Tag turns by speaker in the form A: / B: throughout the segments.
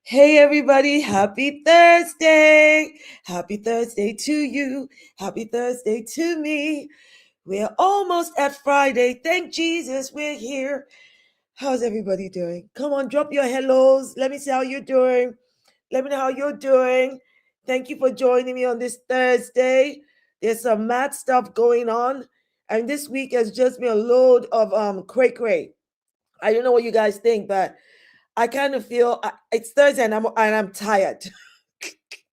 A: Hey everybody, happy Thursday. Happy Thursday to you. Happy Thursday to me. We're almost at Friday. Thank Jesus we're here. How's everybody doing? Come on, drop your hellos. Let me see how you're doing. Let me know how you're doing. Thank you for joining me on this Thursday. There's some mad stuff going on. And this week has just been a load of cray. I don't know what you guys think, but I kind of feel it's Thursday and I'm tired.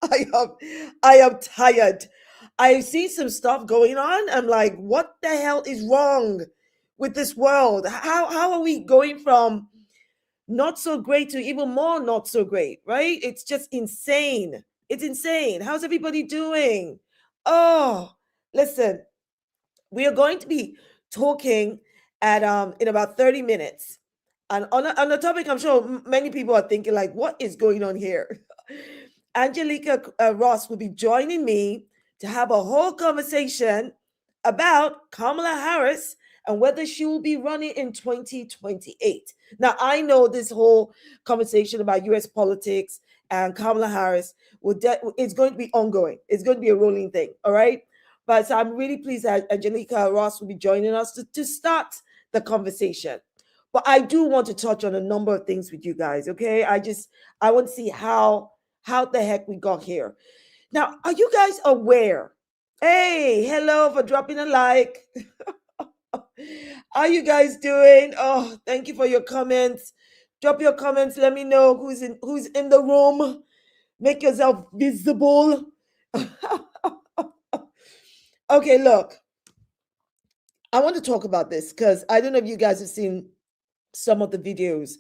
A: I am tired. I see some stuff going on. I'm like, what the hell is wrong with this world? How are we going from not so great to even more not so great, right? It's just insane. It's insane. How's everybody doing? Oh, listen, we are going to be talking at in about 30 minutes. And on the topic, I'm sure many people are thinking, like, what is going on here? Angelica Ross will be joining me to have a whole conversation about Kamala Harris and whether she will be running in 2028. Now, I know this whole conversation about US politics and Kamala Harris it's going to be ongoing. It's going to be a rolling thing, all right? But so I'm really pleased that Angelica Ross will be joining us to start the conversation. But I do want to touch on a number of things with you guys, okay? I want to see how the heck we got here. Now, are you guys aware? Hey, hello for dropping a like. How you guys doing? Oh, thank you for your comments. Drop your comments. Let me know who's in the room. Make yourself visible. Okay, look. I want to talk about this because I don't know if you guys have seen some of the videos.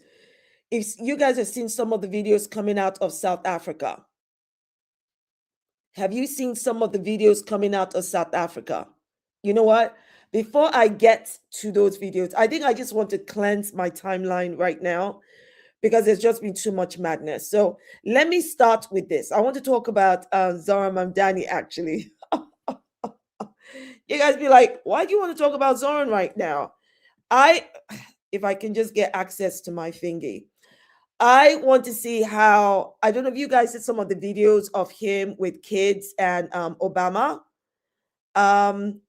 A: If you guys have seen some of the videos coming out of South Africa, have you seen some of the videos coming out of South Africa? You know what? Before I get to those videos, I think I just want to cleanse my timeline right now because there's just been too much madness. So let me start with this. I want to talk about Zara Mamdani, actually. You guys be like, why do you want to talk about Zoran right now? If I can just get access to my thingy, I want to see how, I don't know if you guys did some of the videos of him with kids and Obama. I'm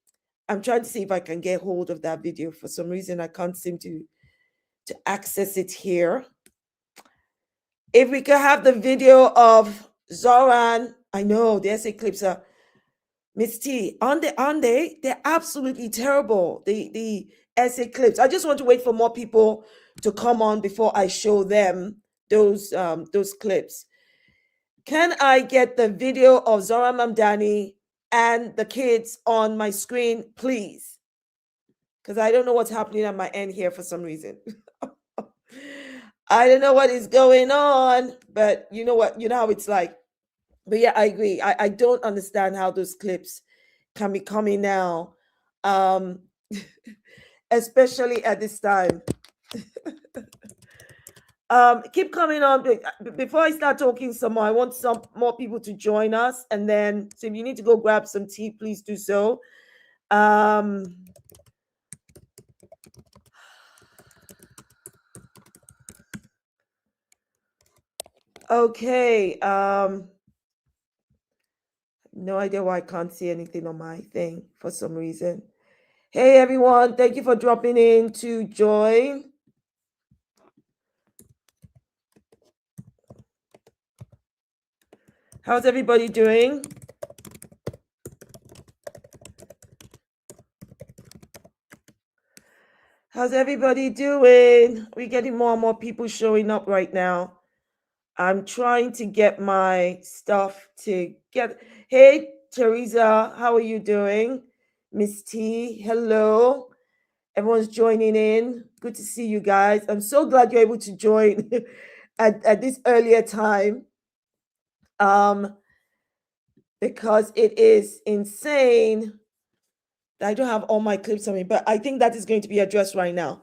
A: trying to see if I can get hold of that video. For some reason, I can't seem to access it here. If we could have the video of Zoran, I know the essay clips are Miss T, aren't they? They're absolutely terrible. The essay clips. I just want to wait for more people to come on before I show them those clips. Can I get the video of Zora Mamdani and the kids on my screen, please? Because I don't know what's happening at my end here for some reason. I don't know what is going on, but you know what? You know how it's like. But yeah, I agree. I don't understand how those clips can be coming now, especially at this time. Keep coming on. Before I start talking some more, I want some more people to join us. And then, so if you need to go grab some tea, please do so. Okay. No idea why I can't see anything on my thing for some reason. Hey everyone, thank you for dropping in to join. How's everybody doing? How's everybody doing? We're getting more and more people showing up right now. I'm trying to get my stuff to get. Hey, Teresa, how are you doing? Miss T, hello. Everyone's joining in. Good to see you guys. I'm so glad you're able to join at this earlier time. Because it is insane. I don't have all my clips on me, but I think that is going to be addressed right now.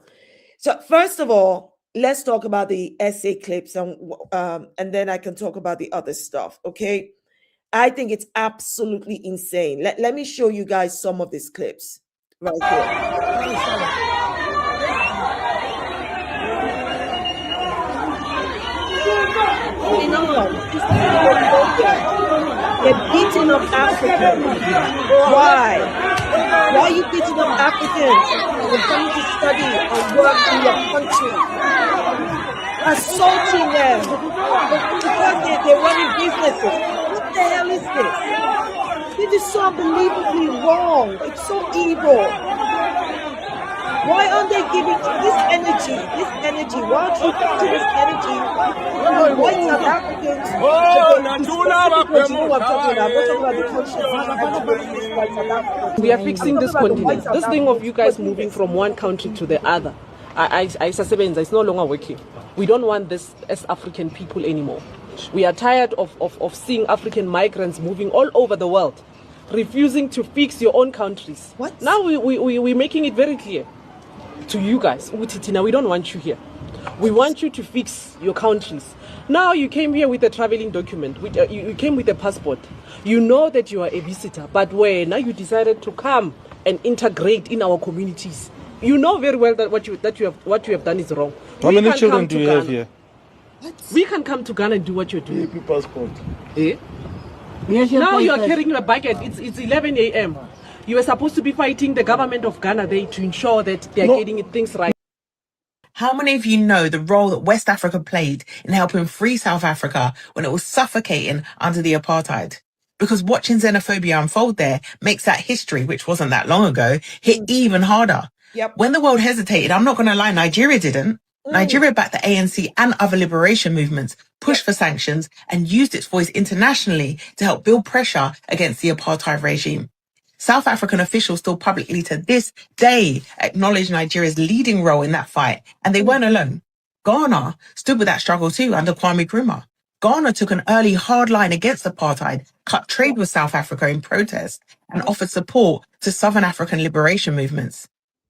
A: So first of all, let's talk about the essay clips, and then I can talk about the other stuff. Okay, I think it's absolutely insane. Let me show you guys some of these clips right here. They're beating up Africans. Why? Why are you beating up Africans? They're coming to study and work in your country. Assaulting them because they're running businesses. What the hell is this? This is so unbelievably wrong. It's so evil. Why aren't they giving this energy? Why don't you to this energy on white South Africans?
B: We are fixing this continent. This thing of you guys moving from one country to the other, it's no longer working. We don't want this as African people anymore. We are tired of seeing African migrants moving all over the world, refusing to fix your own countries.
A: What?
B: Now we're making it very clear to you guys, Utitina, we don't want you here. We want you to fix your countries. Now you came here with a traveling document. You came with a passport. You know that you are a visitor, but now you decided to come and integrate in our communities. You know very well that what you have done is wrong.
C: How many children do you have here?
B: What? We can come to Ghana and do what you're doing.
C: Passport.
B: Eh? Now you are carrying a bucket. It's 11 a.m. You are supposed to be fighting the government of Ghana there to ensure that they are getting things right.
D: How many of you know the role that West Africa played in helping free South Africa when it was suffocating under the apartheid? Because watching xenophobia unfold there makes that history, which wasn't that long ago, hit even harder.
A: Yep.
D: When the world hesitated, I'm not going to lie, Nigeria didn't. Nigeria backed the ANC and other liberation movements, pushed for sanctions, and used its voice internationally to help build pressure against the apartheid regime. South African officials still publicly to this day acknowledge Nigeria's leading role in that fight, and they weren't alone. Ghana stood with that struggle too under Kwame Nkrumah. Ghana took an early hard line against apartheid, cut trade with South Africa in protest, and offered support to Southern African liberation movements.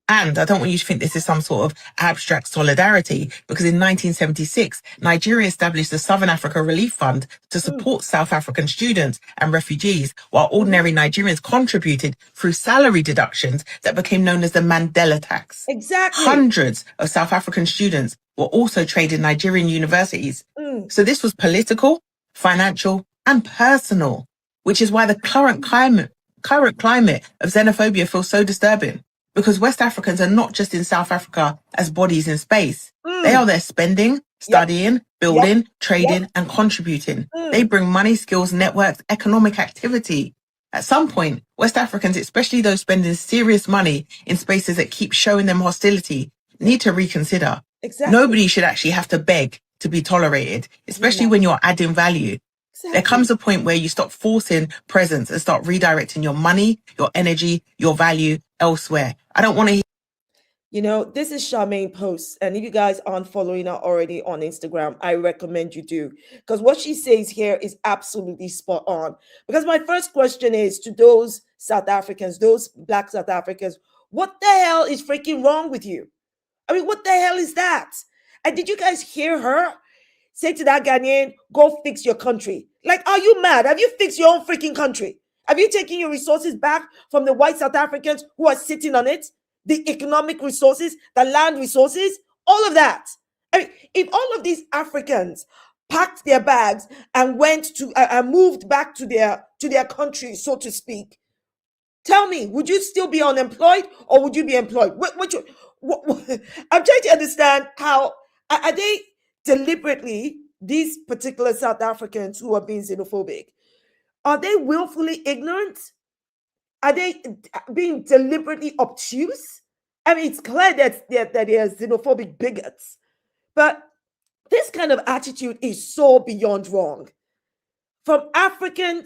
D: And I don't want you to think this is some sort of abstract solidarity, because in 1976, Nigeria established the Southern Africa Relief Fund to support South African students and refugees, while ordinary Nigerians contributed through salary deductions that became known as the Mandela tax.
A: Exactly.
D: Hundreds of South African students were also trained in Nigerian universities. So this was political, financial, and personal, which is why the current climate of xenophobia feels so disturbing. Because West Africans are not just in South Africa as bodies in space. They are there spending, studying, building, trading, and contributing. They bring money, skills, networks, economic activity. At some point, West Africans, especially those spending serious money in spaces that keep showing them hostility, need to reconsider.
A: Exactly.
D: Nobody should actually have to beg to be tolerated, especially when you're adding value. There comes a point where you stop forcing presence and start redirecting your money, your energy, your value elsewhere. I don't want to hear.
A: This is Charmaine Post, and if you guys aren't following her already on Instagram, I recommend you do, because what she says here is absolutely spot on. Because my first question is to those South Africans, those Black South Africans, what the hell is freaking wrong with you? I mean, what the hell is that? And did you guys hear her say to that Ghanaian, go fix your country? Like, are you mad? Have you fixed your own freaking country? Have you taken your resources back from the white South Africans who are sitting on it? The economic resources, the land resources, all of that. I mean, if all of these Africans packed their bags and went to moved back to their country, so to speak, Tell me, would you still be unemployed or would you be employed? I'm trying to understand how are they deliberately, these particular South Africans who are being xenophobic, are they willfully ignorant? Are they being deliberately obtuse? I mean, it's clear that they are xenophobic bigots, but this kind of attitude is so beyond wrong. From Africans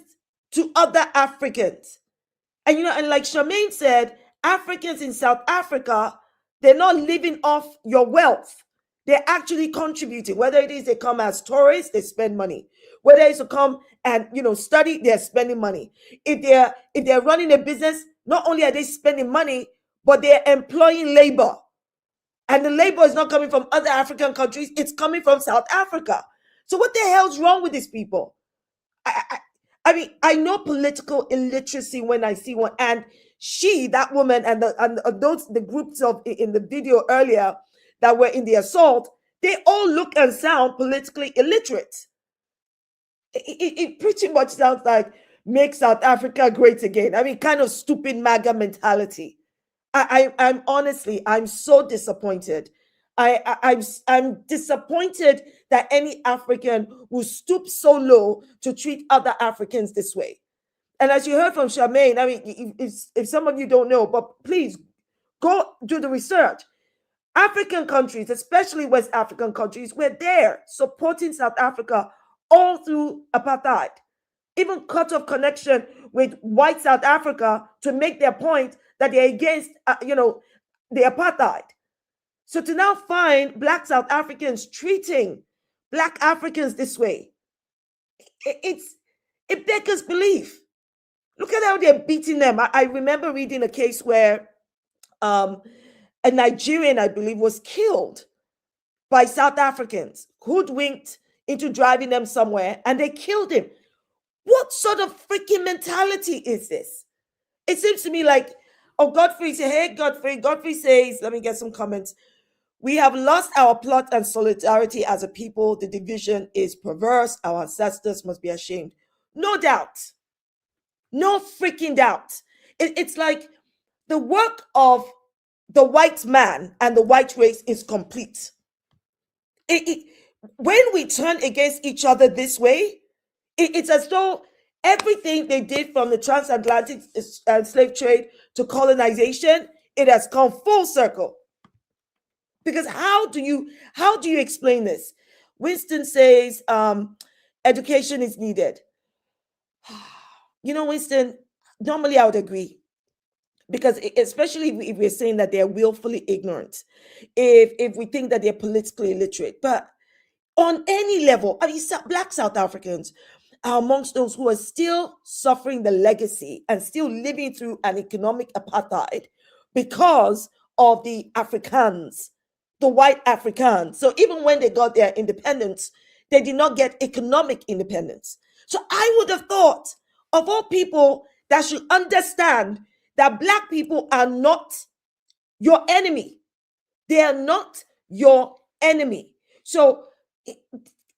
A: to other Africans. And and like Charmaine said, Africans in South Africa, they're not living off your wealth. They're actually contributing. Whether it is they come as tourists, they spend money. Whether it's to come and study, they're spending money. If they're running a business, not only are they spending money, but they're employing labor. And the labor is not coming from other African countries, it's coming from South Africa. So what the hell's wrong with these people? I mean, I know political illiteracy when I see one, and that woman, and the groups of in the video earlier that were in the assault, they all look and sound politically illiterate. It pretty much sounds like make South Africa great again. I mean, kind of stupid MAGA mentality. I'm honestly, I'm so disappointed. I'm disappointed that any African will stoop so low to treat other Africans this way. And as you heard from Charmaine, I mean, if some of you don't know, but please go do the research. African countries, especially West African countries, were there supporting South Africa all through apartheid, even cut off connection with white South Africa to make their point that they're against, the apartheid. So to now find Black South Africans treating Black Africans this way, it beggars belief. Look at how they're beating them. I remember reading a case where a Nigerian, I believe, was killed by South Africans, hoodwinked into driving them somewhere, and they killed him. What sort of freaking mentality is this? It seems to me like, Godfrey says, hey, Godfrey. Godfrey says, let me get some comments. We have lost our plot and solidarity as a people. The division is perverse. Our ancestors must be ashamed. No doubt. No freaking doubt. It's like the work of the white man and the white race is complete. When we turn against each other this way, it's as though everything they did from the transatlantic slave trade to colonization, it has come full circle. Because how do you explain this? Winston says education is needed. Winston, normally I would agree, because especially if we're saying that they're willfully ignorant, if we think that they're politically illiterate, but on any level, I mean, Black South Africans are amongst those who are still suffering the legacy and still living through an economic apartheid because of the Africans, the white Africans. So even when they got their independence, they did not get economic independence. So I would have thought, of all people that should understand that Black people are not your enemy. They are not your enemy. So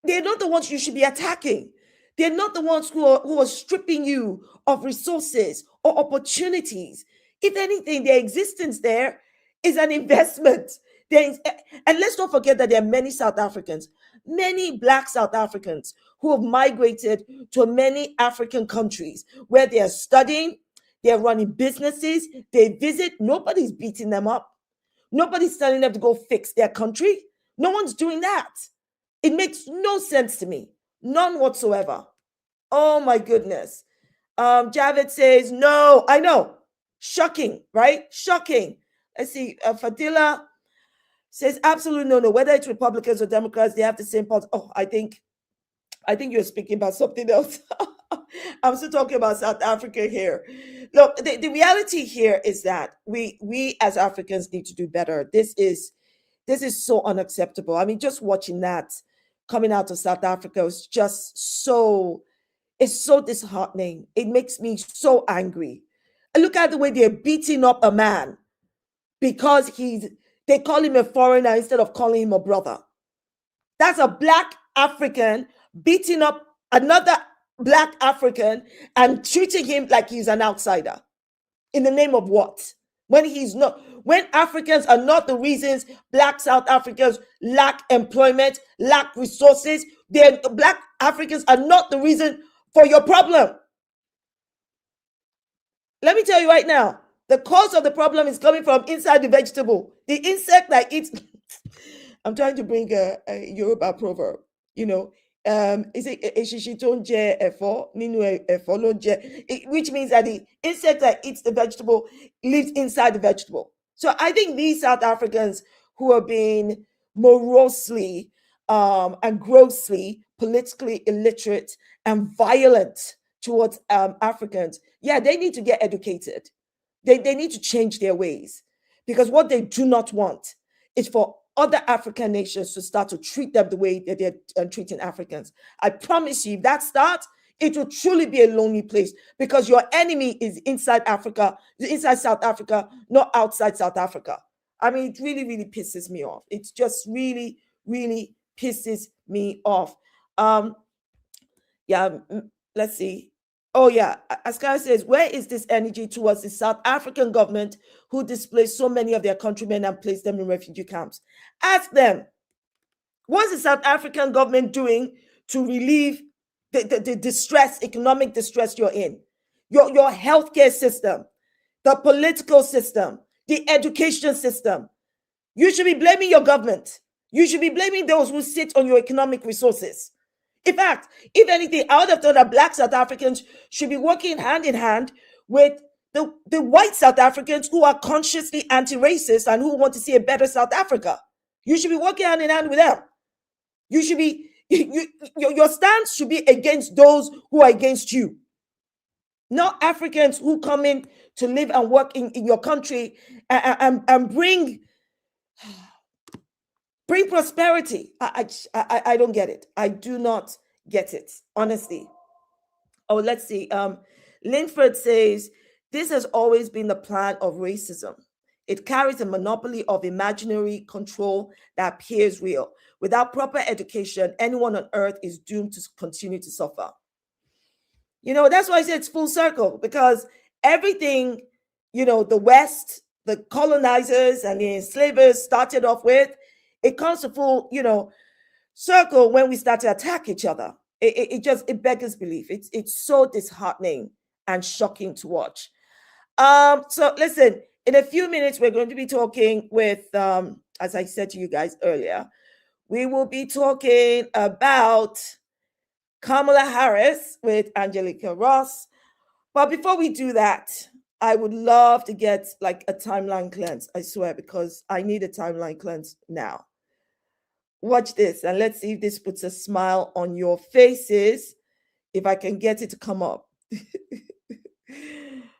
A: they're not the ones you should be attacking. They're not the ones who are stripping you of resources or opportunities. If anything, their existence there is an investment. And let's not forget that there are many South Africans, many Black South Africans who have migrated to many African countries where they are studying, they're running businesses, they visit. Nobody's beating them up. Nobody's telling them to go fix their country. No one's doing that. It makes no sense to me. None whatsoever. Oh my goodness. Javed says, no, I know. Shocking, right? Shocking. Let's see. Fadila says, absolutely no. Whether it's Republicans or Democrats, they have the same policy. Oh, I think you're speaking about something else. I'm still talking about South Africa here. Look, the reality here is that we as Africans need to do better. This is so unacceptable. I mean, just watching that coming out of South Africa was just so disheartening. It makes me so angry. And look at the way they're beating up a man because they call him a foreigner instead of calling him a brother. That's a Black African beating up another Black African and treating him like he's an outsider. In the name of what? When he's not, when Africans are not the reasons black South Africans lack employment, lack resources, then black Africans are not the reason for your problem. Let me tell you right now, the cause of the problem is coming from inside the vegetable. The insect that eats. I'm trying to bring a Yoruba proverb, you know. Is it Eshishi tó ń jẹ ẹ̀fọ́ nínú ẹ̀fọ́ ló ń jẹ, which means that the insect that eats the vegetable lives inside the vegetable. So I think these South Africans who are being morosely and grossly politically illiterate and violent towards Africans, yeah, they need to get educated. They need to change their ways, because what they do not want is for other African nations to start to treat them the way that they're treating Africans. I promise you, if that starts, it will truly be a lonely place, because your enemy is inside Africa, inside South Africa, not outside South Africa. I mean, it really, really pisses me off. It's just really, really pisses me off. Yeah, let's see. Oh, yeah. Askar says, where is this energy towards the South African government who displaced so many of their countrymen and placed them in refugee camps? Ask them, what's the South African government doing to relieve the distress, economic distress you're in? Your healthcare system, the political system, the education system. You should be blaming your government. You should be blaming those who sit on your economic resources. In fact, if anything, I would have thought that black South Africans should be working hand in hand with the white South Africans who are consciously anti-racist and who want to see a better South Africa. You should be working hand in hand with them. You should be, your stance should be against those who are against you. Not Africans who come in to live and work in your country and bring prosperity. I don't get it. I do not get it, honestly. Oh, let's see. Linford says, this has always been the plan of racism. It carries a monopoly of imaginary control that appears real. Without proper education, anyone on earth is doomed to continue to suffer. You know, that's why I say it's full circle, because everything, you know, the West, the colonizers and the enslavers started off with, it comes to full, you know, circle when we start to attack each other. It beggars belief. It's so disheartening and shocking to watch. So listen, in a few minutes, we're going to be talking with, as I said to you guys earlier, we will be talking about Kamala Harris with Angelica Ross. But before we do that, I would love to get like a timeline cleanse, I swear, because I need a timeline cleanse now. Watch this, and let's see if this puts a smile on your faces, if I can get it to come up.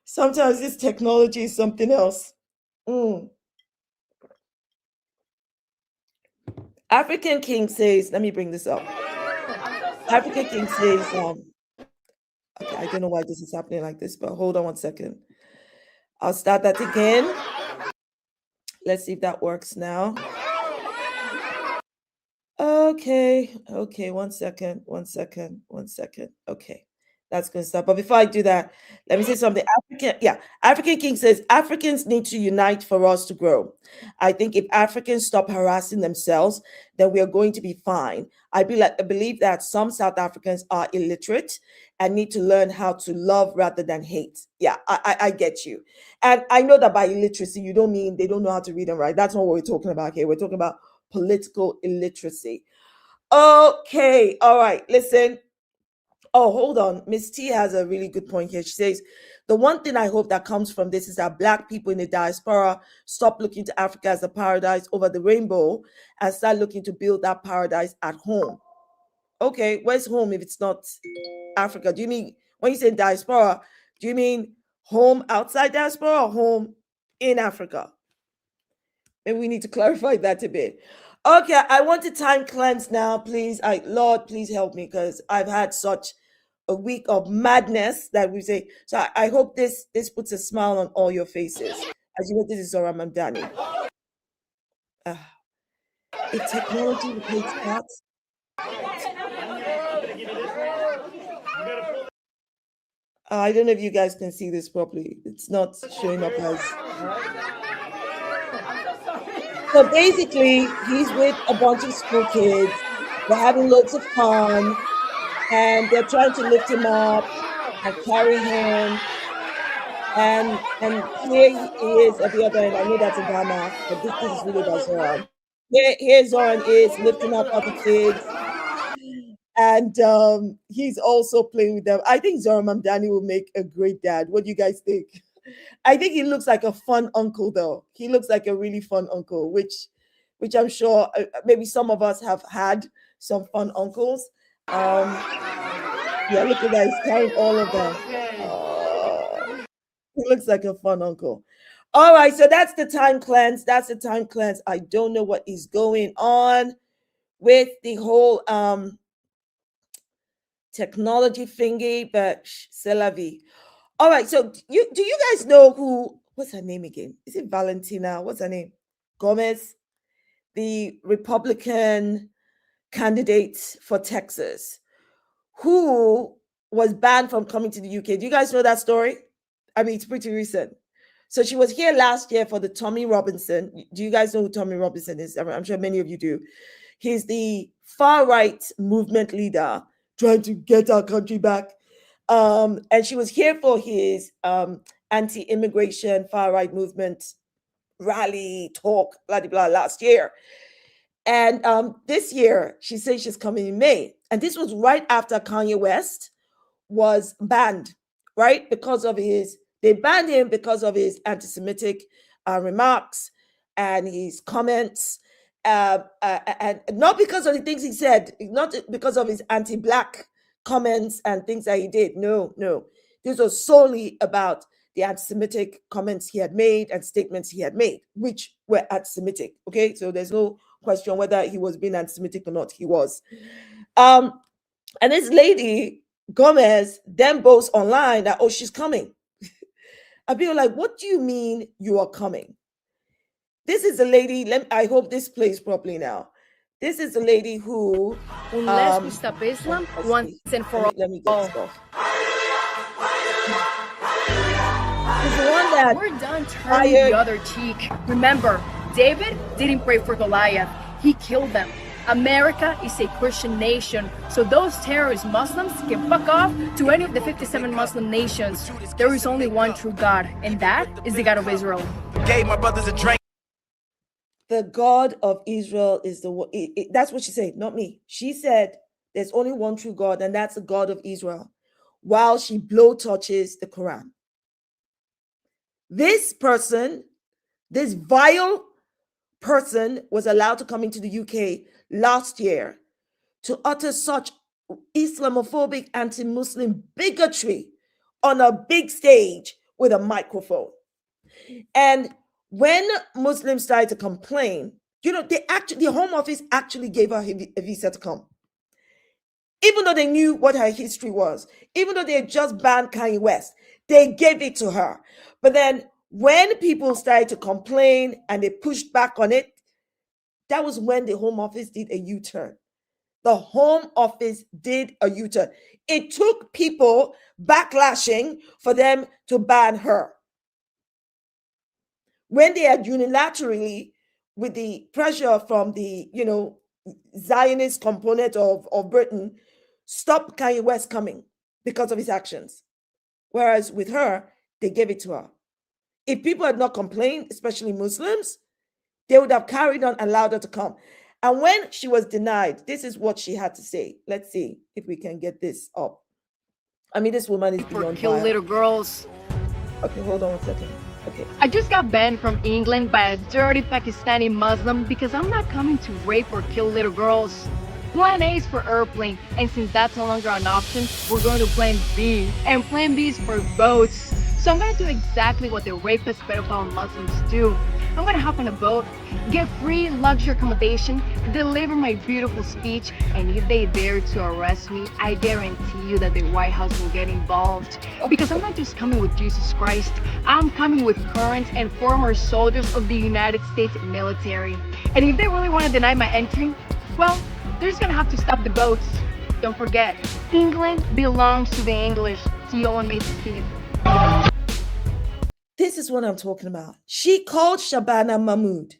A: Sometimes this technology is something else. African King says, let me bring this up. African King says, okay, I don't know why this is happening like this, but hold on one second. I'll start that again. Let's see if that works now. Okay, one second. Okay, that's gonna stop. But before I do that, let me say something. African King says Africans need to unite for us to grow. I think if Africans stop harassing themselves, then we are going to be fine. I believe that some South Africans are illiterate and need to learn how to love rather than hate. Yeah, I get you. And I know that by illiteracy, you don't mean they don't know how to read and write. That's not what we're talking about here. We're talking about political illiteracy. Okay, all right, listen. Oh, hold on. Miss T has a really good point here. She says, the one thing I hope that comes from this is that Black people in the diaspora stop looking to Africa as a paradise over the rainbow and start looking to build that paradise at home. Okay, where's home if it's not Africa? Do you mean, when you say diaspora, do you mean home outside diaspora or home in Africa? Maybe we need to clarify that a bit. Okay, I want to time cleanse now, please. Lord, please help me, because I've had such a week of madness that we say. So I hope this puts a smile on all your faces. As you know, this is Zora Mamdani. If technology replaces cats. I don't know if you guys can see this properly. It's not showing up as. So basically, he's with a bunch of school kids. They're having loads of fun, and they're trying to lift him up and carry him. And here he is at the other end. I know that's in Ghana, but this is really about Zoran. Here Zoran is lifting up other kids, and he's also playing with them. I think Zoran Mamdani will make a great dad. What do you guys think? I think he looks like a fun uncle, though. He looks like a really fun uncle, which I'm sure maybe some of us have had some fun uncles. Yeah, look at that. He's carrying all of them. He looks like a fun uncle. All right, so that's the time cleanse. That's the time cleanse. I don't know what is going on with the whole technology thingy, but c'est la vie. All right, so do you guys know what's her name again? Is it Valentina? What's her name? Gomez, the Republican candidate for Texas, who was banned from coming to the UK. Do you guys know that story? I mean, it's pretty recent. So she was here last year for the Tommy Robinson. Do you guys know who Tommy Robinson is? I'm sure many of you do. He's the far-right movement leader trying to get our country back. And she was here for his anti-immigration far-right movement rally talk, blah, blah, blah, last year. And this year, she says she's coming in May. And this was right after Kanye West was banned, right? They banned him because of his anti-Semitic remarks and his comments. And not because of the things he said, not because of his anti-Black comments and things that he did. No. This was solely about the anti-Semitic comments he had made and statements he had made, which were anti-Semitic. Okay, so there's no question whether he was being anti-Semitic or not. He was. And this lady, Gomez, then boasts online that, oh, she's coming. And people are like, what do you mean you are coming? This is a lady, I hope this plays properly now. This is a lady who...
E: Unless we stop Islam once and for all.
A: Let me get this off. She's the one that
E: we're done turning the other cheek. Remember, David didn't pray for Goliath. He killed them. America is a Christian nation, so those terrorist Muslims can fuck off to any of the 57 Muslim nations. There is only one true God, and that is the God of Israel.
F: Gave my brothers a drink.
A: The God of Israel is the one. That's what she said, not me. She said there's only one true God, and that's the God of Israel, while she blow touches the Quran. This person, this vile person, was allowed to come into the UK last year to utter such Islamophobic, anti-Muslim bigotry on a big stage with a microphone. And when Muslims started to complain, the Home Office actually gave her a visa to come. Even though they knew what her history was, even though they had just banned Kanye West, they gave it to her. But then when people started to complain and they pushed back on it, that was when the Home Office did a U-turn. The Home Office did a U-turn. It took people backlashing for them to ban her. When they had unilaterally, with the pressure from the Zionist component of Britain, stopped Kanye West coming because of his actions. Whereas with her, they gave it to her. If people had not complained, especially Muslims, they would have carried on and allowed her to come. And when she was denied, this is what she had to say. Let's see if we can get this up. I mean, this woman is beyond
E: kill
A: vile.
E: little girls.
A: Okay, hold on a second. Okay.
E: I just got banned from England by a dirty Pakistani Muslim because I'm not coming to rape or kill little girls. Plan A is for airplane, and since that's no longer an option, we're going to plan B. And plan B is for boats. So I'm going to do exactly what the rapist pedophile Muslims do. I'm going to hop on a boat, get free luxury accommodation, deliver my beautiful speech, and if they dare to arrest me, I guarantee you that the White House will get involved. Because I'm not just coming with Jesus Christ, I'm coming with current and former soldiers of the United States military. And if they really want to deny my entry, well, they're just going to have to stop the boats. Don't forget, England belongs to the English, CEO and Macy's team.
A: This is what I'm talking about. She called Shabana Mahmood,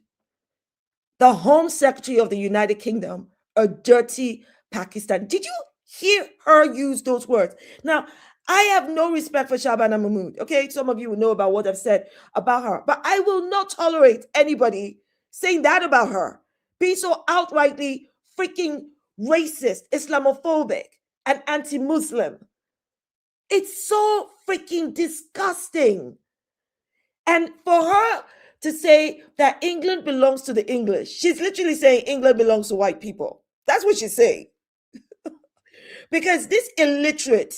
A: the Home Secretary of the United Kingdom, a dirty Pakistan. Did you hear her use those words? Now, I have no respect for Shabana Mahmood. Okay, some of you will know about what I've said about her, but I will not tolerate anybody saying that about her, being so outrightly freaking racist, Islamophobic, and anti-Muslim. It's so freaking disgusting. And for her to say that England belongs to the English, she's literally saying England belongs to white people. That's what she's saying. Because this illiterate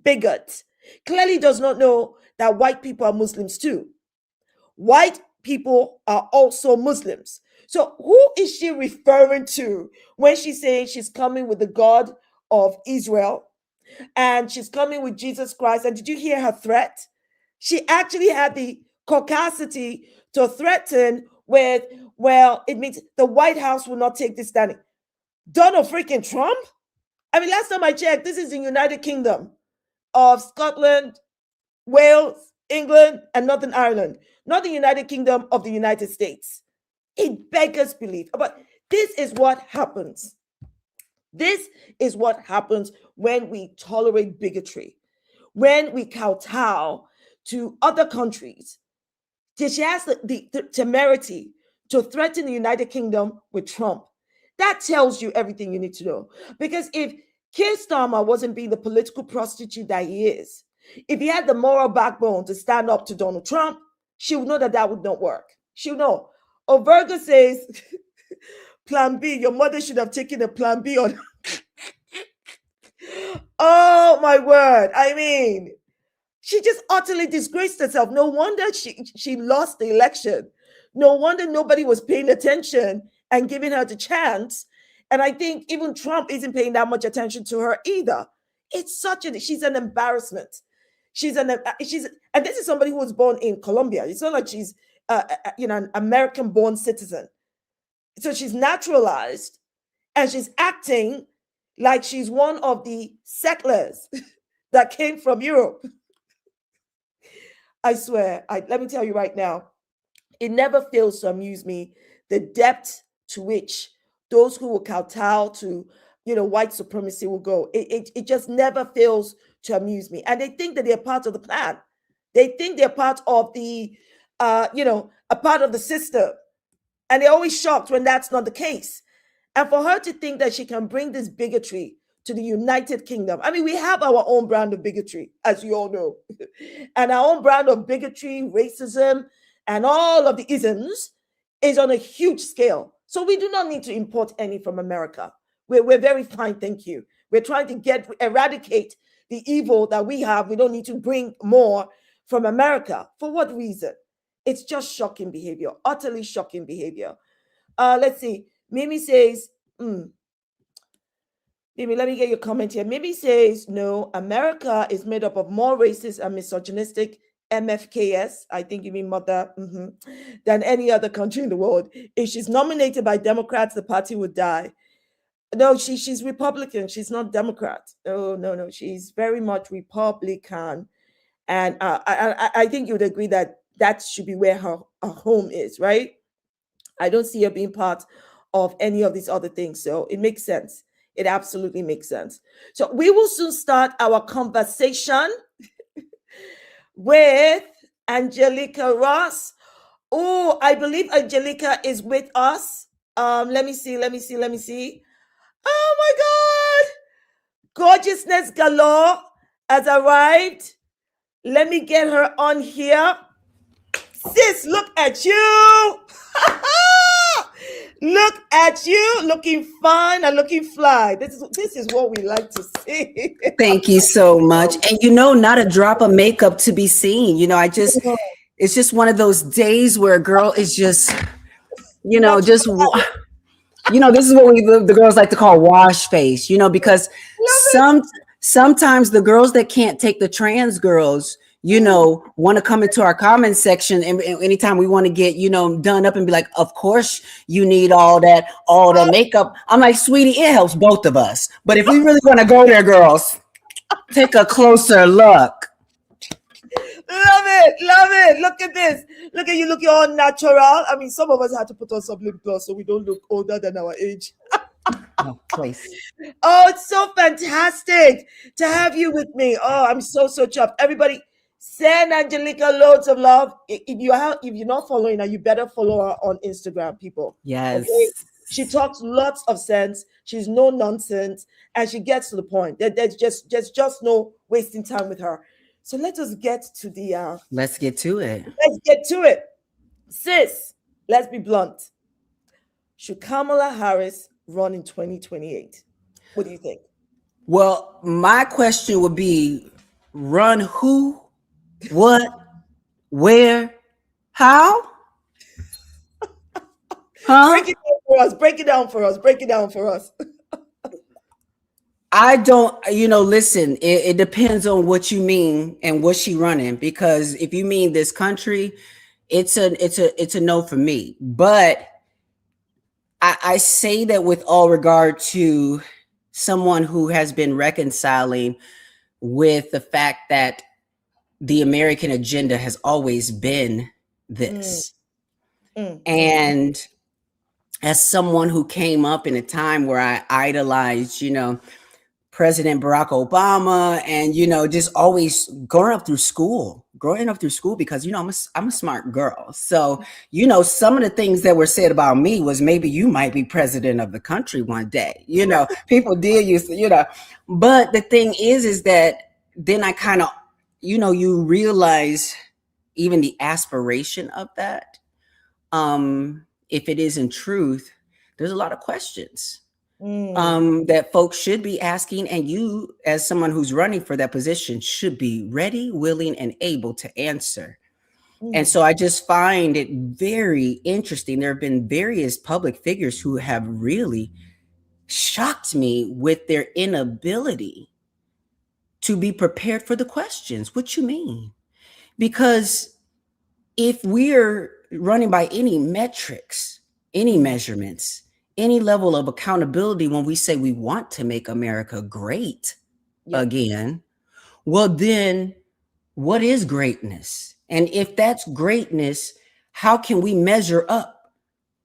A: bigot clearly does not know that white people are Muslims too. White people are also Muslims. So who is she referring to when she's saying she's coming with the God of Israel and she's coming with Jesus Christ? And did you hear her threat? She actually had the caucasity to threaten with, well, it means the White House will not take this standing. Donald freaking Trump? I mean, last time I checked, this is the United Kingdom of Scotland, Wales, England, and Northern Ireland, not the United Kingdom of the United States. It beggars belief. But this is what happens. This is what happens when we tolerate bigotry, when we kowtow to other countries. She has the temerity to threaten the United Kingdom with Trump. That tells you everything you need to know. Because if Keir Starmer wasn't being the political prostitute that he is, if he had the moral backbone to stand up to Donald Trump, she would know that that would not work. She would know. Overga says, Plan B, your mother should have taken a Plan B on. Oh, my word. I mean, she just utterly disgraced herself. No wonder she lost the election. No wonder nobody was paying attention and giving her the chance. And I think even Trump isn't paying that much attention to her either. It's she's an embarrassment. And this is somebody who was born in Colombia. It's not like she's an American-born citizen. So she's naturalized and she's acting like she's one of the settlers that came from Europe. I swear, let me tell you right now, it never fails to amuse me the depth to which those who will kowtow to, white supremacy will go. It just never fails to amuse me. And they think that they're part of the plan. They think they're part of the, a part of the system. And they're always shocked when that's not the case. And for her to think that she can bring this bigotry to the United Kingdom. I mean, we have our own brand of bigotry, as you all know. And our own brand of bigotry, racism, and all of the isms is on a huge scale. So we do not need to import any from America. We're very fine, thank you. We're trying to eradicate the evil that we have. We don't need to bring more from America. For what reason? It's just shocking behavior, utterly shocking behavior. Let's see. Mimi says, Mimi, let me get your comment here. Mimi says, no, America is made up of more racist and misogynistic MFKS, I think you mean mother, than any other country in the world. If she's nominated by Democrats, the party would die. No, she's Republican. She's not Democrat. Oh, no. She's very much Republican. And I think you would agree that should be where her home is, right? I don't see her being part of any of these other things. So it makes sense. It absolutely makes sense. So we will soon start our conversation with Angelica Ross. Oh, I believe Angelica is with us. Let me see. Oh my God. Gorgeousness galore has arrived. Let me get her on here. Sis, look at you. Look at you, looking fine and looking fly. This is what we like to see.
F: Thank you so much. And not a drop of makeup to be seen. It's just one of those days where a girl is just, this is what the girls like to call wash face, because sometimes the girls that can't take the trans girls, want to come into our comment section, and anytime we want to get, done up and be like, of course you need all that makeup. I'm like, sweetie, it helps both of us. But if we really want to go there, girls, Take a closer look.
A: Love it, love it. Look at this. Look at you looking all natural. I mean, some of us had to put on some lip gloss so we don't look older than our age.
F: Oh, please.
A: Oh, it's so fantastic to have you with me. Oh, I'm so chuffed. Everybody, send Angelica loads of love. If you're not following her, you better follow her on Instagram, people.
F: Yes.
A: Okay? She talks lots of sense. She's no nonsense, and she gets to the point. There's just no wasting time with her. So let us get to the.
F: Let's get to it.
A: Let's get to it, sis. Let's be blunt. Should Kamala Harris run in 2028? What do you think?
F: Well, my question would be: run who, what, where, how? Huh?
A: Break it down for us. Break it down for us. Break it down for us.
F: I don't, listen, it depends on what you mean and what she running, because if you mean this country, it's a no for me. But I say that with all regard to someone who has been reconciling with the fact that the American agenda has always been this. And as someone who came up in a time where I idolized, President Barack Obama, and just always growing up through school because I'm a smart girl. So some of the things that were said about me was maybe you might be president of the country one day. People did use but the thing is that then I kind of you realize even the aspiration of that, if it is in truth, there's a lot of questions that folks should be asking, and you, as someone who's running for that position, should be ready, willing, and able to answer. And so I just find it very interesting. There have been various public figures who have really shocked me with their inability to be prepared for the questions. What you mean? Because if we're running by any metrics, any measurements, any level of accountability, when we say we want to make America great again, well, then what is greatness? And if that's greatness, how can we measure up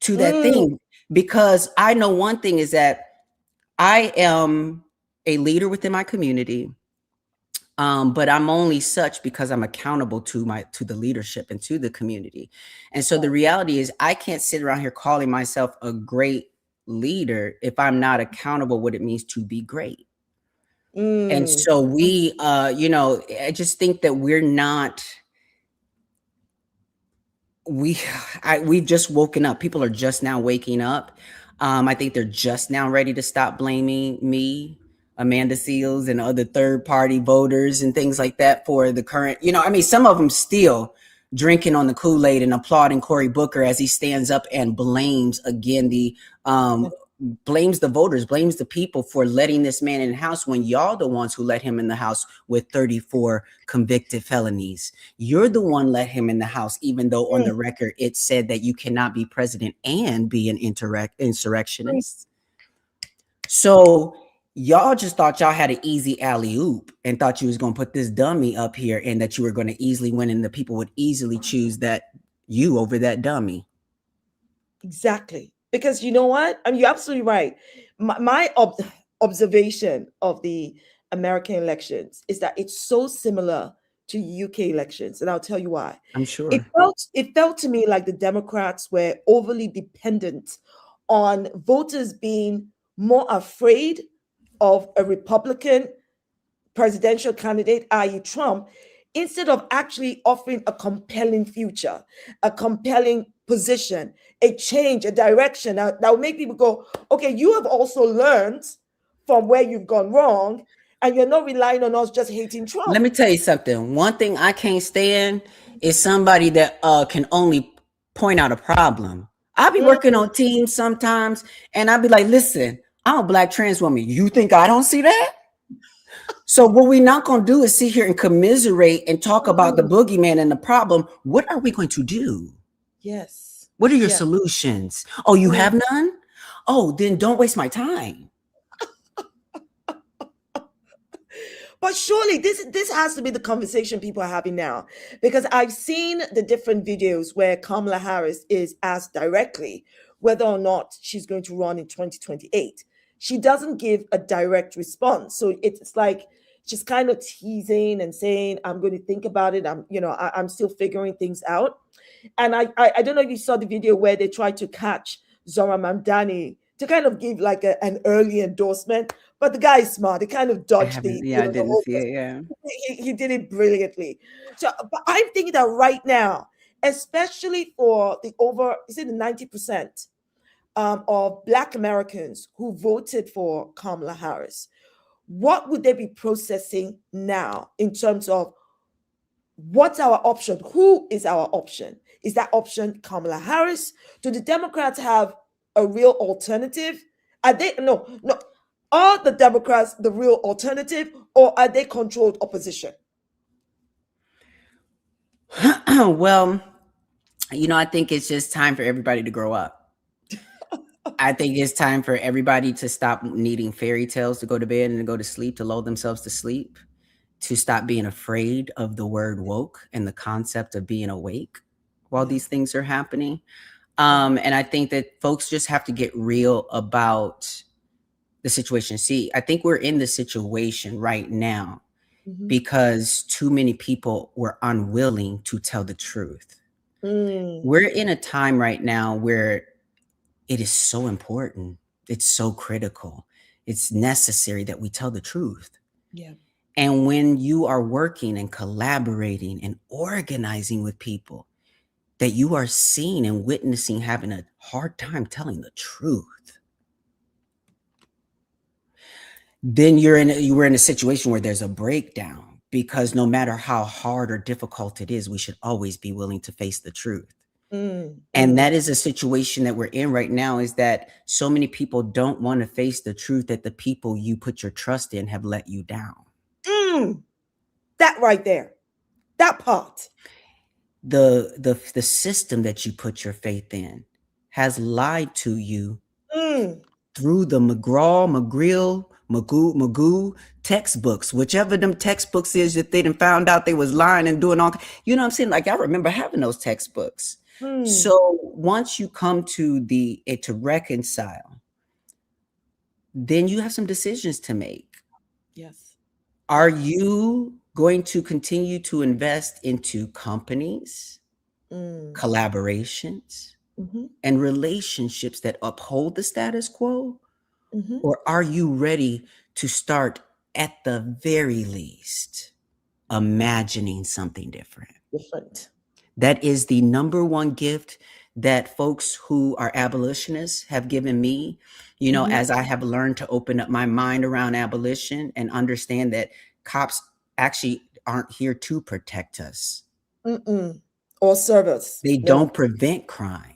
F: to that thing? Because I know one thing is that I am a leader within my community, but I'm only such because I'm accountable to the leadership and to the community. And so the reality is I can't sit around here calling myself a great leader if I'm not accountable what it means to be great. And so we I just think that we've just woken up. People are just now waking up. I think they're just now ready to stop blaming me, Amanda Seals, and other third-party voters and things like that for the current, some of them still drinking on the Kool-Aid and applauding Cory Booker as he stands up and blames again blames the voters, blames the people for letting this man in the house when y'all the ones who let him in the house with 34 convicted felonies. You're the one let him in the house, even though on the record it said that you cannot be president and be an insurrectionist. So y'all just thought y'all had an easy alley-oop and thought you was going to put this dummy up here and that you were going to easily win and the people would easily choose you over that dummy.
A: Exactly. Because you know what? I mean, you're absolutely right. My observation of the American elections is that it's so similar to UK elections. And I'll tell you why.
F: I'm sure.
A: It felt to me like the Democrats were overly dependent on voters being more afraid of a Republican presidential candidate, i.e. Trump, instead of actually offering a compelling future, a compelling position, a change, a direction that will make people go, okay, you have also learned from where you've gone wrong, and you're not relying on us just hating Trump.
F: Let me tell you something. One thing I can't stand is somebody that can only point out a problem. I'll be working on teams sometimes, and I'll be like, listen, I'm a Black trans woman. You think I don't see that? So what we're not going to do is sit here and commiserate and talk about the boogeyman and the problem. What are we going to do?
A: Yes.
F: What are your solutions? Oh, you have none? Oh, then don't waste my time.
A: But surely this has to be the conversation people are having now, because I've seen the different videos where Kamala Harris is asked directly whether or not she's going to run in 2028. She doesn't give a direct response, so it's like she's kind of teasing and saying, "I'm going to think about it. I'm still figuring things out." And I don't know if you saw the video where they tried to catch Zora Mamdani to kind of give like an early endorsement, but the guy is smart. He kind of
F: I
A: dodged
F: haven't,
A: the
F: yeah, I
A: the
F: didn't
A: whole.
F: see it. Yeah.
A: He did it brilliantly. So, but I'm thinking that right now, especially for the over, is it the 90% of Black Americans who voted for Kamala Harris, what would they be processing now in terms of what's our option? Who is our option? Is that option Kamala Harris? Do the Democrats have a real alternative? Are they no? Are the Democrats the real alternative, or are they controlled opposition?
F: Well, I think it's just time for everybody to grow up. I think it's time for everybody to stop needing fairy tales to go to bed and to go to sleep, to lull themselves to sleep, to stop being afraid of the word woke and the concept of being awake while these things are happening. And I think that folks just have to get real about the situation. See, I think we're in the situation right now because too many people were unwilling to tell the truth. We're in a time right now where it is so important. It's so critical. It's necessary that we tell the truth.
A: Yeah.
F: And when you are working and collaborating and organizing with people that you are seeing and witnessing having a hard time telling the truth, then you were in a situation where there's a breakdown, because no matter how hard or difficult it is, we should always be willing to face the truth. And that is a situation that we're in right now, is that so many people don't want to face the truth that the people you put your trust in have let you down.
A: That right there, that part.
F: The system that you put your faith in has lied to you through the Magoo textbooks, whichever them textbooks is that they done found out they was lying and doing all, you know what I'm saying? Like, I remember having those textbooks. So once you come to to reconcile, then you have some decisions to make.
A: Yes.
F: Are you going to continue to invest into companies, collaborations, and relationships that uphold the status quo? Or are you ready to start, at the very least, imagining something different? That is the number one gift that folks who are abolitionists have given me, as I have learned to open up my mind around abolition and understand that cops actually aren't here to protect us.
A: Or serve us.
F: They don't prevent crime.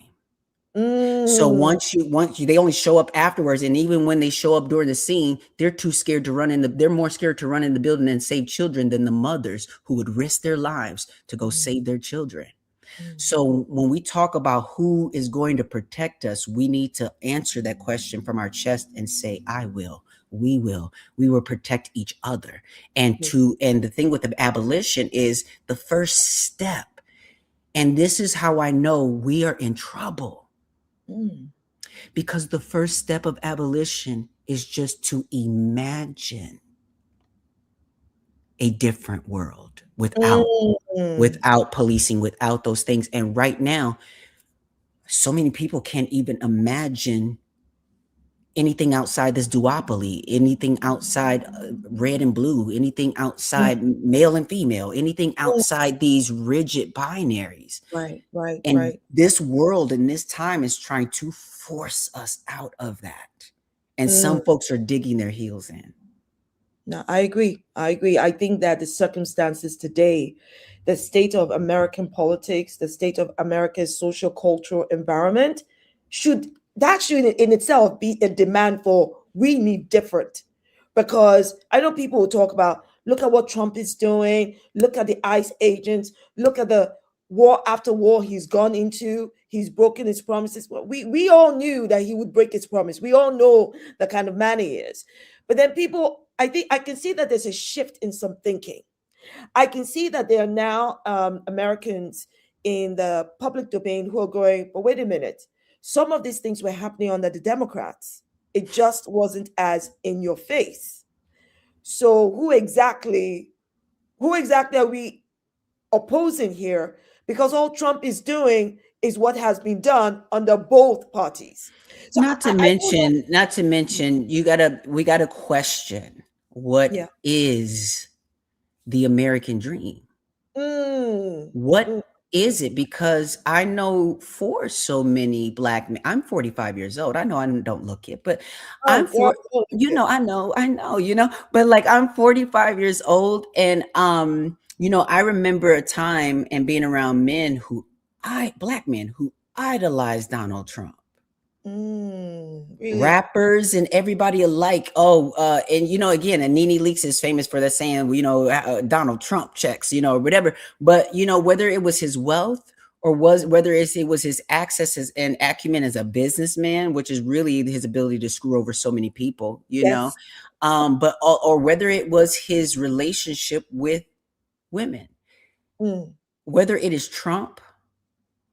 F: So once they only show up afterwards, and even when they show up during the scene, they're too scared to they're more scared to run in the building and save children than the mothers who would risk their lives to go save their children. So when we talk about who is going to protect us, we need to answer that question from our chest and say, I will, we will protect each other. And the thing with the abolition is the first step. And this is how I know we are in trouble. Because the first step of abolition is just to imagine a different world without policing, without those things. And right now, so many people can't even imagine anything outside this duopoly, anything outside red and blue, anything outside male and female, anything outside these rigid binaries.
A: Right.
F: This world and this time is trying to force us out of that. And some folks are digging their heels in.
A: No, I agree. I think that the circumstances today, the state of American politics, the state of America's social cultural environment should in itself be a demand for, we need different. Because I know people will talk about, look at what Trump is doing, look at the ICE agents, look at the war after war he's gone into, he's broken his promises. Well, we all knew that he would break his promise. We all know the kind of man he is. But then people I think I can see that there's a shift in some thinking. I can see that there are now Americans in the public domain who are going, but wait a minute. Some of these things were happening under the Democrats. It just wasn't as in your face. So who exactly are we opposing here? Because all Trump is doing is what has been done under both parties. So
F: Not to mention, we gotta question what
A: yeah.
F: is the American dream.
A: Mm,
F: What is it? Because I know for so many Black men, I'm 45 years old. I know I don't look it, but I'm
A: girl,
F: I know, but like I'm 45 years old, and I remember a time and being around Black men who idolized Donald Trump.
A: really?
F: Rappers and everybody alike. And again, and Nene Leakes is famous for that saying, Donald Trump checks, whatever. But whether it was his wealth or whether it was his access and acumen as a businessman, which is really his ability to screw over so many people,
A: Yes.
F: but or whether it was his relationship with women, whether it is Trump,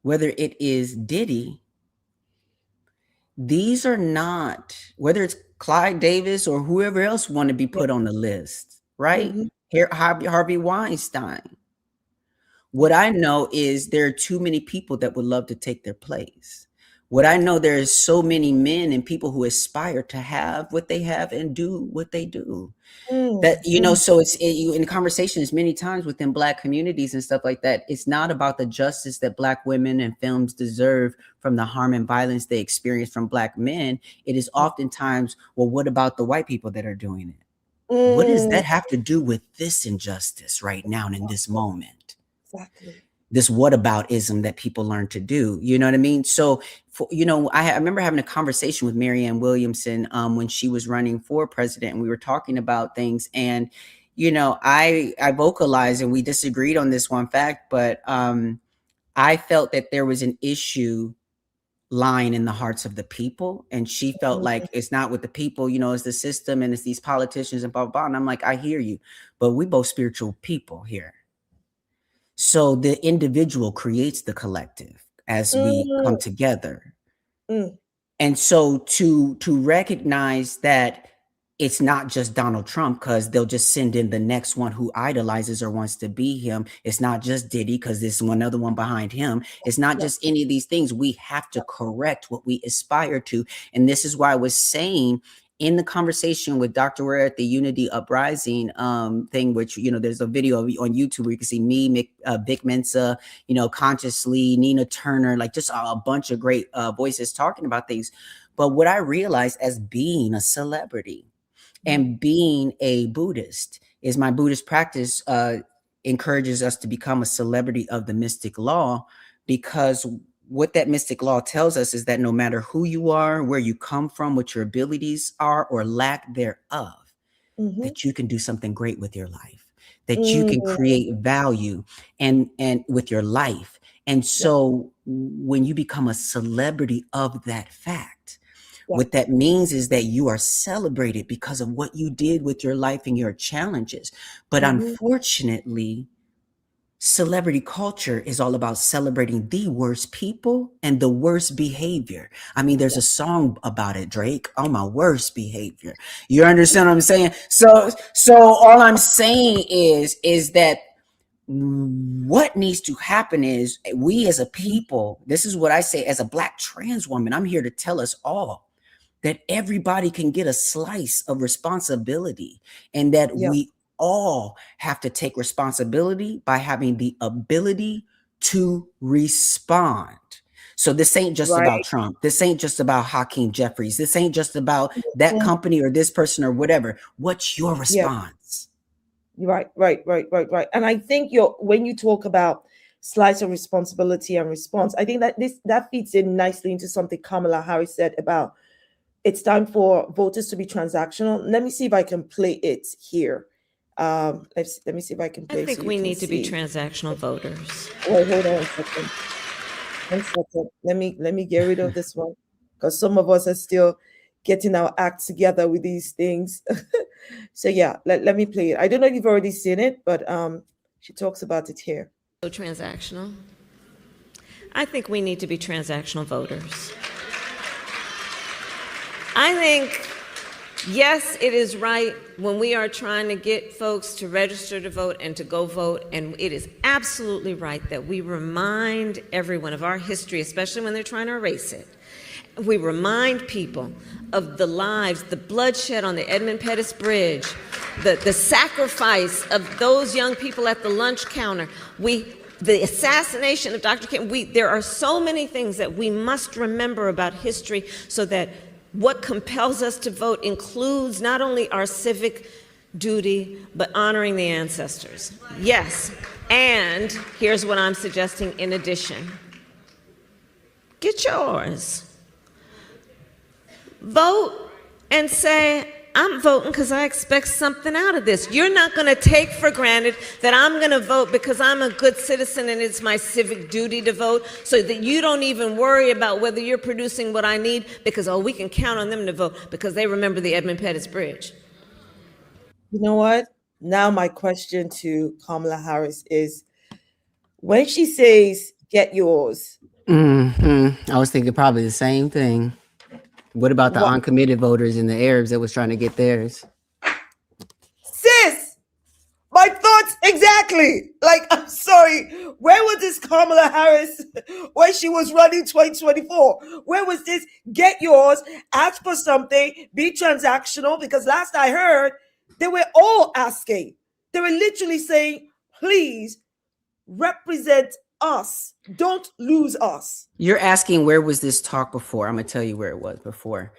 F: whether it is Diddy. These are not, whether it's Clyde Davis or whoever else want to be put on the list, right? Here, Harvey Weinstein. What I know is there are too many people that would love to take their place. What I know, there is so many men and people who aspire to have what they have and do what they do. That so in conversations many times within Black communities and stuff like that, it's not about the justice that Black women and films deserve from the harm and violence they experience from Black men. It is oftentimes, well, what about the white people that are doing it? What does that have to do with this injustice right now and in this moment?
A: Exactly.
F: This whataboutism that people learn to do, you know what I mean? So, I remember having a conversation with Marianne Williamson when she was running for president, and we were talking about things. And, I vocalized, and we disagreed on this one fact, but I felt that there was an issue lying in the hearts of the people. And she felt like it's not with the people, it's the system and it's these politicians and blah, blah, blah. And I'm like, I hear you, but we both spiritual people here. So the individual creates the collective as we come together. And so to recognize that it's not just Donald Trump, because they'll just send in the next one who idolizes or wants to be him. It's not just Diddy, because there's another one behind him. It's not just any of these things. We have to correct what we aspire to. And this is why I was saying in the conversation with Dr. Ware at the Unity Uprising thing, which, there's a video on YouTube where you can see me, Vic Mensa, Consciously, Nina Turner, like just a bunch of great voices talking about things. But what I realized as being a celebrity and being a Buddhist is my Buddhist practice encourages us to become a celebrity of the mystic law, because what that mystic law tells us is that no matter who you are, where you come from, what your abilities are or lack thereof, that you can do something great with your life, that you can create value and with your life. And so when you become a celebrity of that fact, what that means is that you are celebrated because of what you did with your life and your challenges. But unfortunately, celebrity culture is all about celebrating the worst people and the worst behavior. I mean, there's a song about it, Drake. Oh, my worst behavior. You understand what I'm saying? So all I'm saying is that what needs to happen is we as a people, this is what I say as a Black trans woman, I'm here to tell us all that everybody can get a slice of responsibility, and that we all have to take responsibility by having the ability to respond. So this ain't just about Trump. This ain't just about Hakeem Jeffries. This ain't just about that company or this person or whatever. What's your response?
A: Right. And I think when you talk about slice of responsibility and response, I think that fits in nicely into something Kamala Harris said about it's time for voters to be transactional. Let me see if I can play it here. Let me see if I can play it.
G: I think we need to be transactional voters.
A: Wait, hold on a second. 1 second. Let me get rid of this one, because some of us are still getting our act together with these things. So yeah, let me play it. I don't know if you've already seen it, but she talks about it here.
G: So transactional. I think we need to be transactional voters. I think, yes, it is right when we are trying to get folks to register to vote and to go vote, and it is absolutely right that we remind everyone of our history, especially when they're trying to erase it. We remind people of the lives, the bloodshed on the Edmund Pettus Bridge, the sacrifice of those young people at the lunch counter, the assassination of Dr. King. There are so many things that we must remember about history so that what compels us to vote includes not only our civic duty, but honoring the ancestors. Yes, and here's what I'm suggesting in addition. Get yours. Vote and say, I'm voting because I expect something out of this. You're not going to take for granted that I'm going to vote because I'm a good citizen and it's my civic duty to vote, so that you don't even worry about whether you're producing what I need because, oh, we can count on them to vote because they remember the Edmund Pettus Bridge.
A: You know what? Now my question to Kamala Harris is, when she says, get yours.
H: I was thinking probably the same thing. What about the uncommitted voters and the Arabs that was trying to get theirs?
A: Sis, my thoughts exactly. Like, I'm sorry. Where was this Kamala Harris when she was running 2024? Where was this get yours, ask for something, be transactional? Because last I heard, they were all asking. They were literally saying, please represent us. Don't lose us.
H: You're asking where was this talk before? I'm gonna tell you where it was before.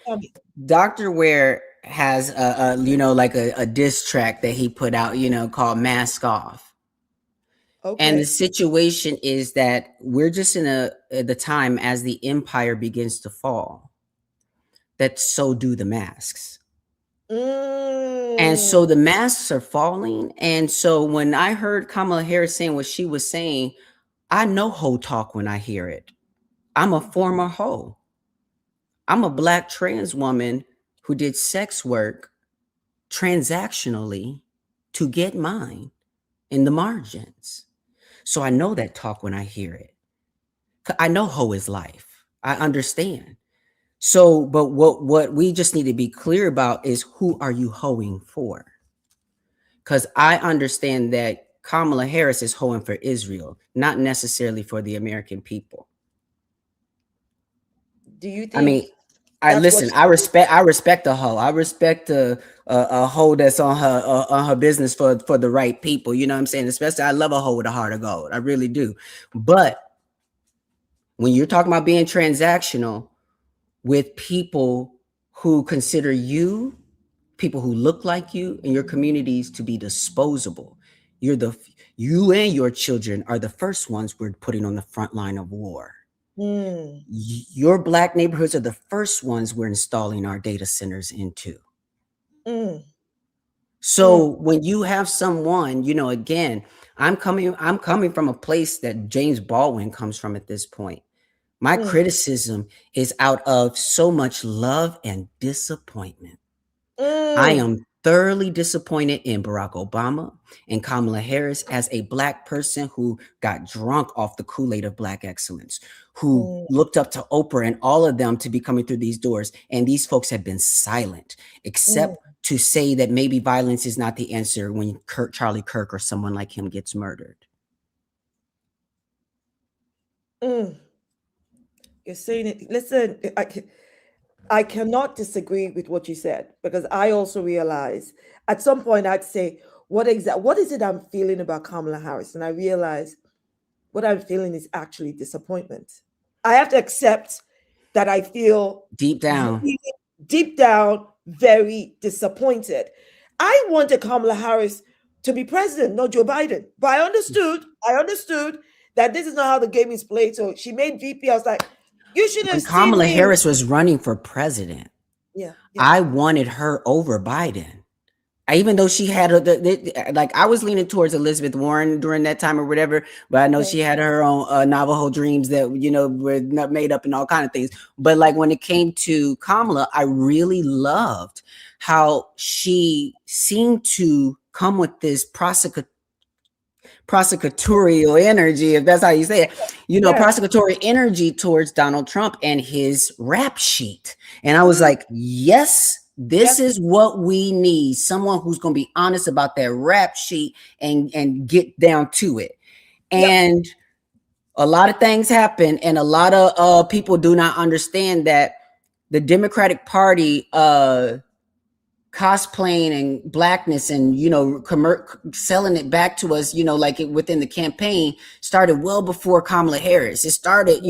H: Dr. Ware has a diss track that he put out, called Mask Off. Okay. And the situation is that we're just in the time as the empire begins to fall, that so do the masks. And so the masks are falling. And so when I heard Kamala Harris saying what she was saying, I know hoe talk when I hear it. I'm a former hoe. I'm a Black trans woman who did sex work transactionally to get mine in the margins. So I know that talk when I hear it. I know hoe is life. I understand. So, but what we just need to be clear about is, who are you hoeing for? Because I understand that Kamala Harris is hoeing for Israel, not necessarily for the American people.
A: Do you think?
H: I mean, I respect a hoe. I respect a hoe that's on her business for the right people. You know what I'm saying? Especially, I love a hoe with a heart of gold. I really do. But when you're talking about being transactional with people who consider you, people who look like you in your communities, to be disposable, you and your children are the first ones we're putting on the front line of war. Your Black neighborhoods are the first ones we're installing our data centers into. So when you have someone, again, I'm coming from a place that James Baldwin comes from at this point. My criticism is out of so much love and disappointment. I am thoroughly disappointed in Barack Obama and Kamala Harris as a Black person who got drunk off the Kool-Aid of Black excellence, who looked up to Oprah and all of them to be coming through these doors. And these folks have been silent, except to say that maybe violence is not the answer when Charlie Kirk or someone like him gets murdered.
A: You're saying it. Listen, I cannot disagree with what you said, because I also realize at some point I'd say, what is it I'm feeling about Kamala Harris? And I realize what I'm feeling is actually disappointment. I have to accept that I feel deep down very disappointed. I wanted Kamala Harris to be president, not Joe Biden. But I understood that this is not how the game is played. So she made VP. I was like, you should have seen
H: Kamala Harris was running for president.
A: Yeah.
H: I wanted her over Biden. Even though she had like I was leaning towards Elizabeth Warren during that time or whatever, but I know she had her own Navajo dreams that were not made up and all kind of things. But like when it came to Kamala, I really loved how she seemed to come with this prosecutorial energy, if that's how you say it, prosecutorial energy towards Donald Trump and his rap sheet. And I was like, yes, this is what we need. Someone who's going to be honest about that rap sheet and get down to it. And a lot of things happen. And a lot of people do not understand that the Democratic Party, cosplaying and blackness and selling it back to us like within the campaign started well before Kamala Harris. It started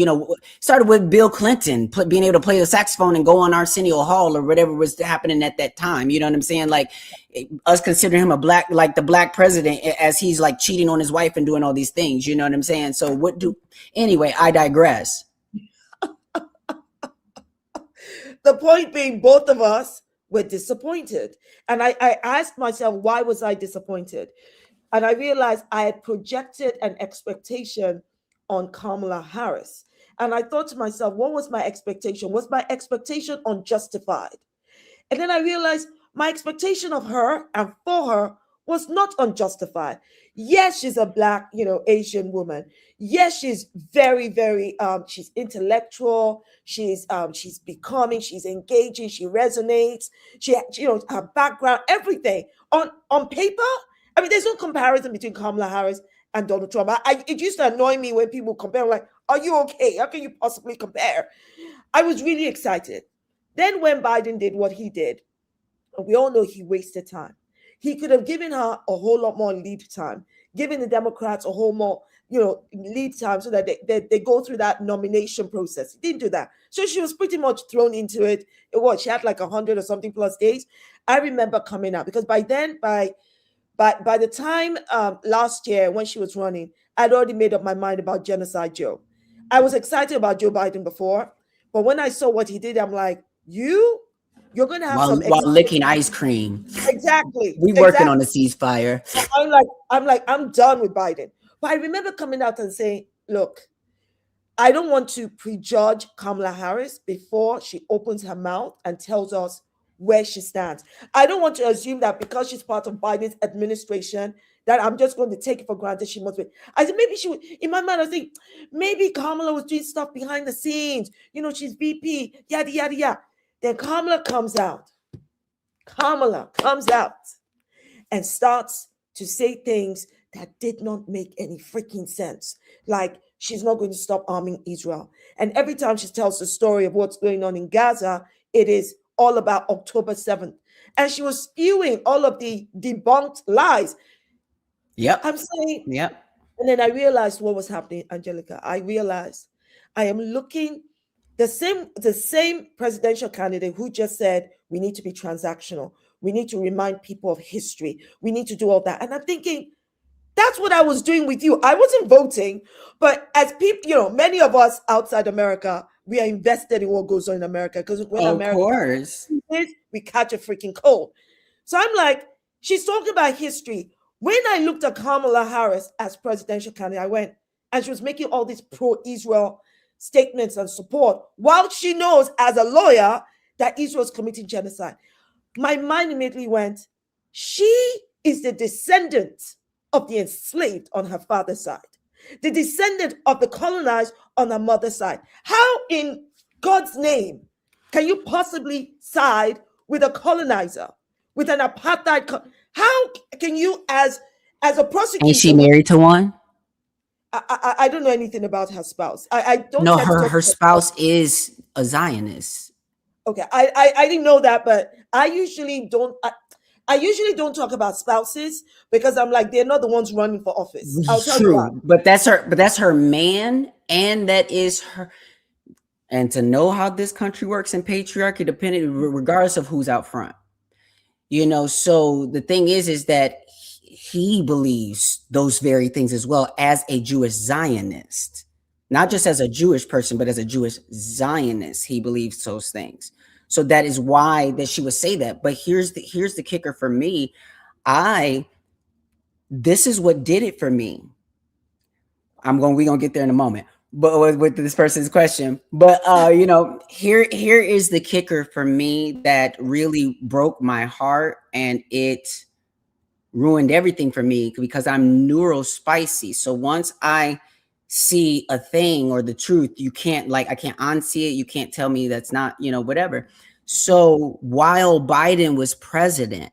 H: with Bill Clinton being able to play the saxophone and go on Arsenio Hall or whatever was happening at that time. You know what I'm saying? Like us considering him the black president as he's like cheating on his wife and doing all these things. You know what I'm saying? So anyway, I digress.
A: The point being, both of us were disappointed. And I asked myself, why was I disappointed? And I realized I had projected an expectation on Kamala Harris. And I thought to myself, what was my expectation? Was my expectation unjustified? And then I realized my expectation of her and for her was not unjustified. Yes, she's a black, Asian woman. Yes, she's very, very, she's intellectual. She's becoming, she's engaging, she resonates. She her background, everything on paper. I mean, there's no comparison between Kamala Harris and Donald Trump. It used to annoy me when people compare. I'm like, are you okay? How can you possibly compare? I was really excited. Then when Biden did what he did, and we all know he wasted time. He could have given her a whole lot more lead time, giving the Democrats a whole more, lead time so that they go through that nomination process. He didn't do that. So she was pretty much thrown into it. She had like 100 or something plus days. I remember coming out because by then, by the time last year when she was running, I'd already made up my mind about Genocide Joe. I was excited about Joe Biden before, but when I saw what he did, I'm like, you're going to have
H: while licking ice cream.
A: Exactly.
H: We working on a ceasefire.
A: I'm done with Biden. But I remember coming out and saying, look, I don't want to prejudge Kamala Harris before she opens her mouth and tells us where she stands. I don't want to assume that because she's part of Biden's administration that I'm just going to take it for granted she must be. I said, maybe she would. In my mind, I think maybe Kamala was doing stuff behind the scenes. She's VP, yada, yada, yada. Then Kamala comes out and starts to say things that did not make any freaking sense. Like she's not going to stop arming Israel. And every time she tells the story of what's going on in Gaza, it is all about October 7th. And she was spewing all of the debunked lies.
H: Yep.
A: I'm saying,
H: yep.
A: And then I realized what was happening, Angelica. I realized I am looking the same presidential candidate who just said we need to be transactional. We need to remind people of history. We need to do all that. And I'm thinking, that's what I was doing with you. I wasn't voting, but as people, many of us outside America, we are invested in what goes on in America because when America is, we catch a freaking cold. So I'm like, she's talking about history. When I looked at Kamala Harris as presidential candidate, I went, and she was making all these pro-Israel statements and support while she knows as a lawyer that Israel is committing genocide. My mind immediately went, she is the descendant of the enslaved on her father's side, the descendant of the colonized on her mother's side. How in God's name can you possibly side with a colonizer, with an apartheid? How can you, as a prosecutor?
H: Ain't she married to one?
A: I don't know anything about her spouse. I don't
H: know. Her spouse is a Zionist.
A: Okay, I didn't know that, but I usually don't talk about spouses because I'm like, they're not the ones running for office. I'll tell you why.
H: But that's her man, and that is her. And to know how this country works in patriarchy, regardless of who's out front, So the thing is that he believes those very things as well as a Jewish Zionist, not just as a Jewish person, but as a Jewish Zionist. He believes those things. So that is why that she would say that. But here's the kicker for me. This is what did it for me. We're gonna get there in a moment, but with this person's question. But here is the kicker for me that really broke my heart, and it ruined everything for me, because I'm neurospicy. So once I see a thing or the truth, I can't unsee it. You can't tell me that's not, whatever. So while Biden was president,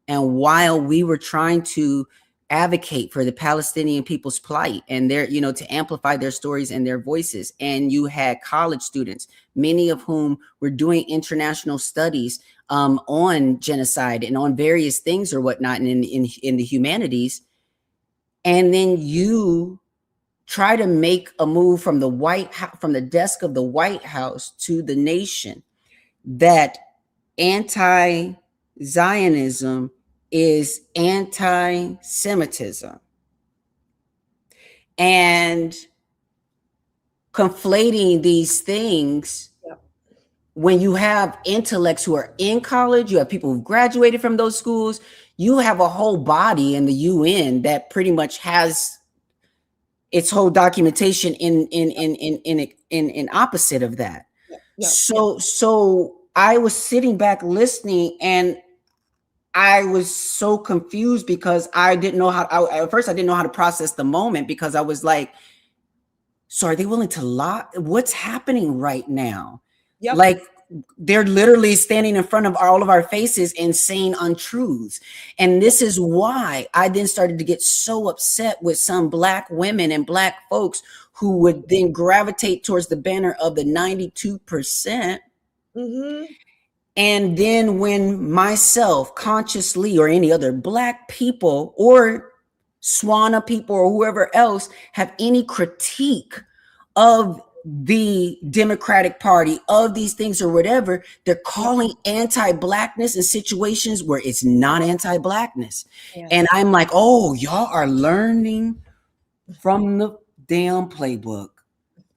H: and while we were trying to advocate for the Palestinian people's plight and their, to amplify their stories and their voices, and you had college students, many of whom were doing international studies on genocide and on various things or whatnot in the humanities, and then you try to make a move from the desk of the White House to the nation that anti-Zionism is anti-Semitism, and conflating these things. When you have intellects who are in college, you have people who graduated from those schools, you have a whole body in the UN that pretty much has its whole documentation in opposite of that. So I was sitting back listening, and I was so confused because I didn't know at first I didn't know how to process the moment, because I was like, so are they willing to lie? What's happening right now? Yep. Like, they're literally standing in front of all of our faces and saying untruths. And this is why I then started to get so upset with some Black women and Black folks who would then gravitate towards the banner of the 92%. Mm-hmm. And then when myself consciously, or any other Black people or SWANA people or whoever else have any critique of the Democratic Party, of these things or whatever, they're calling anti-Blackness in situations where it's not anti-Blackness. Yeah. And I'm like, oh, y'all are learning from the damn playbook.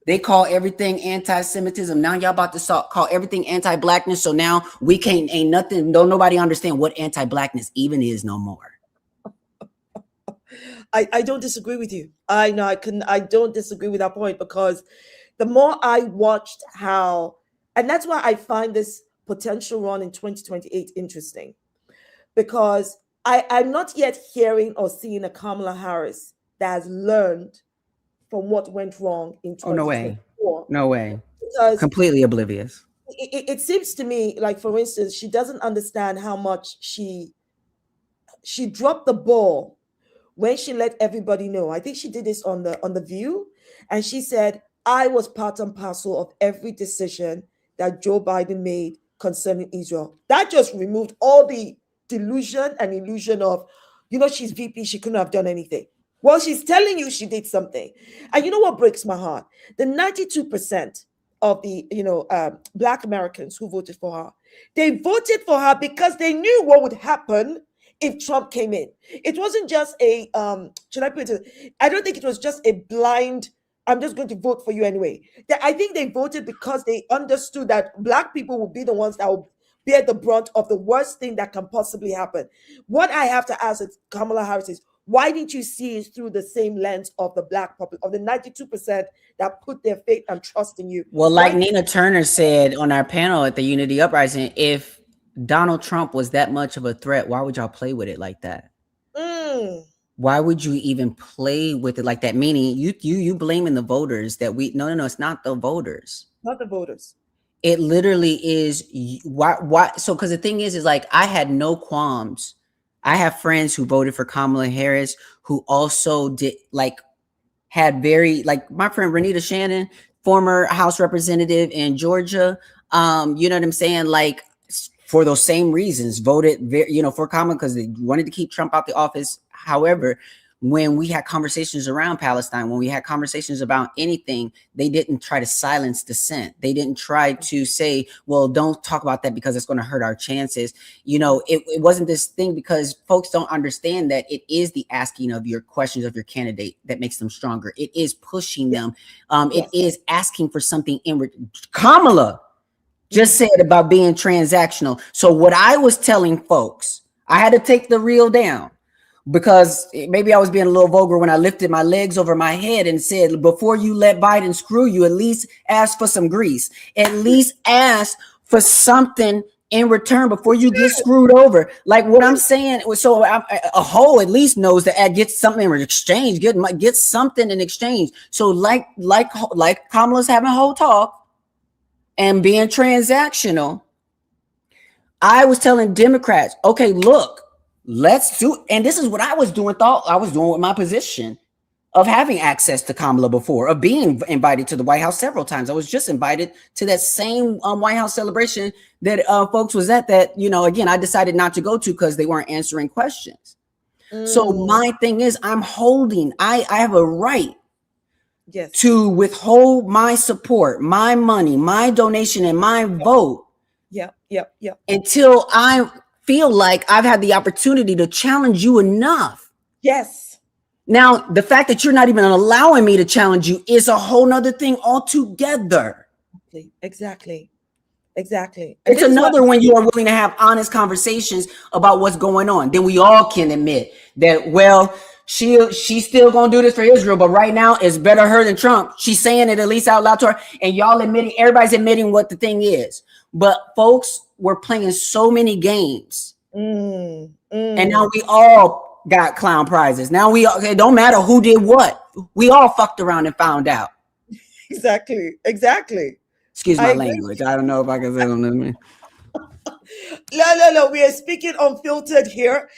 H: They call everything anti-Semitism. Now y'all about to call everything anti-Blackness. So now we can't, ain't nothing, don't nobody understand what anti-Blackness even is no more.
A: I don't disagree with you. I don't disagree with that point, because the more I watched and that's why I find this potential run in 2028 interesting, because I'm not yet hearing or seeing a Kamala Harris that has learned from what went wrong in 2024.
H: No way. Because completely oblivious.
A: It seems to me like, for instance, she doesn't understand how much she dropped the ball when she let everybody know. I think she did this on the View, and she said, I was part and parcel of every decision that Joe Biden made concerning Israel. That just removed all the delusion and illusion of, she's VP, she couldn't have done anything. Well, she's telling you she did something. And you know what breaks my heart? The 92% of the Black Americans who voted for her, they voted for her because they knew what would happen if Trump came in. It wasn't just I don't think it was just a blind, I'm just going to vote for you anyway. I think they voted because they understood that Black people will be the ones that will bear the brunt of the worst thing that can possibly happen. What I have to ask Kamala Harris is, why didn't you see it through the same lens of the Black public, of the 92% that put their faith and trust in you?
H: Well, like Nina Turner said on our panel at the Unity Uprising, if Donald Trump was that much of a threat, why would y'all play with it like that? Why would you even play with it like that? Meaning you blaming the voters that no, it's not the voters.
A: Not the voters.
H: It literally is. Why? So, because the thing is like, I had no qualms. I have friends who voted for Kamala Harris who also had very, like my friend Renita Shannon, former House representative in Georgia. You know what I'm saying? Like, for those same reasons, voted for Kamala because they wanted to keep Trump out the office. However, when we had conversations around Palestine, when we had conversations about anything, they didn't try to silence dissent. They didn't try to say, well, don't talk about that because it's going to hurt our chances. It wasn't this thing, because folks don't understand that it is the asking of your questions of your candidate that makes them stronger. It is pushing them. It is asking for something in Kamala. just said about being transactional. So what I was telling folks, I had to take the reel down because maybe I was being a little vulgar when I lifted my legs over my head and said, before you let Biden screw you, at least ask for some grease. At least ask for something in return before you get screwed over. Like what I'm saying, so a hoe at least knows that get something in exchange, get something in exchange. So like Kamala's having whole talk and being transactional, I was telling Democrats, okay, look, let's do, and this is what I was doing, thought I was doing with my position of having access to Kamala before, of being invited to the White House several times. I was just invited to that same White House celebration that folks was at that, again, I decided not to go to because they weren't answering questions. So my thing is, I have a right to withhold my support, my money, my donation, and my vote. Until I feel like I've had the opportunity to challenge you enough.
A: Yes.
H: Now, the fact that you're not even allowing me to challenge you is a whole nother thing altogether.
A: Exactly. And
H: it's another when you are willing to have honest conversations about what's going on. Then we all can admit that, well, she's still gonna do this for Israel, but right now it's better her than Trump. She's saying it at least out loud to her, and everybody's admitting what the thing is. But folks were playing so many games, and now we all got clown prizes. Now it don't matter who did what. We all fucked around and found out.
A: Exactly.
H: Excuse my language. I don't know if I can say something.
A: No. We are speaking unfiltered here.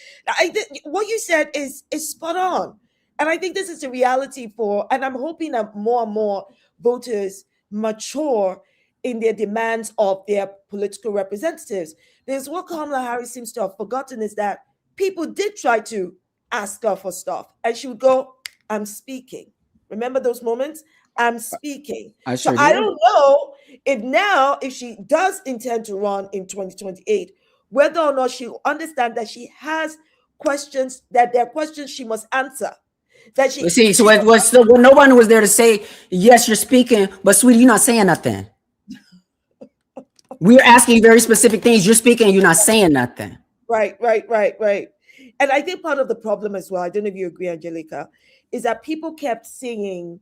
A: What you said is spot on. And I think this is a reality and I'm hoping that more and more voters mature in their demands of their political representatives. Because what Kamala Harris seems to have forgotten is that people did try to ask her for stuff. And she would go, I'm speaking. Remember those moments? I'm speaking. I don't know if she does intend to run in 2028, whether or not she'll understand that she has questions, that there are questions she must answer. That she
H: see, so no one was there to say, yes, you're speaking, but sweetie, you're not saying nothing. We're asking you very specific things. You're speaking, you're not saying nothing.
A: Right. And I think part of the problem as well, I don't know if you agree, Angelica, is that people kept seeing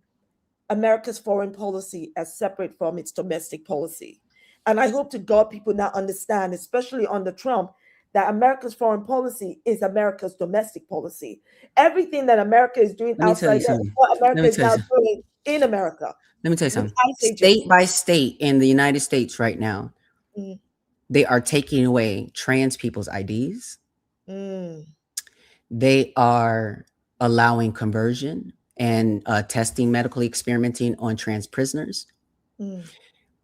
A: America's foreign policy as separate from its domestic policy. And I hope to God people now understand, especially under Trump, that America's foreign policy is America's domestic policy. Everything that America is doing outside is what America is now doing in America.
H: Let me tell you something. State by state in the United States right now, they are taking away trans people's IDs. They are allowing conversion and testing, medically experimenting on trans prisoners.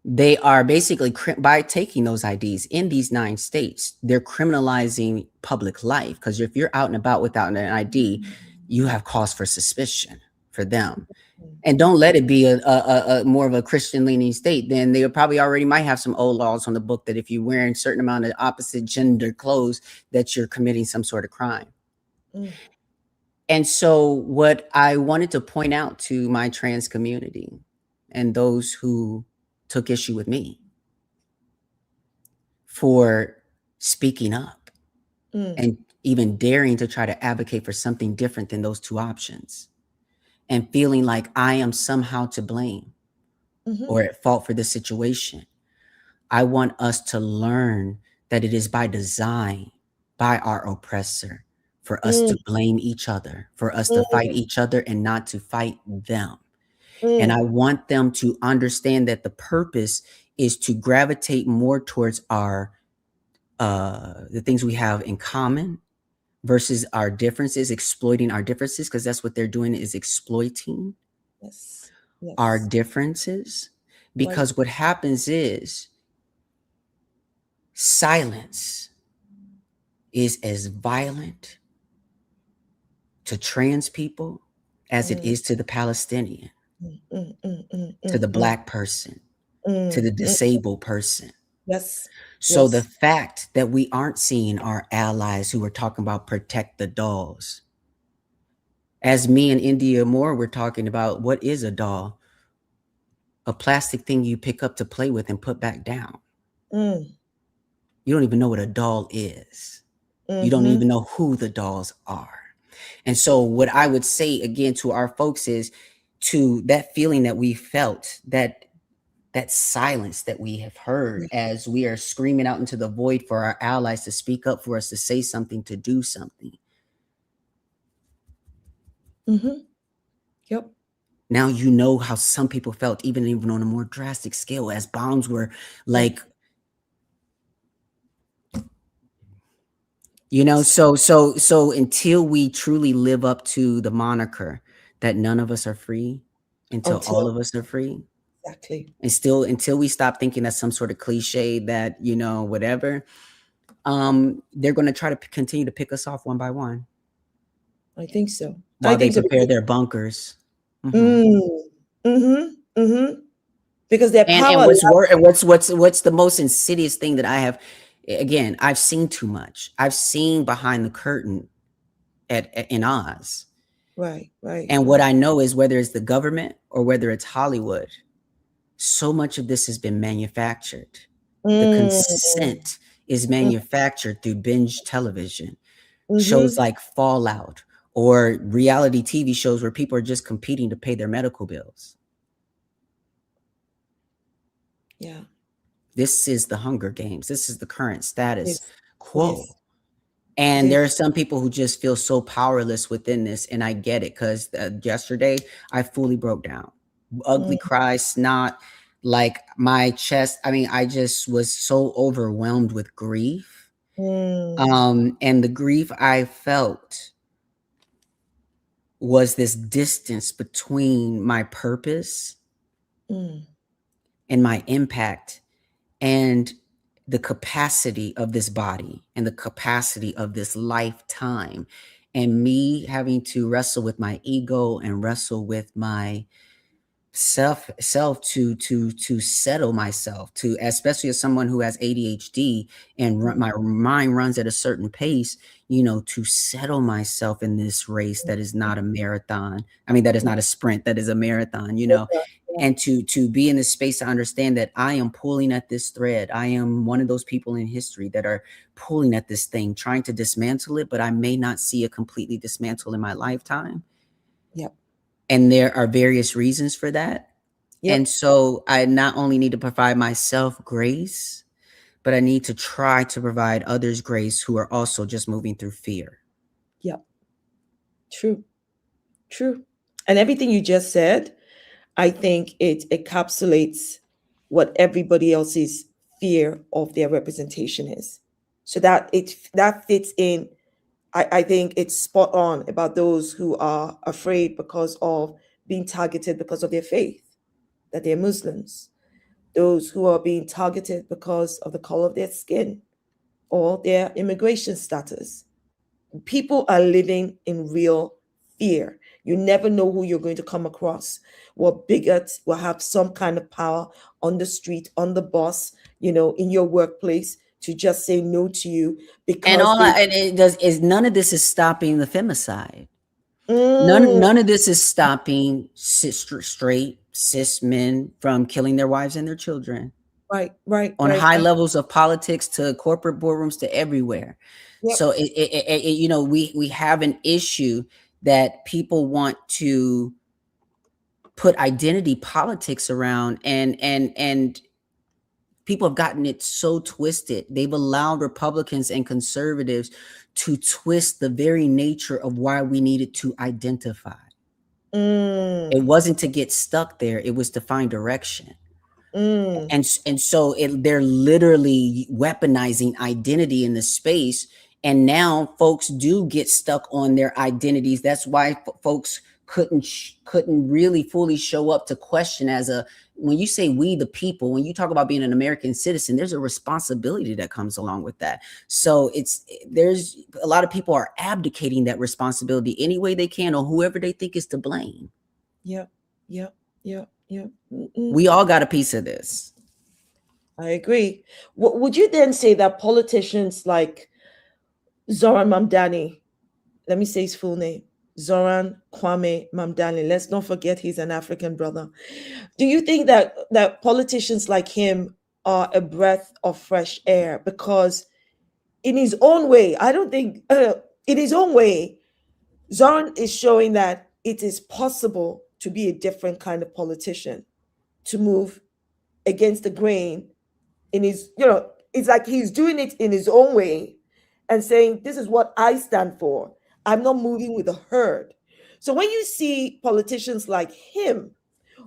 H: They are basically, by taking those IDs in these 9 states, they're criminalizing public life. Because if you're out and about without an ID, you have cause for suspicion for them. And don't let it be a more of a Christian leaning state. Then they probably already might have some old laws on the book that if you're wearing a certain amount of opposite gender clothes, that you're committing some sort of crime. And so what I wanted to point out to my trans community and those who took issue with me for speaking up and even daring to try to advocate for something different than those 2 options and feeling like I am somehow to blame or at fault for this situation. I want us to learn that it is by design, by our oppressor, for us to blame each other, for us to fight each other and not to fight them. And I want them to understand that the purpose is to gravitate more towards the things we have in common versus our differences, exploiting our differences, because that's what they're doing, is exploiting our differences. Because what happens is silence is as violent to trans people as it is to the Palestinian, to the Black person, to the disabled person. So the fact that we aren't seeing our allies who are talking about protect the dolls, as me and India Moore were talking about, what is a doll? A plastic thing you pick up to play with and put back down.
A: Mm.
H: You don't even know what a doll is. You don't
A: Mm-hmm.
H: even know who the dolls are. And so what I would say again to our folks is, to that feeling that we felt, that silence that we have heard as we are screaming out into the void for our allies to speak up for us, to say something, to do something.
A: Mm-hmm. Yep.
H: Now you know how some people felt, even on a more drastic scale, as bombs were like, you know, so until we truly live up to the moniker that none of us are free, until all of us are free.
A: Exactly.
H: And still, until we stop thinking that's some sort of cliche that, you know, whatever, they're going to try to continue to pick us off one by one.
A: I think so.
H: While they prepare their bunkers.
A: Because their power.
H: And what's the most insidious thing that I have? Again, I've seen too much. I've seen behind the curtain in Oz.
A: Right.
H: And what I know is, whether it's the government or whether it's Hollywood, so much of this has been manufactured. The consent is manufactured through binge television, shows like Fallout, or reality TV shows where people are just competing to pay their medical bills.
A: Yeah.
H: This is the Hunger Games. This is the current status quo. And there are some people who just feel so powerless within this. And I get it, because yesterday I fully broke down. Ugly cry, snot, like my chest. I mean, I just was so overwhelmed with grief. And the grief I felt was this distance between my purpose and my impact, and the capacity of this body, and the capacity of this lifetime, and me having to wrestle with my ego and wrestle with my self to settle myself, to, especially as someone who has ADHD and my mind runs at a certain pace, you know, to settle myself in this race that is not a marathon. I mean, that is not a sprint, that is a marathon, you know. And to be in this space, to understand that I am pulling at this thread. I am one of those people in history that are pulling at this thing, trying to dismantle it, but I may not see it completely dismantle in my lifetime.
A: Yep.
H: And there are various reasons for that. Yep. And so I not only need to provide myself grace, but I need to try to provide others grace who are also just moving through fear.
A: Yep. True. And everything you just said, I think it encapsulates what everybody else's fear of their representation is. So that fits in. I think it's spot on about those who are afraid because of being targeted because of their faith, that they're Muslims. Those who are being targeted because of the color of their skin or their immigration status. People are living in real fear. You never know who you're going to come across. What bigots will have some kind of power on the street, on the bus, you know, in your workplace, to just say no to you, because
H: none of this is stopping the femicide. None of this is stopping straight cis men from killing their wives and their children.
A: Right.
H: On high levels of politics, to corporate boardrooms, to everywhere. Yep. So you know, we have an issue that people want to put identity politics around, and people have gotten it so twisted. They've allowed Republicans and conservatives to twist the very nature of why we needed to identify. It wasn't to get stuck there. It was to find direction. And so they're literally weaponizing identity in the space. And now folks do get stuck on their identities. That's why folks couldn't really fully show up to question when you say we the people, when you talk about being an American citizen, there's a responsibility that comes along with that. So there's a lot of people are abdicating that responsibility any way they can, or whoever they think is to blame.
A: Yeah.
H: We all got a piece of this.
A: I agree. Would you then say that politicians like Zoran Mamdani, let me say his full name, Zoran Kwame Mamdani, let's not forget he's an African brother. Do you think that politicians like him are a breath of fresh air, because in his own way, I don't think, in his own way, Zoran is showing that it is possible to be a different kind of politician, to move against the grain in his, it's like he's doing it in his own way and saying, this is what I stand for. I'm not moving with the herd. So when you see politicians like him,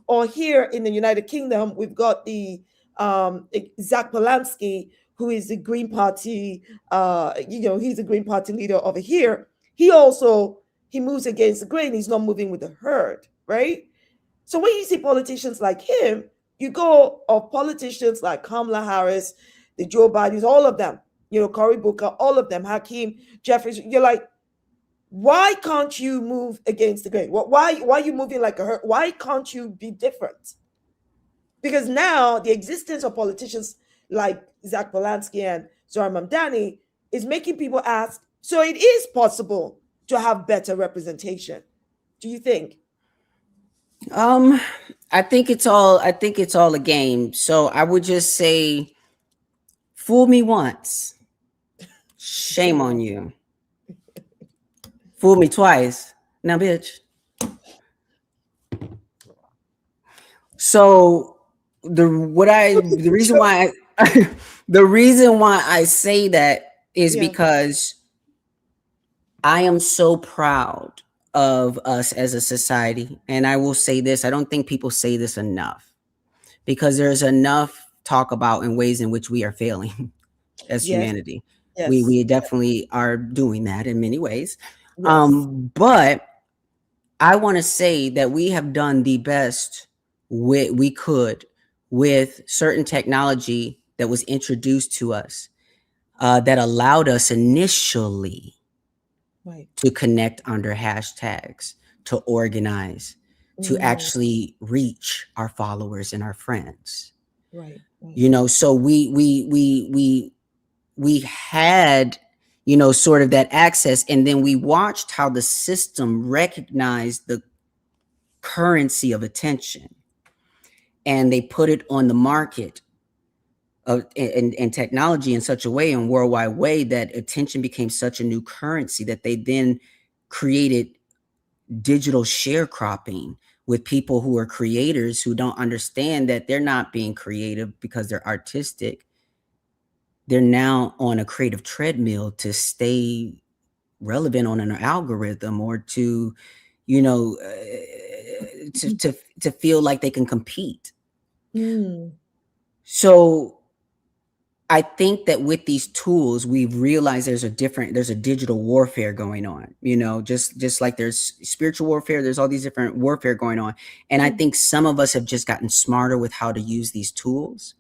A: or here in the United Kingdom, we've got the Zach Polanski, who is the Green Party, he's a Green Party leader over here. He moves against the grain. He's not moving with the herd, right? So when you see politicians like him, you go of politicians like Kamala Harris, the Joe Bidens, all of them, Cory Booker, all of them, Hakeem Jeffries. You're like, why can't you move against the grain? Why are you moving like a herd? Why can't you be different? Because now the existence of politicians like Zach Polanski and Zoran Mamdani is making people ask, so it is possible to have better representation. Do you think?
H: I think it's all a game. So I would just say, fool me once, shame on you. Fool me twice, now bitch. So the reason why I say that is because I am so proud of us as a society. And I will say this, I don't think people say this enough, because there's enough talk about in ways in which we are failing as humanity. Yes. We definitely are doing that in many ways. Yes. But I want to say that we have done the best we could with certain technology that was introduced to us, that allowed us initially to connect under hashtags, to organize, to actually reach our followers and our friends. Right. So we had, sort of that access, and then we watched how the system recognized the currency of attention, and they put it on the market and technology in such a way, in worldwide way, that attention became such a new currency that they then created digital sharecropping with people who are creators, who don't understand that they're not being creative because they're artistic. They're now on a creative treadmill to stay relevant on an algorithm, or to, to feel like they can compete. So I think that with these tools, we've realized there's a digital warfare going on, just like there's spiritual warfare, there's all these different warfare going on. And I think some of us have just gotten smarter with how to use these tools,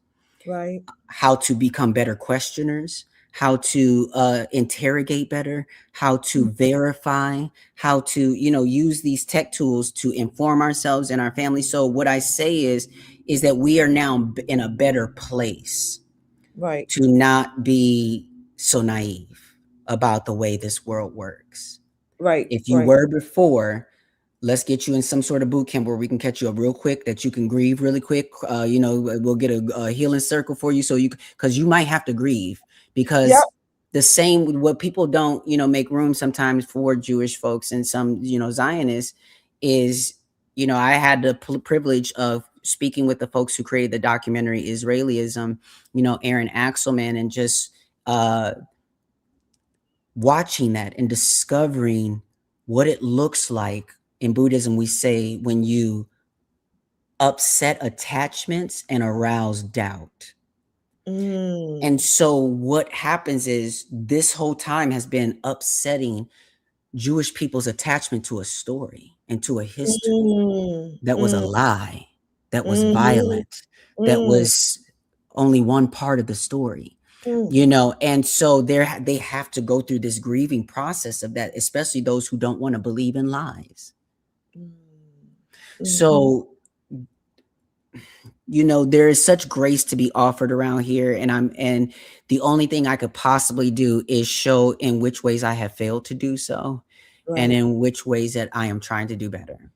H: right? How to become better questioners, how to interrogate better, how to verify, how to, use these tech tools to inform ourselves and our family. So what I say is that we are now in a better place, right, to not be so naive about the way this world works. Right. If you were before, let's get you in some sort of boot camp where we can catch you up real quick, that you can grieve really quick. We'll get a healing circle for you, because you might have to grieve, because the same, what people don't, make room sometimes for Jewish folks and some, Zionists is, I had the privilege of speaking with the folks who created the documentary Israelism, Aaron Axelman, and just watching that and discovering what it looks like. In Buddhism, we say when you upset attachments and arouse doubt. And so what happens is, this whole time has been upsetting Jewish people's attachment to a story and to a history that was a lie, that was violent, that was only one part of the story, and so they have to go through this grieving process of that, especially those who don't want to believe in lies. So, there is such grace to be offered around here, and the only thing I could possibly do is show in which ways I have failed to do so, and in which ways that I am trying to do better.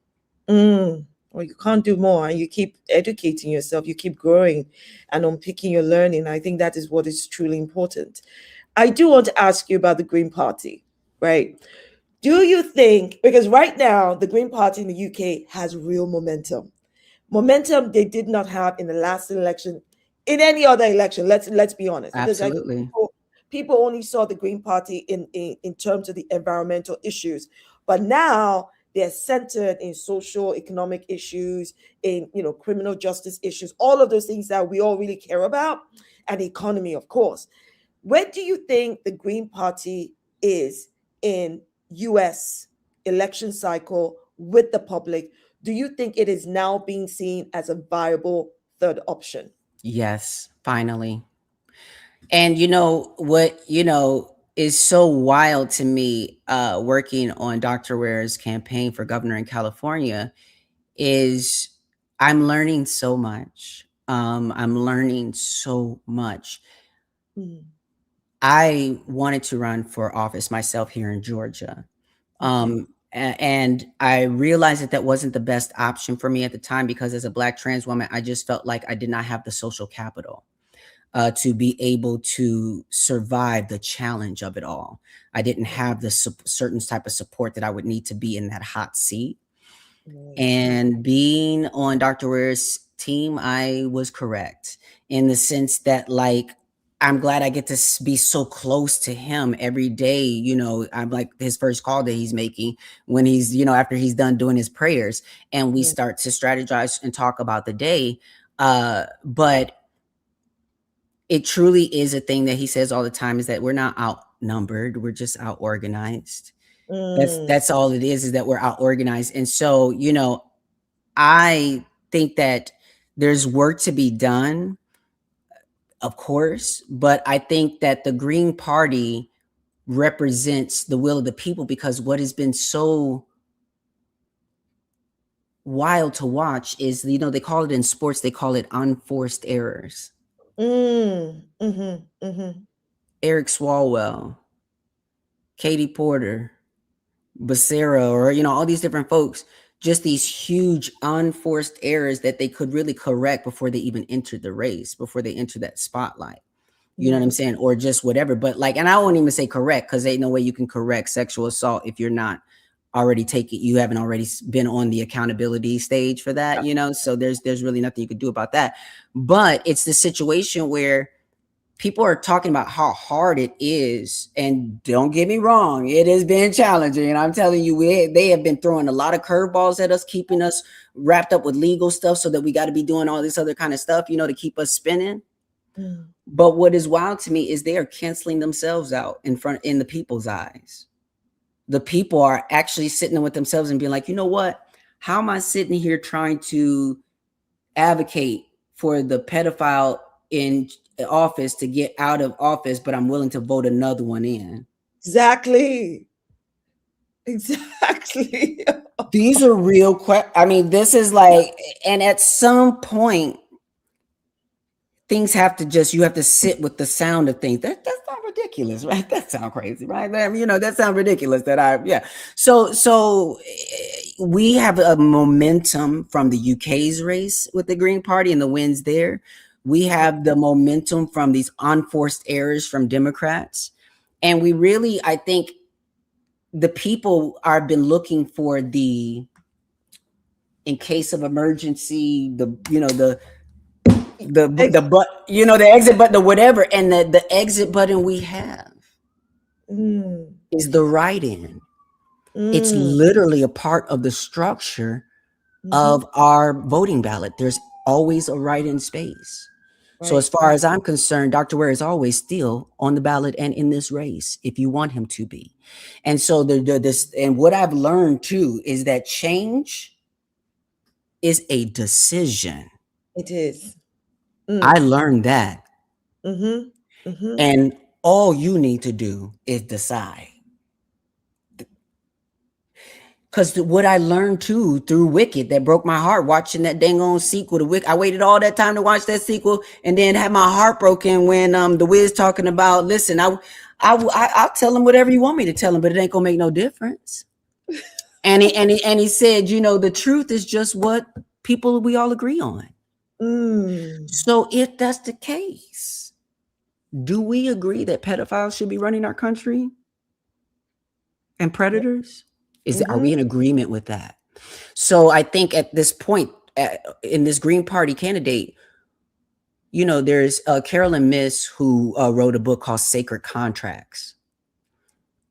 A: or you can't do more, and you keep educating yourself, you keep growing and unpicking your learning. I think that is what is truly important. I do want to ask you about the Green Party, right? Do you think, because right now the Green Party in the UK has real momentum they did not have in the last election, in any other election. Let's be honest, because I think
H: Absolutely.
A: people only saw the Green Party in terms of the environmental issues, but now they're centered in social economic issues, in criminal justice issues, all of those things that we all really care about, and the economy, of course. Where do you think the Green Party is in US election cycle with the public? Do you think it is now being seen as a viable third option?
H: Yes, finally. And what is so wild to me, working on Dr. Ware's campaign for governor in California, is I'm learning so much. I'm learning so much. I wanted to run for office myself here in Georgia. And I realized that wasn't the best option for me at the time, because as a Black trans woman, I just felt like I did not have the social capital to be able to survive the challenge of it all. I didn't have the certain type of support that I would need to be in that hot seat. And being on Dr. Ware's team, I was correct in the sense that, like, I'm glad I get to be so close to him every day. I'm like his first call that he's making when he's, after he's done doing his prayers, and we start to strategize and talk about the day. But it truly is a thing that he says all the time, is that we're not outnumbered. We're just out organized. That's all it is that we're out organized. And so, I think that there's work to be done, of course, but I think that the Green Party represents the will of the people, because what has been so wild to watch is, they call it in sports, they call it unforced errors. Eric Swalwell, Katie Porter, Becerra, or all these different folks, just these huge unforced errors that they could really correct before they even entered the race, before they entered that spotlight. You know what I'm saying? Or just whatever. But and I won't even say correct, because ain't no way you can correct sexual assault if you're not already you haven't already been on the accountability stage for that, so there's really nothing you could do about that. But it's the situation where people are talking about how hard it is, and don't get me wrong, it has been challenging. And I'm telling you, they have been throwing a lot of curveballs at us, keeping us wrapped up with legal stuff, so that we got to be doing all this other kind of stuff, to keep us spinning. But what is wild to me is they are canceling themselves out in the people's eyes. The people are actually sitting with themselves and being like, you know what? How am I sitting here trying to advocate for the pedophile in office to get out of office, but I'm willing to vote another one in?
A: Exactly.
H: These are real questions. I mean, this is like, and at some point, things have to you have to sit with the sound of things. That's not ridiculous, right? That sounds crazy, right? That sounds ridiculous So we have a momentum from the UK's race with the Green Party and the wins there. We have the momentum from these unforced errors from Democrats. And we really, I think the people have been looking for in case of emergency, the exit button or whatever, and the exit button we have is the write-in. It's literally a part of the structure of our voting ballot. There's always a write-in space. So as far as I'm concerned, Dr. Ware is always still on the ballot and in this race if you want him to be. And so and what I've learned too is that change is a decision.
A: It is.
H: I learned that. And all you need to do is decide. Because what I learned too through Wicked, that broke my heart, watching that dang on sequel to Wicked. I waited all that time to watch that sequel, and then had my heart broken when the Wiz talking about, listen, I'll tell him whatever you want me to tell him, but it ain't gonna make no difference. And he said, the truth is just what we all agree on. So if that's the case, do we agree that pedophiles should be running our country and predators? Are we in agreement with that? So I think at this point, in this Green Party candidate, there's Carolyn Miss, who wrote a book called Sacred Contracts.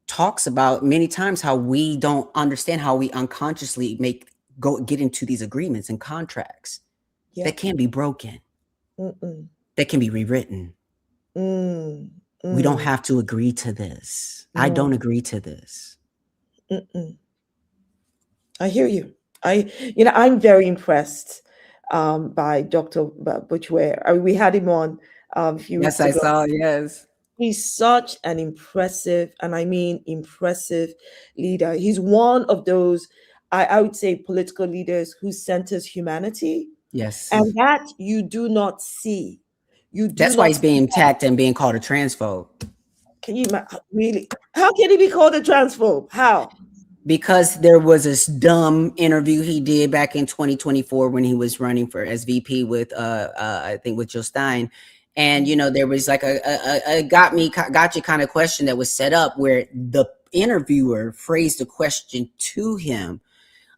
H: Talks about many times how we don't understand how we unconsciously get into these agreements and contracts that can be broken, that can be rewritten. We don't have to agree to this. I don't agree to this.
A: I hear you. I'm very impressed by Dr. Butch Ware. We had him on a few weeks ago.
H: Yes, I saw. Yes.
A: He's such an impressive, and I mean impressive, leader. He's one of those, I would say, political leaders who centers humanity.
H: Yes.
A: And that you do not see.
H: That's why he's being attacked and being called a transphobe.
A: Can you really? How can he be called a transphobe? How?
H: Because there was this dumb interview he did back in 2024 when he was running for SVP with I think with Jill Stein. And there was like a gotcha kind of question that was set up where the interviewer phrased a question to him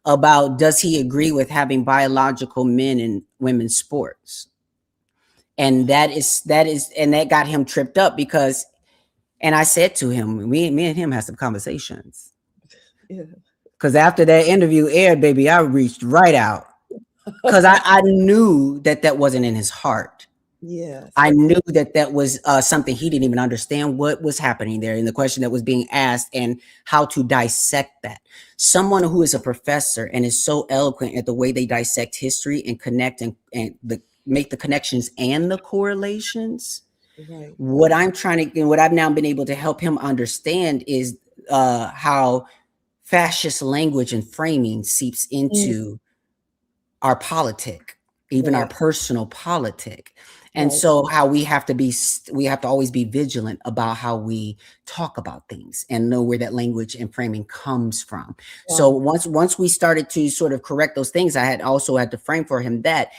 H: about, does he agree with having biological men in women's sports? And that got him tripped up because, and I said to him, me and him had some conversations.
A: Yeah.
H: Because after that interview aired, baby, I reached right out because I knew that wasn't in his heart.
A: Yes.
H: I knew that was something he didn't even understand what was happening there, and the question that was being asked and how to dissect that. Someone who is a professor and is so eloquent at the way they dissect history and connect and make the connections and the correlations.
A: Right.
H: What I've now been able to help him understand is how fascist language and framing seeps into our politic, even our personal politic. And so how we have to always be vigilant about how we talk about things and know where that language and framing comes from. So once we started to sort of correct those things, I had to frame for him that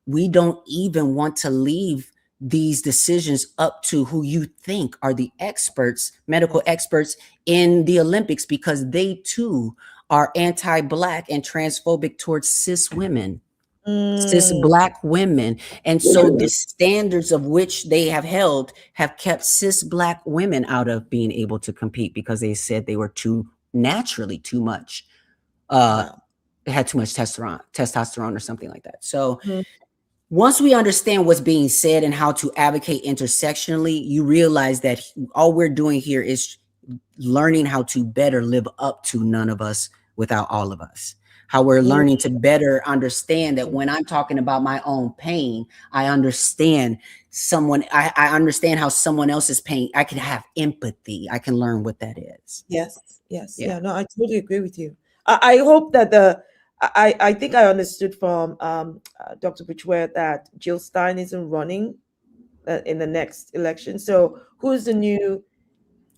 H: we don't even want to leave these decisions up to who you think are the experts, medical experts in the Olympics, because they too are anti-Black and transphobic towards cis women. Cis Black women. And so the standards of which they have held have kept cis Black women out of being able to compete because they said they were too much, had too much testosterone or something like that. So once we understand what's being said and how to advocate intersectionally, you realize that all we're doing here is learning how to better live up to none of us without all of us. How we're learning to better understand that when I'm talking about my own pain, I understand I understand how someone else's pain, I can have empathy. I can learn what that is.
A: Yes. Yeah, no, I totally agree with you. I hope that I think I understood from Dr. Butchware that Jill Stein isn't running in the next election. So who's the new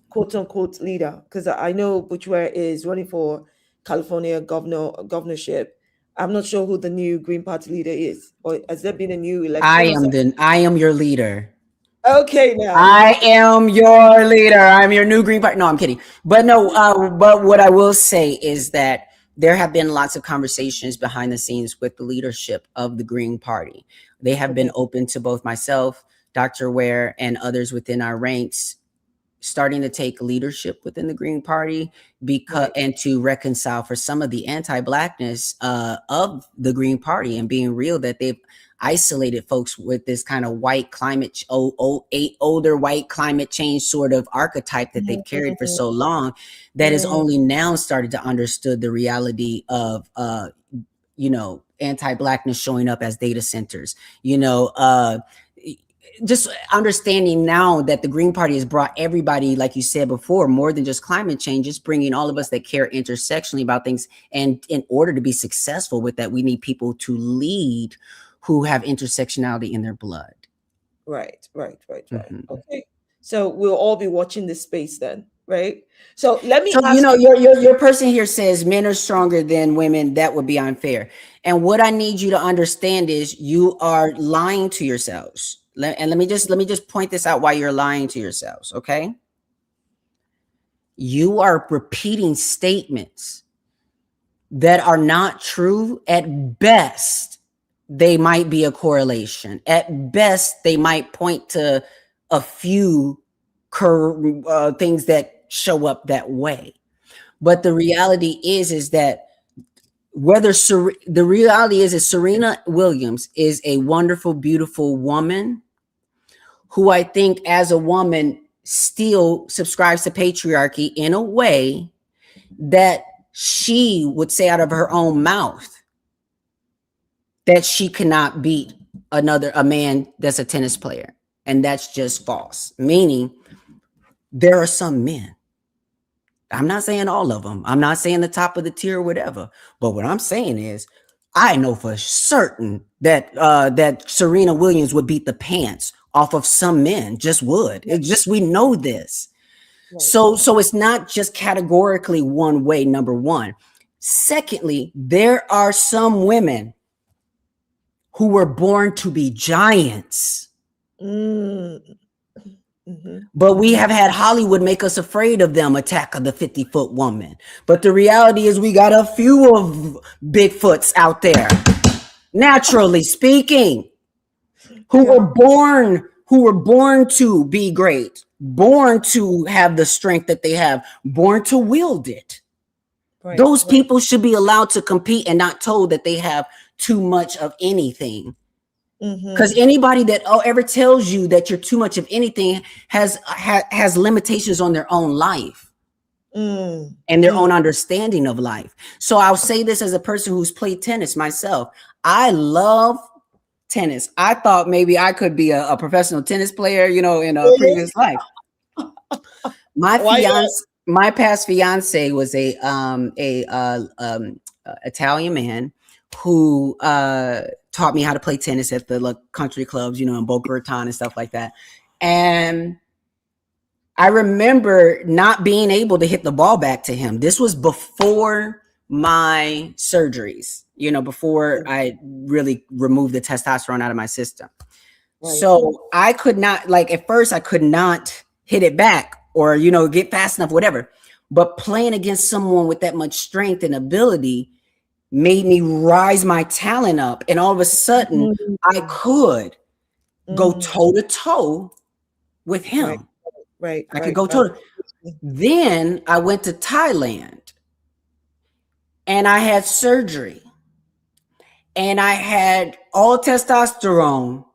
A: quote unquote leader? Because I know Butchware is running for California governorship. I'm not sure who the new Green Party leader is. Or has there been a new election?
H: I am your leader.
A: Okay, now
H: I am your leader. I'm your new Green Party. No, I'm kidding. But no, but what I will say is that there have been lots of conversations behind the scenes with the leadership of the Green Party. They have been open to both myself, Dr. Ware, and others within our ranks, starting to take leadership within the Green Party and to reconcile for some of the anti-Blackness of the Green Party and being real that they've isolated folks with this kind of white older white climate change sort of archetype that they've carried for so long that is only now started to understood the reality of anti-Blackness showing up as data centers, just understanding now that the Green Party has brought everybody, like you said before, more than just climate change, just bringing all of us that care intersectionally about things. And in order to be successful with that, we need people to lead who have intersectionality in their blood.
A: Right. Okay. So we'll all be watching this space then. right? So let me
H: So,
A: ask you.
H: your person here says men are stronger than women. That would be unfair. And what I need you to understand is you are lying to yourselves. And let me just point this out why you're lying to yourselves, okay? You are repeating statements that are not true. At best, they might be a correlation. At best, they might point to a few things that show up that way. But the reality is that the reality is Serena Williams is a wonderful, beautiful woman who I think as a woman still subscribes to patriarchy in a way that she would say out of her own mouth that she cannot beat a man that's a tennis player. And that's just false. Meaning there are some men, I'm not saying all of them, I'm not saying the top of the tier or whatever, but what I'm saying is I know for certain that that Serena Williams would beat the pants off of some men, just would. It just, we know this. Right. So it's not just categorically one way, number one. Secondly, there are some women who were born to be giants. But we have had Hollywood make us afraid of them, Attack of the 50-foot woman. But the reality is we got a few of Bigfoots out there, naturally speaking, who were born to be great, born to have the strength that they have, born to wield it. Right, those people should be allowed to compete and not told that they have too much of anything. Because anybody that ever tells you that you're too much of anything has limitations on their own life and their own understanding of life. So I'll say this as a person who's played tennis myself. I love tennis. I thought maybe I could be a professional tennis player, in a previous life. My past fiance was a Italian man who taught me how to play tennis at the country clubs, in Boca Raton and stuff like that. And I remember not being able to hit the ball back to him. This was before my surgeries, before I really removed the testosterone out of my system. Right. So I could not, at first I could not hit it back or, get fast enough, whatever. But playing against someone with that much strength and ability made me rise my talent up. And all of a sudden I could go toe to toe with him.
A: Right.
H: I could go toe. Then I went to Thailand and I had surgery and I had all testosterone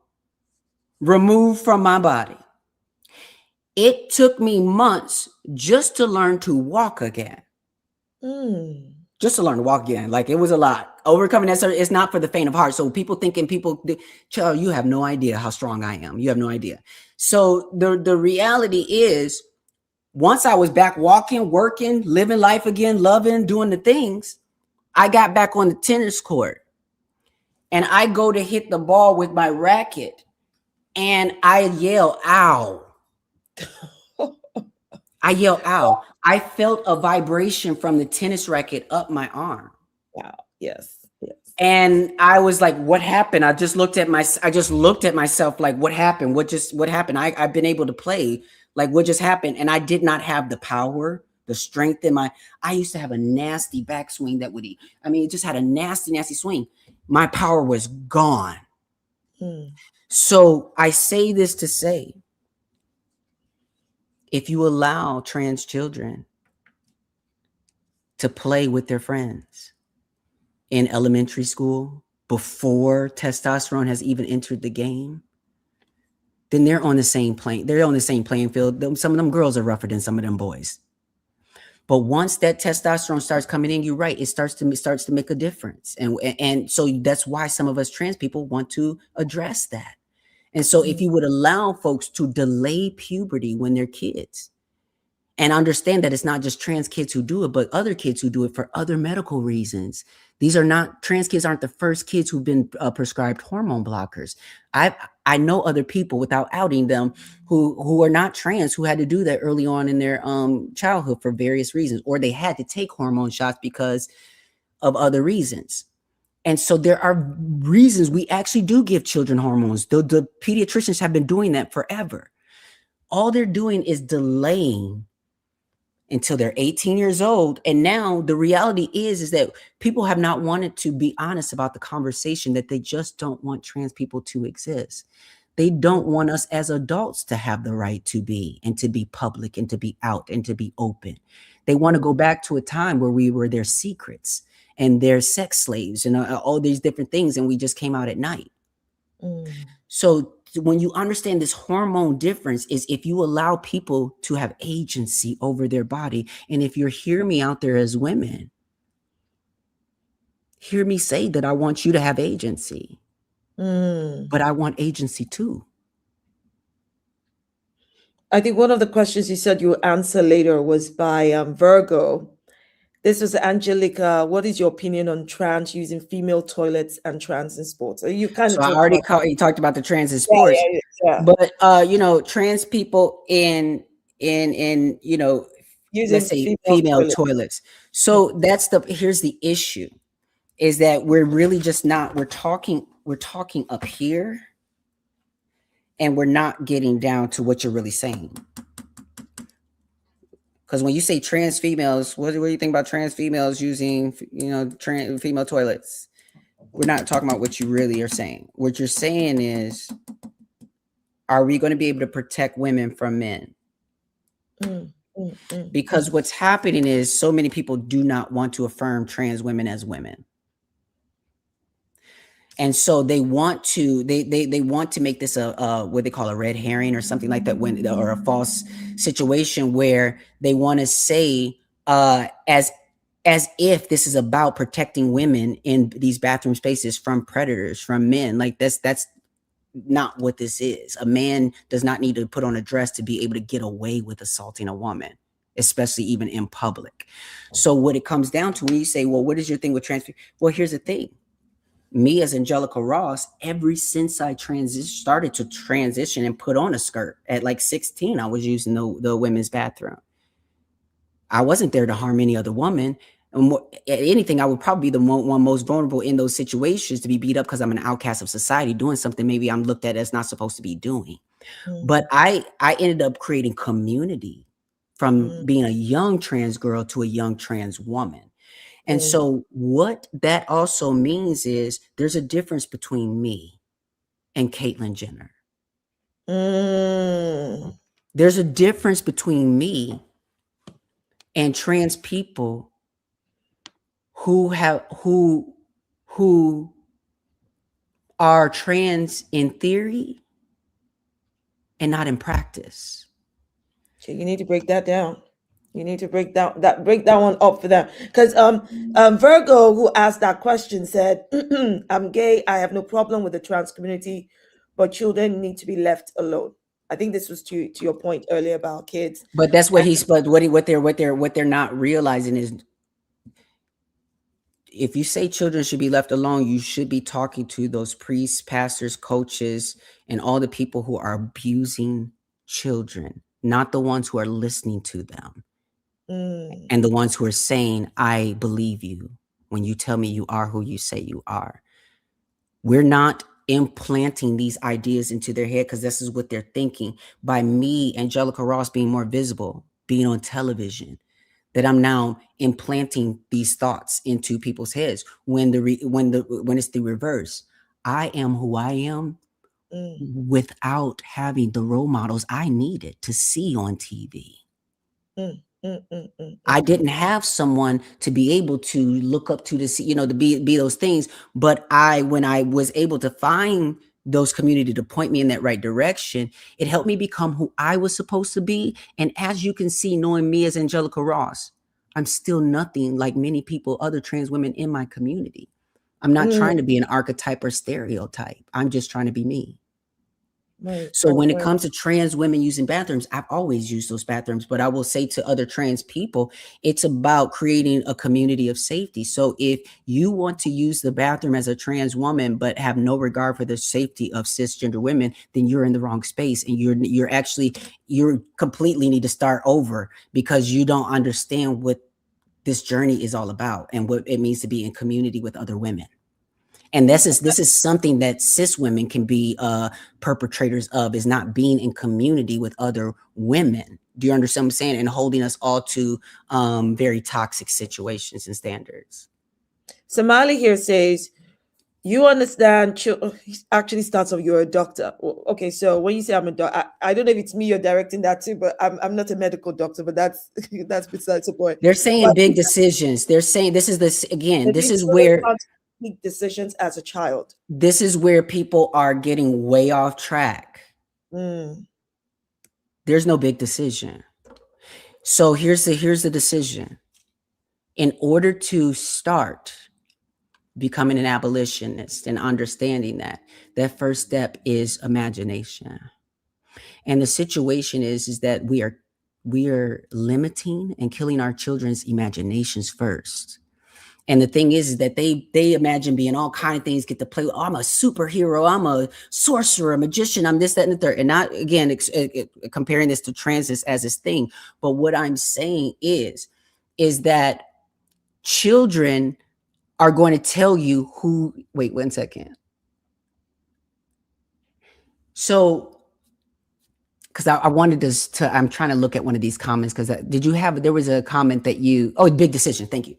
H: removed from my body. It took me months just to learn to walk again. Just to learn to walk again. It was a lot. Overcoming that surgery, it's not for the faint of heart. So Child, you have no idea how strong I am. You have no idea. So the reality is, once I was back walking, working, living life again, loving, doing the things, I got back on the tennis court and I go to hit the ball with my racket and I yell, ow. I yell, ow. I felt a vibration from the tennis racket up my arm.
A: Wow. Yes.
H: And I was like, what happened? I just looked at myself like, what happened? What happened? I've been able to play. What just happened? And I did not have the power, the strength I used to have a nasty backswing it just had a nasty, nasty swing. My power was gone. So I say this to say, if you allow trans children to play with their friends in elementary school before testosterone has even entered the game, then they're on the same plane. They're on the same playing field. Some of them girls are rougher than some of them boys. But once that testosterone starts coming in, you're right, it starts to make a difference. And so that's why some of us trans people want to address that. And so if you would allow folks to delay puberty when they're kids And understand that it's not just trans kids who do it, but other kids who do it for other medical reasons. These are not, trans kids aren't the first kids who've been prescribed hormone blockers. I know other people, without outing them, who are not trans, who had to do that early on in their childhood for various reasons, or they had to take hormone shots because of other reasons. And so there are reasons we actually do give children hormones. The pediatricians have been doing that forever. All they're doing is delaying until they're 18 years old. And now the reality is that people have not wanted to be honest about the conversation that they just don't want trans people to exist. They don't want us as adults to have the right to be, and to be public, and to be out, and to be open. They want to go back to a time where we were their secrets and their sex slaves and all these different things, and we just came out at night. So when you understand this hormone difference, is if you allow people to have agency over their body. And if you hear me out there as women, hear me say that I want you to have agency, but I want agency too.
A: I think one of the questions you said you would answer later was by Virgo. This was Angelica. What is your opinion on trans using female toilets and trans in sports? You kind of
H: I already talked about the trans in sports, but trans people in using, let's say, female toilets. So here's the issue, is that we're really just not, we're talking up here, and we're not getting down to what you're really saying. Because when you say trans females, what do you think about trans females using, trans female toilets? We're not talking about what you really are saying. What you're saying is, are we going to be able to protect women from men? Because what's happening is so many people do not want to affirm trans women as women. And so they want to make this a what they call a red herring or something like that, or a false situation where they want to say as if this is about protecting women in these bathroom spaces from predators, from men. Like that's not what this is. A man does not need to put on a dress to be able to get away with assaulting a woman, especially even in public. So what it comes down to, when you say, well, what is your thing with trans? Well, here's the thing. Me as Angelica Ross, ever since I started to transition and put on a skirt at like 16, I was using the women's bathroom. I wasn't there to harm any other woman. And anything, I would probably be the one most vulnerable in those situations, to be beat up because I'm an outcast of society, doing something maybe I'm looked at as not supposed to be doing. But I ended up creating community from being a young trans girl to a young trans woman. And so what that also means is there's a difference between me and Caitlyn Jenner. There's a difference between me and trans people who are trans in theory and not in practice.
A: So you need to break that down. You need to break that one up for them. Because Virgo, who asked that question, said, I'm gay, I have no problem with the trans community, but children need to be left alone. I think this was to your point earlier about kids.
H: But that's what what they're not realizing is, if you say children should be left alone, you should be talking to those priests, pastors, coaches, and all the people who are abusing children, not the ones who are listening to them. And the ones who are saying, I believe you when you tell me you are who you say you are. We're not implanting these ideas into their head because this is what they're thinking. By me, Angelica Ross, being more visible, being on television, that I'm now implanting these thoughts into people's heads, when it's the reverse. I am who I am without having the role models I needed to see on TV. I didn't have someone to be able to look up to see, to be those things. But when I was able to find those community to point me in that right direction, it helped me become who I was supposed to be. And as you can see, knowing me as Angelica Ross, I'm still nothing like many people, other trans women in my community. I'm not trying to be an archetype or stereotype. I'm just trying to be me. So when it comes to trans women using bathrooms, I've always used those bathrooms, but I will say to other trans people, it's about creating a community of safety. So if you want to use the bathroom as a trans woman, but have no regard for the safety of cisgender women, then you're in the wrong space. And you're completely need to start over, because you don't understand what this journey is all about and what it means to be in community with other women. And this is something that cis women can be perpetrators of, is not being in community with other women. Do you understand what I'm saying? And holding us all to very toxic situations and standards.
A: Somali here says, you understand, he actually starts off, you're a doctor. Okay, so when you say I'm a doctor, I don't know if it's me you're directing that to, but I'm not a medical doctor, but that's besides the point.
H: They're saying big decisions. They're saying this is where
A: make decisions as a child.
H: This is where people are getting way off track. There's no big decision. So here's the decision. In order to start becoming an abolitionist and understanding that first step is imagination. And the situation is that we are limiting and killing our children's imaginations first. And the thing is that they imagine being all kind of things, get to play with, oh, I'm a superhero, I'm a sorcerer, a magician, I'm this, that, and the third. And not, again, comparing this to trans as this thing. But what I'm saying is that children are going to tell you who, wait 1 second. So, because I wanted to, I'm trying to look at one of these comments, because there was a comment that big decision, thank you.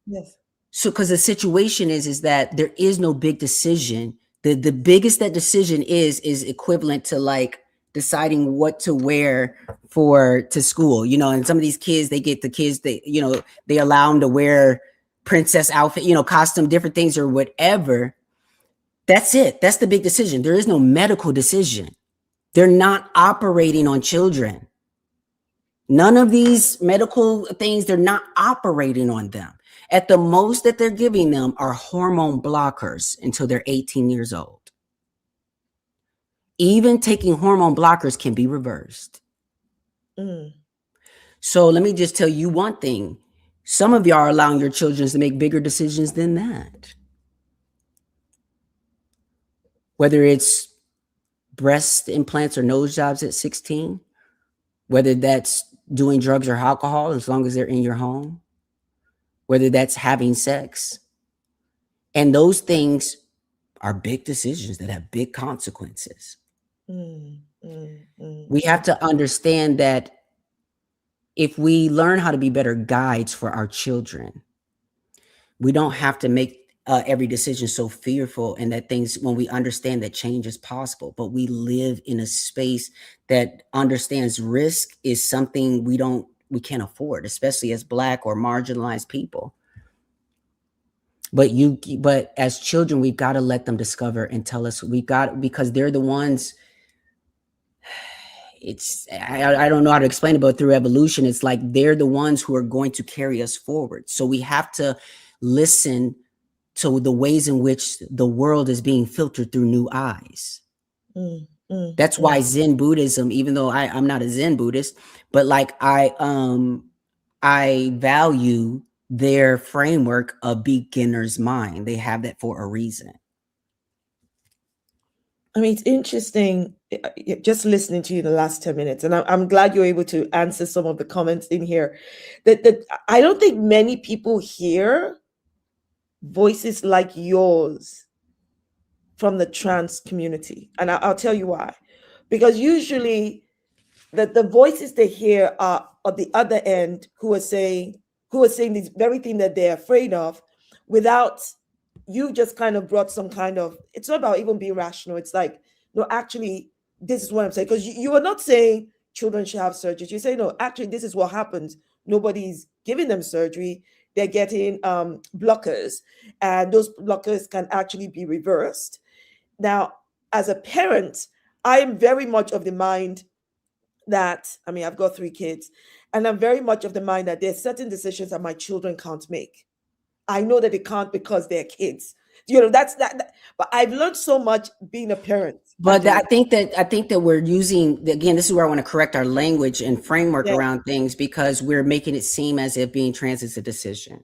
A: Yes.
H: So, because the situation is that there is no big decision. The biggest that decision is equivalent to like deciding what to wear to school, and some of these kids, they allow them to wear princess outfit, costume, different things or whatever. That's it. That's the big decision. There is no medical decision. They're not operating on children. None of these medical things, they're not operating on them. At the most that they're giving them are hormone blockers until they're 18 years old. Even taking hormone blockers can be reversed. So let me just tell you one thing. Some of y'all are allowing your children to make bigger decisions than that. Whether it's breast implants or nose jobs at 16, whether that's doing drugs or alcohol, as long as they're in your home, whether that's having sex. And those things are big decisions that have big consequences. We have to understand that if we learn how to be better guides for our children, we don't have to make every decision so fearful, and that things, when we understand that change is possible, but we live in a space that understands risk is something we can't afford, especially as Black or marginalized people. But as children, we've got to let them discover and tell us, because they're the ones. I don't know how to explain it, but through evolution, it's like they're the ones who are going to carry us forward. So we have to listen to the ways in which the world is being filtered through new eyes. That's why Zen Buddhism, even though I'm not a Zen Buddhist, but like I value their framework of beginner's mind. They have that for a reason.
A: I mean, it's interesting just listening to you the last 10 minutes, and I'm glad you're able to answer some of the comments in here. That I don't think many people hear voices like yours from the trans community. And I'll tell you why. Because usually the voices they hear are at the other end who are saying this very thing that they're afraid of, without you just kind of brought some kind of, it's not about even being rational. It's like, no, actually, this is what I'm saying. Because you are not saying children should have surgery. You say, no, actually, this is what happens. Nobody's giving them surgery. They're getting blockers, and those blockers can actually be reversed. Now, as a parent, I am very much of the mind that, I mean, I've got 3 kids, and I'm very much of the mind that there's certain decisions that my children can't make. I know that they can't because they're kids. That's that. But I've learned so much being a parent
H: But I think that we're using, again, this is where I want to correct our language and framework around things, because we're making it seem as if being trans is a decision.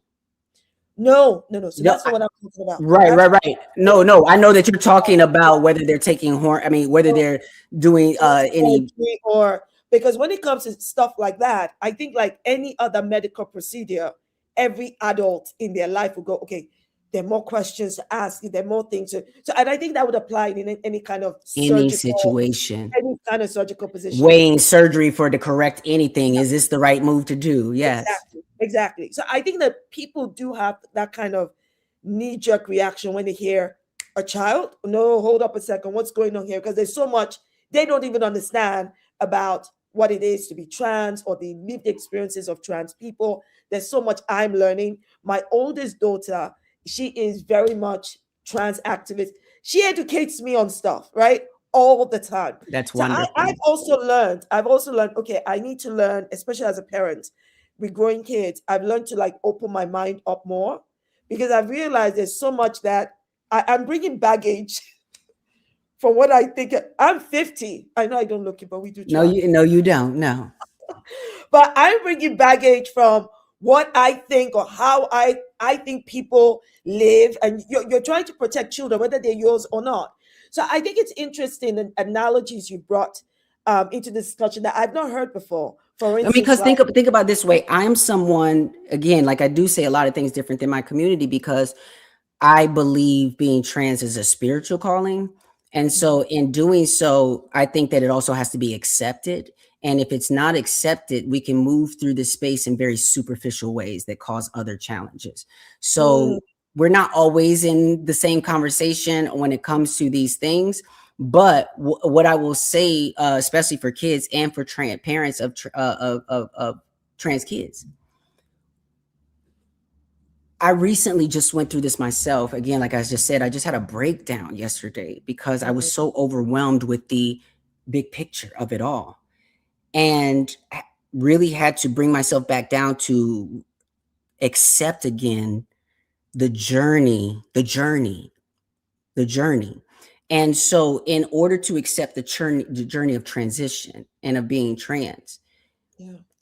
A: No. So that's not what I'm talking about.
H: Right. No. I know that you're talking about whether they're taking whether they're doing any,
A: or because when it comes to stuff like that, I think like any other medical procedure, every adult in their life will go, okay, there are more questions to ask, there are more things to, so, and I think that would apply in any kind of
H: any situation,
A: any kind of surgical position.
H: Weighing surgery for to correct anything. Is this the right move to do? Yes.
A: Exactly. So I think that people do have that kind of knee-jerk reaction when they hear a child. No, hold up a second. What's going on here? Because there's so much they don't even understand about what it is to be trans or the lived experiences of trans people. There's so much I'm learning. My oldest daughter, she is very much trans activist. She educates me on stuff, right? All the time.
H: That's wonderful.
A: So I've also learned, okay, I need to learn, especially as a parent with growing kids. I've learned to like open my mind up more because I've realized there's so much that I'm bringing baggage from what I think. I'm 50. I know I don't look it, but we do.
H: No, you don't. No.
A: But I'm bringing baggage from what I think or how I think people live, and you're trying to protect children, whether they're yours or not. So I think it's interesting the analogies you brought into the discussion that I've not heard before. For instance,
H: because think about it this way. I'm someone, again, like I do say a lot of things different than my community because I believe being trans is a spiritual calling. And so in doing so, I think that it also has to be accepted. And if it's not accepted, we can move through this space in very superficial ways that cause other challenges. So we're not always in the same conversation when it comes to these things. But what I will say, especially for kids and for parents of trans kids, I recently just went through this myself. Again, like I just said, I just had a breakdown yesterday because I was so overwhelmed with the big picture of it all, and really had to bring myself back down to accept again the journey. And so in order to accept the journey of transition and of being trans,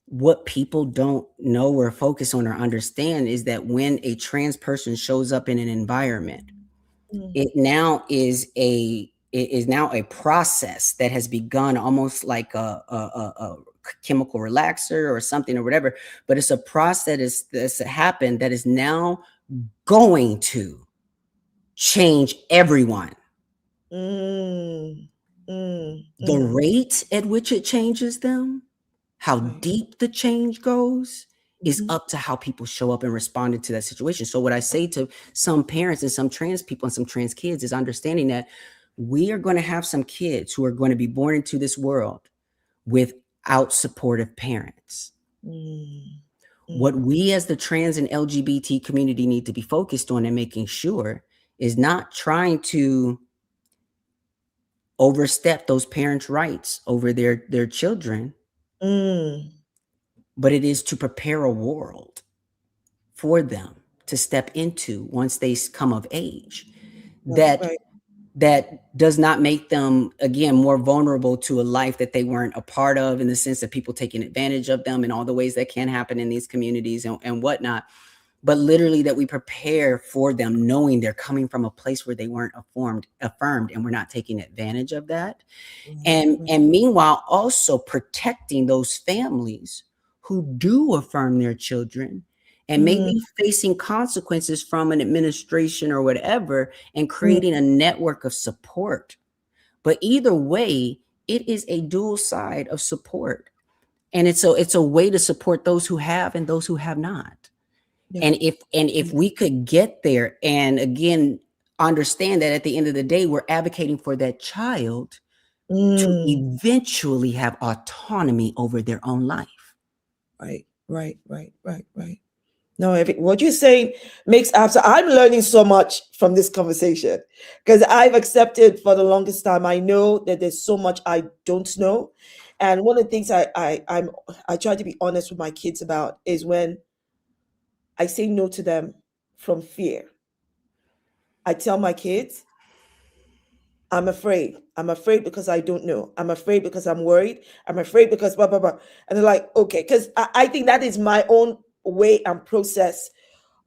H: what people don't know or focus on or understand is that when a trans person shows up in an environment, it is now a process that has begun almost like a chemical relaxer or something or whatever, but it's a process that's happened that is now going to change everyone. The rate at which it changes them, how deep the change goes, is up to how people show up and respond to that situation. So what I say to some parents and some trans people and some trans kids is understanding that we are going to have some kids who are going to be born into this world without supportive parents. What we as the trans and LGBT community need to be focused on and making sure is not trying to overstep those parents' rights over their children, but it is to prepare a world for them to step into once they come of age that does not make them, again, more vulnerable to a life that they weren't a part of, in the sense of people taking advantage of them in all the ways that can happen in these communities and whatnot. But literally that we prepare for them, knowing they're coming from a place where they weren't affirmed, and we're not taking advantage of that. And meanwhile, also protecting those families who do affirm their children and may be facing consequences from an administration or whatever, and creating a network of support. But either way, it is a dual side of support. And it's a way to support those who have and those who have not. And if we could get there, and again, understand that at the end of the day, we're advocating for that child to eventually have autonomy over their own life.
A: Right. No, what you're saying makes absolutely. I'm learning so much from this conversation because I've accepted for the longest time. I know that there's so much I don't know, and one of the things I try to be honest with my kids about is when I say no to them from fear. I tell my kids, I'm afraid. I'm afraid because I don't know. I'm afraid because I'm worried. I'm afraid because blah blah blah. And they're like, okay, because I think that is my own way and process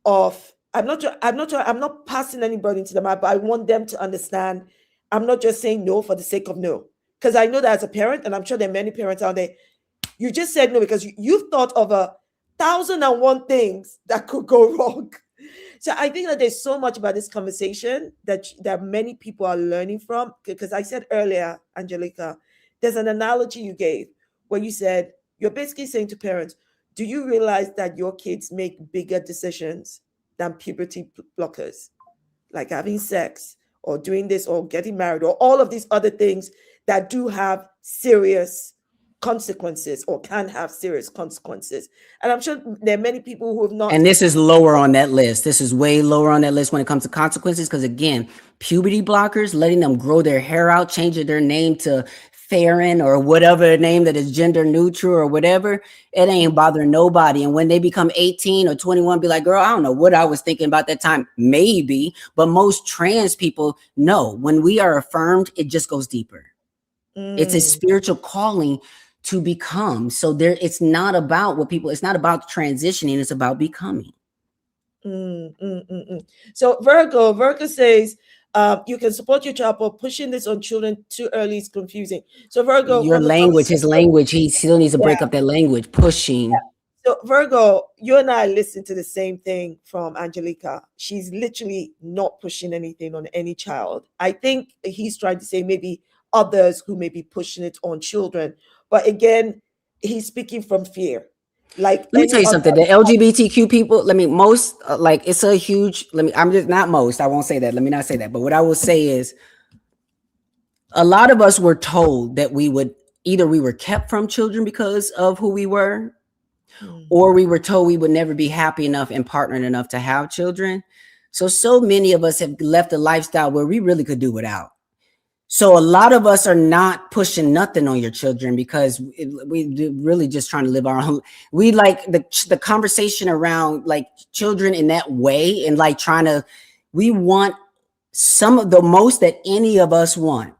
A: of I'm not passing anybody into the map, but I want them to understand I'm not just saying no for the sake of no. Because I know that as a parent, and I'm sure there are many parents out there, you just said no because you've thought of 1,001 things that could go wrong. So I think that there's so much about this conversation that many people are learning from. Because I said earlier, Angelica, there's an analogy you gave where you said you're basically saying to parents, do you realize that your kids make bigger decisions than puberty blockers, like having sex or doing this or getting married or all of these other things that do have serious consequences or can have serious consequences? And I'm sure there are many people who have not.
H: And this is lower on that list. This is way lower on that list when it comes to consequences. Because again, puberty blockers, letting them grow their hair out, changing their name to Farron or whatever name that is gender neutral or whatever, it ain't bothering nobody. And when they become 18 or 21, be like, girl, I don't know what I was thinking about that time. Maybe, but most trans people know when we are affirmed, it just goes deeper. It's a spiritual calling to become. So there, it's not about it's not about transitioning, it's about becoming.
A: So Virgo says, you can support your child, but pushing this on children too early is confusing. So Virgo,
H: your language, his language, he still needs to break up that language, pushing.
A: So Virgo, you and I listen to the same thing from Angelica. She's literally not pushing anything on any child. I think he's trying to say maybe others who may be pushing it on children. But again, he's speaking from fear. Like,
H: let me tell you something. The LGBTQ people, most like it's a huge. I'm just not most. I won't say that. Let me not say that. But what I will say is, a lot of us were told that we were kept from children because of who we were, or we were told we would never be happy enough and partnered enough to have children. So many of us have left a lifestyle where we really could do without. So a lot of us are not pushing nothing on your children because we really just trying to live our own. We like the conversation around like children in that way and like we want some of the most that any of us want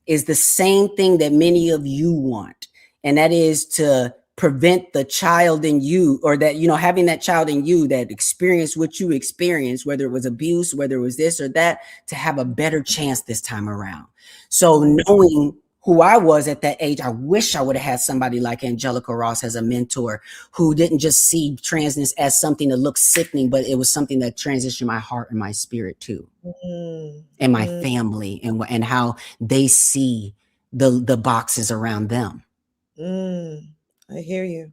H: is the same thing that many of you want. And that is to prevent the child in you, or that, having that child in you that experienced what you experienced, whether it was abuse, whether it was this or that, to have a better chance this time around. So knowing who I was at that age, I wish I would have had somebody like Angelica Ross as a mentor who didn't just see transness as something that looked sickening, but it was something that transitioned my heart and my spirit too, and my family, and how they see the boxes around them.
A: I hear you.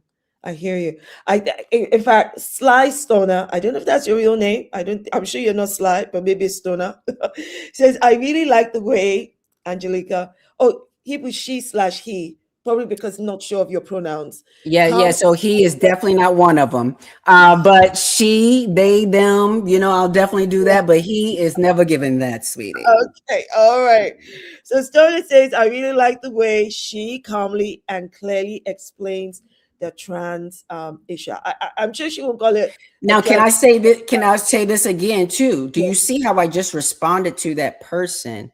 A: In fact, Sly Stoner, I don't know if that's your real name. I'm sure you're not Sly, but maybe it's Stoner. Says, I really like the way, Angelica. Oh, he was she/he, probably because not sure of your pronouns.
H: Yeah. So he is definitely not one of them. But she, they, them, I'll definitely do that. But he is never given that, sweetie.
A: Okay. All right. So Stoner says, I really like the way she calmly and clearly explains the trans issue. I'm sure she won't call it.
H: Now, can I say that? Can I say this again too? Do you see how I just responded to that person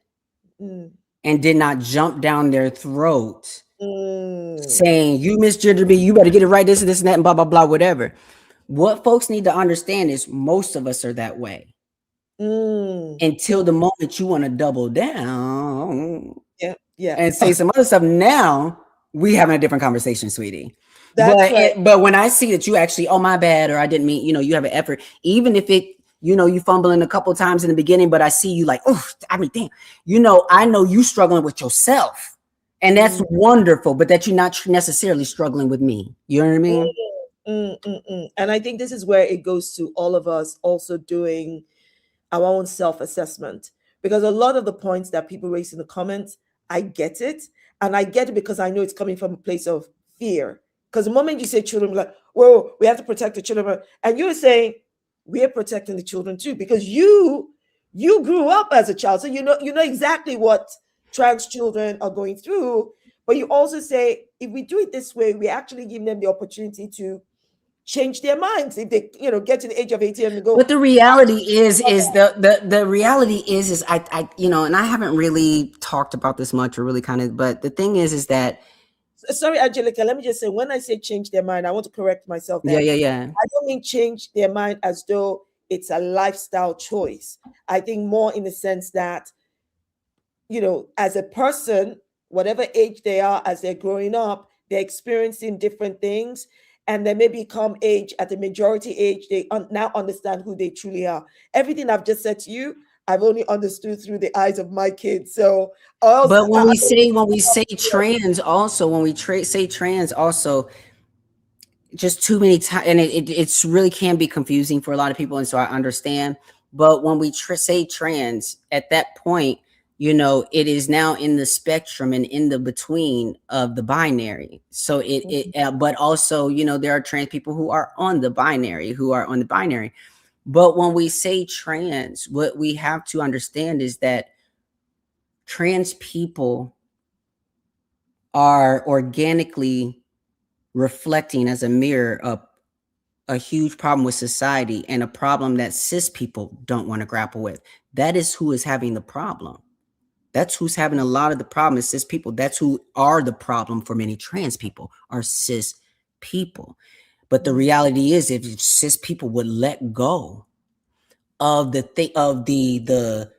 H: and did not jump down their throat saying, you misgendered me, you better get it right, this and that, and blah, blah, blah, whatever. What folks need to understand is most of us are that way. Until the moment you want to double down and say some other stuff. Now we having a different conversation, sweetie. But when I see that you actually, oh, my bad, or I didn't mean, you have an effort, even if it, you fumbling a couple times in the beginning, but I see you like, oh, I mean, damn, I know you struggling with yourself, and that's wonderful, but that you're not necessarily struggling with me. You know what I mean?
A: And I think this is where it goes to all of us also doing our own self-assessment, because a lot of the points that people raise in the comments, I get it. And I get it because I know it's coming from a place of fear. Because the moment you say children, like, whoa, we have to protect the children. And you're saying we're protecting the children too, because you grew up as a child. So you know exactly what trans children are going through. But you also say, if we do it this way, we actually give them the opportunity to change their minds if they, get to the age of 18 and go.
H: But the reality is the reality is I and I haven't really talked about this much or really kind of, but the thing is that,
A: sorry, Angelica, let me just say, when I say change their mind, I want to correct myself there.
H: yeah.
A: I don't mean change their mind as though it's a lifestyle choice. I think more in the sense that, as a person, whatever age they are, as they're growing up, they're experiencing different things. And then maybe come age, at the majority age, they now understand who they truly are. Everything I've just said to you, I've only understood through the eyes of my kids. So,
H: but when we say trans, also when we say trans, also, just too many times, and it's really can be confusing for a lot of people, and so I understand. But when we say trans, at that point, it is now in the spectrum and in the between of the binary. So but also, there are trans people who are on the binary, But when we say trans, what we have to understand is that trans people are organically reflecting as a mirror a huge problem with society, and a problem that cis people don't want to grapple with. That is who is having the problem. That's who's having a lot of the problem is cis people. That's who are the problem for many trans people, are cis people. But the reality is, if cis people would let go of the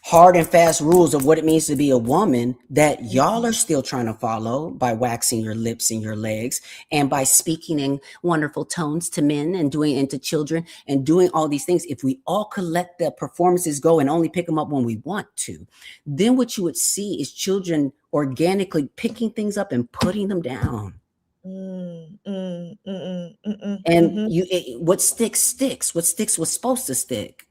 H: hard and fast rules of what it means to be a woman that y'all are still trying to follow by waxing your lips and your legs and by speaking in wonderful tones to men and doing into children and doing all these things. If we all could let the performances go and only pick them up when we want to, then what you would see is children organically picking things up and putting them down. What sticks. What sticks was supposed to stick.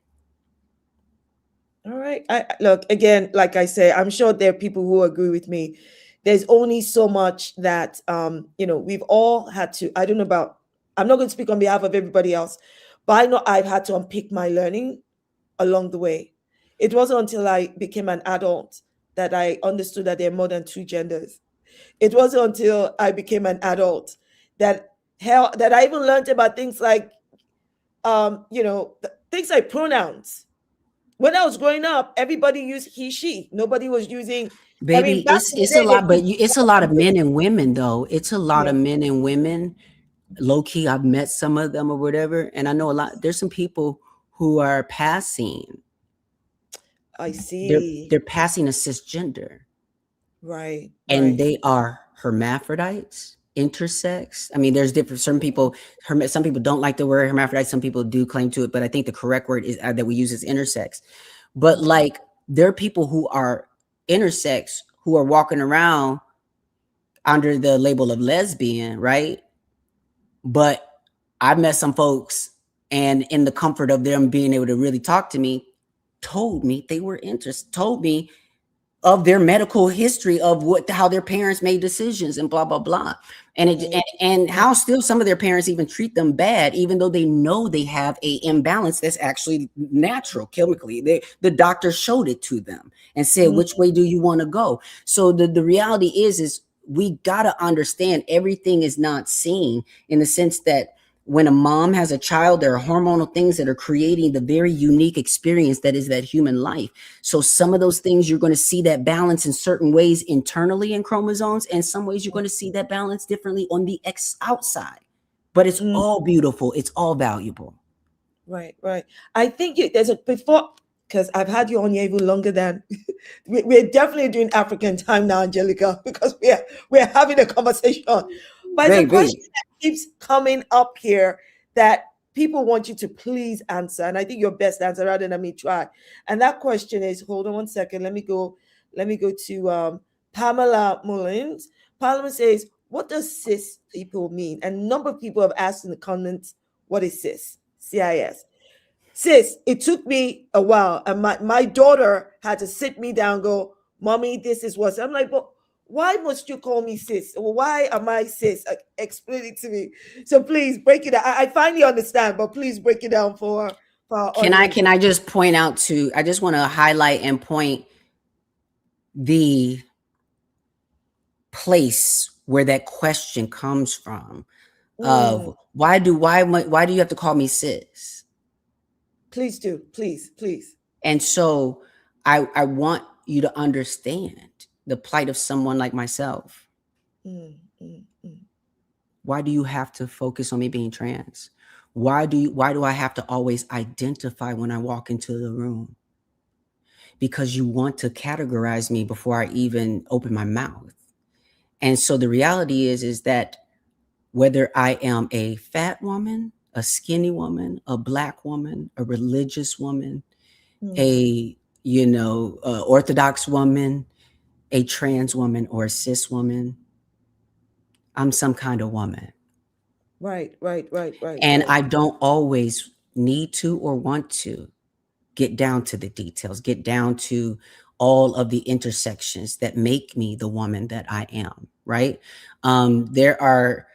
A: All right. Look, again, like I say, I'm sure there are people who agree with me. There's only so much that, we've all had to, I don't know about, I'm not going to speak on behalf of everybody else, but I know I've had to unpick my learning along the way. It wasn't until I became an adult that I understood that there are more than two genders. It wasn't until I became an adult that I even learned about things like, things like pronouns. When I was growing up, everybody used he, she. Nobody was using.
H: Baby, it's a lot, but it's a lot of men and women, though. It's a lot of men and women. Low key, I've met some of them or whatever, and I know a lot. There's some people who are passing.
A: I see.
H: They're passing a cisgender,
A: right?
H: And they are hermaphrodites, intersex. I mean, there's different. Some people don't like the word hermaphrodite. Some people do claim to it, but I think the correct word is that we use is intersex. But like, there are people who are intersex who are walking around under the label of lesbian, right? But I've met some folks, and in the comfort of them being able to really talk to me, told me they were interested, told me of their medical history of how their parents made decisions and blah, blah, blah. And how still some of their parents even treat them bad, even though they know they have a imbalance that's actually natural chemically. The doctor showed it to them and said, which way do you want to go? So the reality is we got to understand everything is not seen, in the sense that when a mom has a child, there are hormonal things that are creating the very unique experience that is that human life. So some of those things, you're going to see that balance in certain ways internally in chromosomes, and some ways you're going to see that balance differently on the outside. But it's all beautiful. It's all valuable.
A: Right. I think there's because I've had you on here even longer than we're definitely doing African time now, Angelica, because we're having a conversation. But it's a question that keeps coming up here that people want you to please answer, and I think your best answer rather than me try. And that question is, hold on one second. Let me go to Pamela Mullins. Pamela says, "What does cis people mean?" And a number of people have asked in the comments, "What is cis?" CIS. Sis, it took me a while, and my daughter had to sit me down and go, "Mommy, this is what." I'm like, "But why must you call me sis? Why am I cis? Explain it to me." So please break it down. I finally understand, but please break it down for our audience.
H: Can I just point out I just want to highlight and point the place where that question comes from. Why do you have to call me sis?
A: Please do. Please.
H: And so I want you to understand the plight of someone like myself. Why do you have to focus on me being trans? Why do I have to always identify when I walk into the room? Because you want to categorize me before I even open my mouth. And so the reality is that whether I am a fat woman, a skinny woman, a Black woman, a religious woman, a Orthodox woman, a trans woman, or a cis woman, I'm some kind of woman.
A: Right.
H: And I don't always need to or want to get down to the details, get down to all of the intersections that make me the woman that I am, right? There are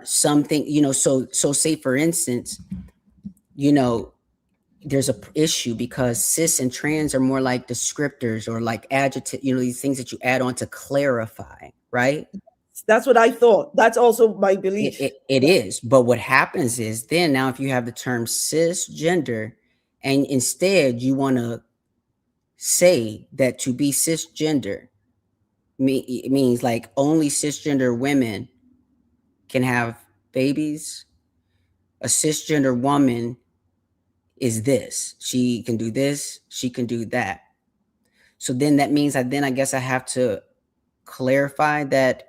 H: something, so say for instance, there's a issue because cis and trans are more like descriptors or like adjective, these things that you add on to clarify, right?
A: That's what I thought. That's also my belief.
H: It is. But what happens is then now if you have the term cisgender and instead you want to say that to be cisgender it means like only cisgender women can have babies. A cisgender woman is this. She can do this. She can do that. So then that means I guess I have to clarify that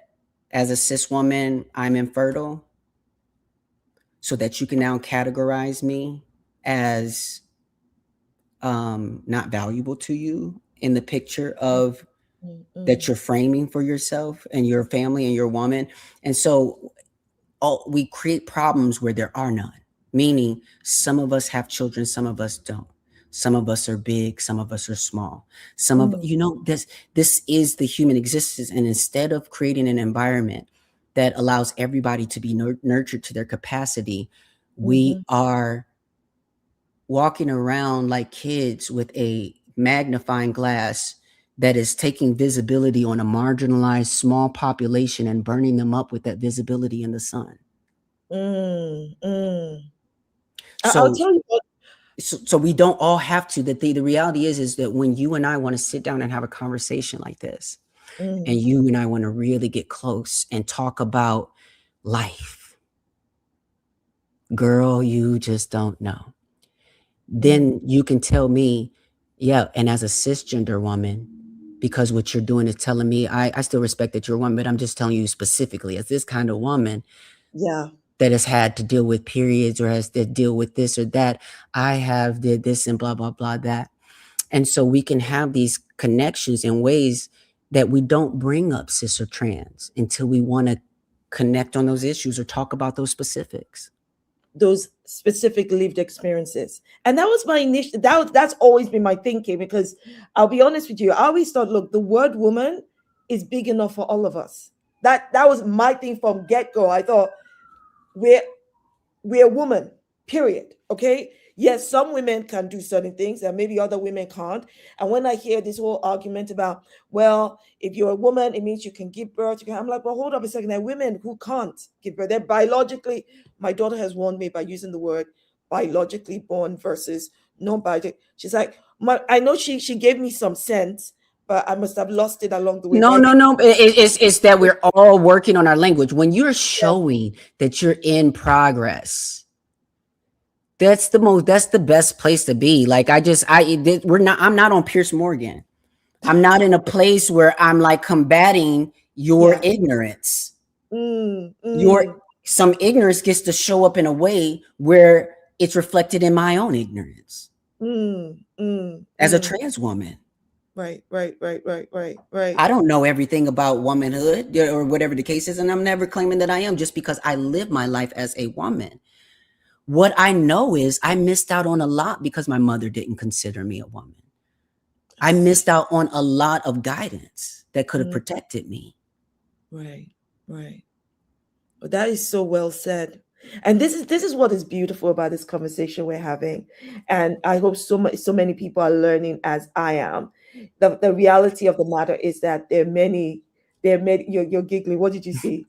H: as a cis woman, I'm infertile, so that you can now categorize me as not valuable to you in the picture of that you're framing for yourself and your family and your woman. And so we create problems where there are none, meaning some of us have children, some of us don't. Some of us are big, some of us are small. Some of, this is the human existence. And instead of creating an environment that allows everybody to be nurtured to their capacity, we are walking around like kids with a magnifying glass that is taking visibility on a marginalized small population and burning them up with that visibility in the sun.
A: I'll tell you what.
H: So we don't all have to. The reality is that when you and I want to sit down and have a conversation like this, and you and I want to really get close and talk about life, girl, you just don't know. Then you can tell me, yeah, and as a cisgender woman, because what you're doing is telling me, I still respect that you're a woman, but I'm just telling you specifically as this kind of woman, that has had to deal with periods or has to deal with this or that. I have did this and blah, blah, blah, that. And so we can have these connections in ways that we don't bring up cis or trans until we want to connect on those issues or talk about those specifics.
A: Those specific lived experiences. And that was my initial, that's always been my thinking, because I'll be honest with you, I always thought, look, the word woman is big enough for all of us. That was my thing from get-go. I thought we're a woman, period. Okay. Yes, some women can do certain things and maybe other women can't. And when I hear this whole argument about, well, if you're a woman, it means you can give birth. I'm like, well, hold up a second. There are women who can't give birth. They're biologically, my daughter has warned me by using the word biologically born versus non-biological. She's like, I know she gave me some sense, but I must have lost it along the way.
H: No. It's that we're all working on our language. When you're showing that you're in progress, that's the best place to be. Like I'm not on Pierce Morgan. I'm not in a place where I'm like combating your ignorance. Some ignorance gets to show up in a way where it's reflected in my own ignorance as a trans woman.
A: Right.
H: I don't know everything about womanhood or whatever the case is, and I'm never claiming that I am just because I live my life as a woman. What I know is I missed out on a lot because my mother didn't consider me a woman. I missed out on a lot of guidance that could have protected me. Right.
A: Well, that is so well said. And this is what is beautiful about this conversation we're having. And I hope so many people are learning as I am. The reality of the matter is that there are many, you're giggling. What did you see?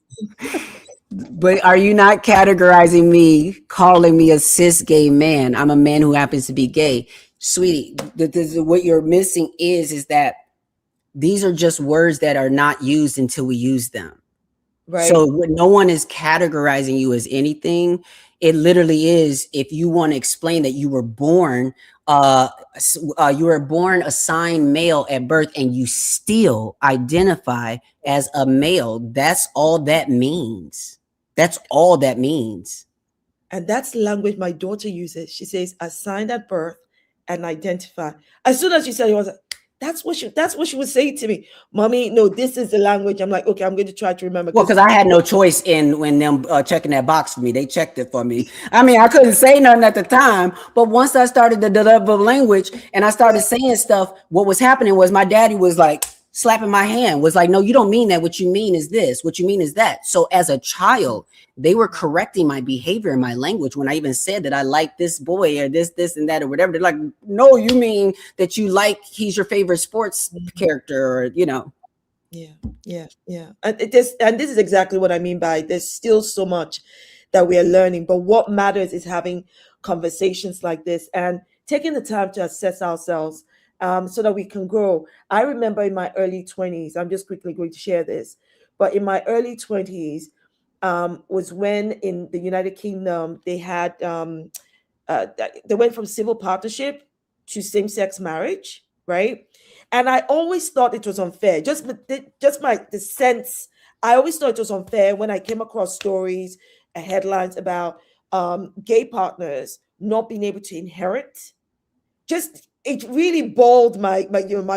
F: But are you not categorizing me, calling me a cis gay man? I'm a man who happens to be gay. Sweetie, what you're missing is that these are just words that are not used until we use them.
A: Right.
F: So no one is categorizing you as anything. It literally is, if you want to explain that you were born assigned male at birth and you still identify as a male, that's all that means. That's all that means.
A: And that's language my daughter uses. She says, assigned at birth and identify. As soon as she said it, was like, that's what she would say to me. Mommy, no, this is the language. I'm like, okay, I'm going to try to remember.
F: Well, because I had no choice in when them checking that box for me. They checked it for me. I mean, I couldn't say nothing at the time, but once I started to develop language and I started saying stuff, what was happening was my daddy was like slapping my hand, was like, no, you don't mean that. What you mean is this. What you mean is that. So as a child, they were correcting my behavior and my language when I even said that I like this boy or this and that or whatever. They're like, no, you mean that you like, he's your favorite sports character, or, you know.
A: Yeah. And this is exactly what I mean by there's still so much that we are learning. But what matters is having conversations like this and taking the time to assess ourselves so that we can grow. I remember in my early 20s, I'm just quickly going to share this, but in my early 20s was when in the United Kingdom they had they went from civil partnership to same-sex marriage, right? And I always thought it was unfair. Just the sense. I always thought it was unfair when I came across stories and headlines about gay partners not being able to inherit. Just it really boiled my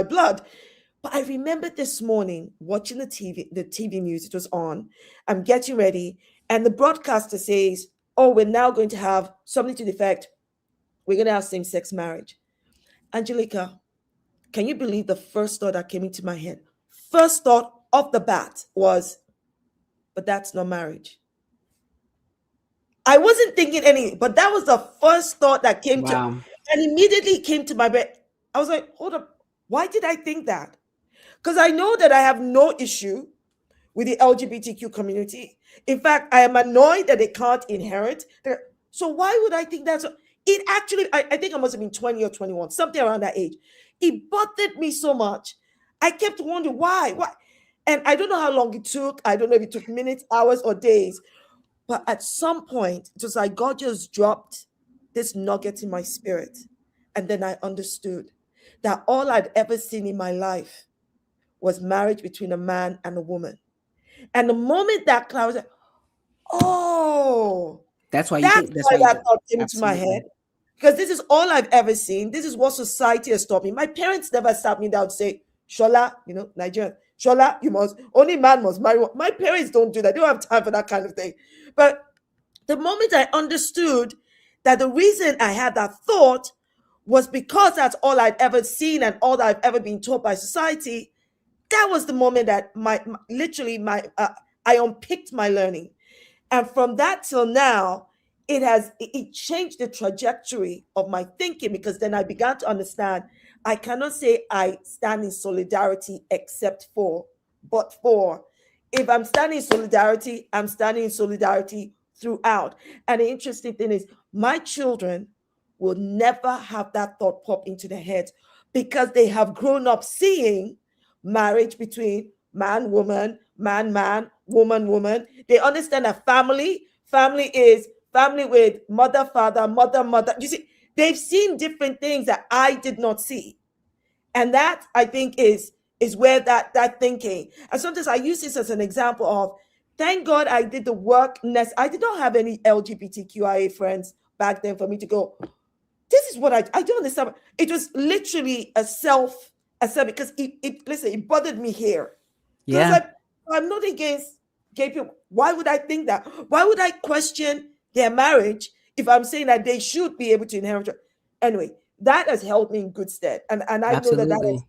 A: blood. But I remember this morning watching the TV news. It was on. I'm getting ready, and the broadcaster says, "Oh, we're now going to have something to the effect, we're going to have same-sex marriage." Angelica, can you believe the first thought that came into my head? First thought off the bat was, but that's not marriage. I wasn't thinking anything, but that was the first thought that came to, and immediately came to my brain. I was like, hold up, why did I think that? Because I know that I have no issue with the LGBTQ community. In fact, I am annoyed that they can't inherit. So why would I think that? It actually, I think I must have been 20 or 21, something around that age. It bothered me so much. I kept wondering why. And I don't know how long it took. I don't know if it took minutes, hours, or days. But at some point, it was like God just dropped this nugget in my spirit. And then I understood that all I'd ever seen in my life was marriage between a man and a woman. And the moment that I was like, oh,
F: that's why
A: that thought came into my head. Because this is all I've ever seen. This is what society has taught me. My parents never sat me down to say, Shola, Nigerian, Shola, only man must marry. My parents don't do that. They don't have time for that kind of thing. But the moment I understood that the reason I had that thought was because that's all I'd ever seen and all that I've ever been taught by society, that was the moment that I unpicked my learning. And from that till now, it changed the trajectory of my thinking, because then I began to understand I cannot say I stand in solidarity except for, but for. If I'm standing in solidarity, I'm standing in solidarity throughout. And the interesting thing is, my children will never have that thought pop into their heads, because they have grown up seeing marriage between man, woman, man, woman. They understand that family is family with mother, father, mother. You see, they've seen different things that I did not see. And that, I think, is where that thinking. And sometimes I use this as an example of, thank God I did the work. I did not have any LGBTQIA friends back then for me to go, this is what I don't understand. It was literally a self, because it bothered me here.
F: Yeah.
A: Like, I'm not against gay people. Why would I think that? Why would I question their marriage if I'm saying that they should be able to inherit? Anyway, that has held me in good stead. And I know that has led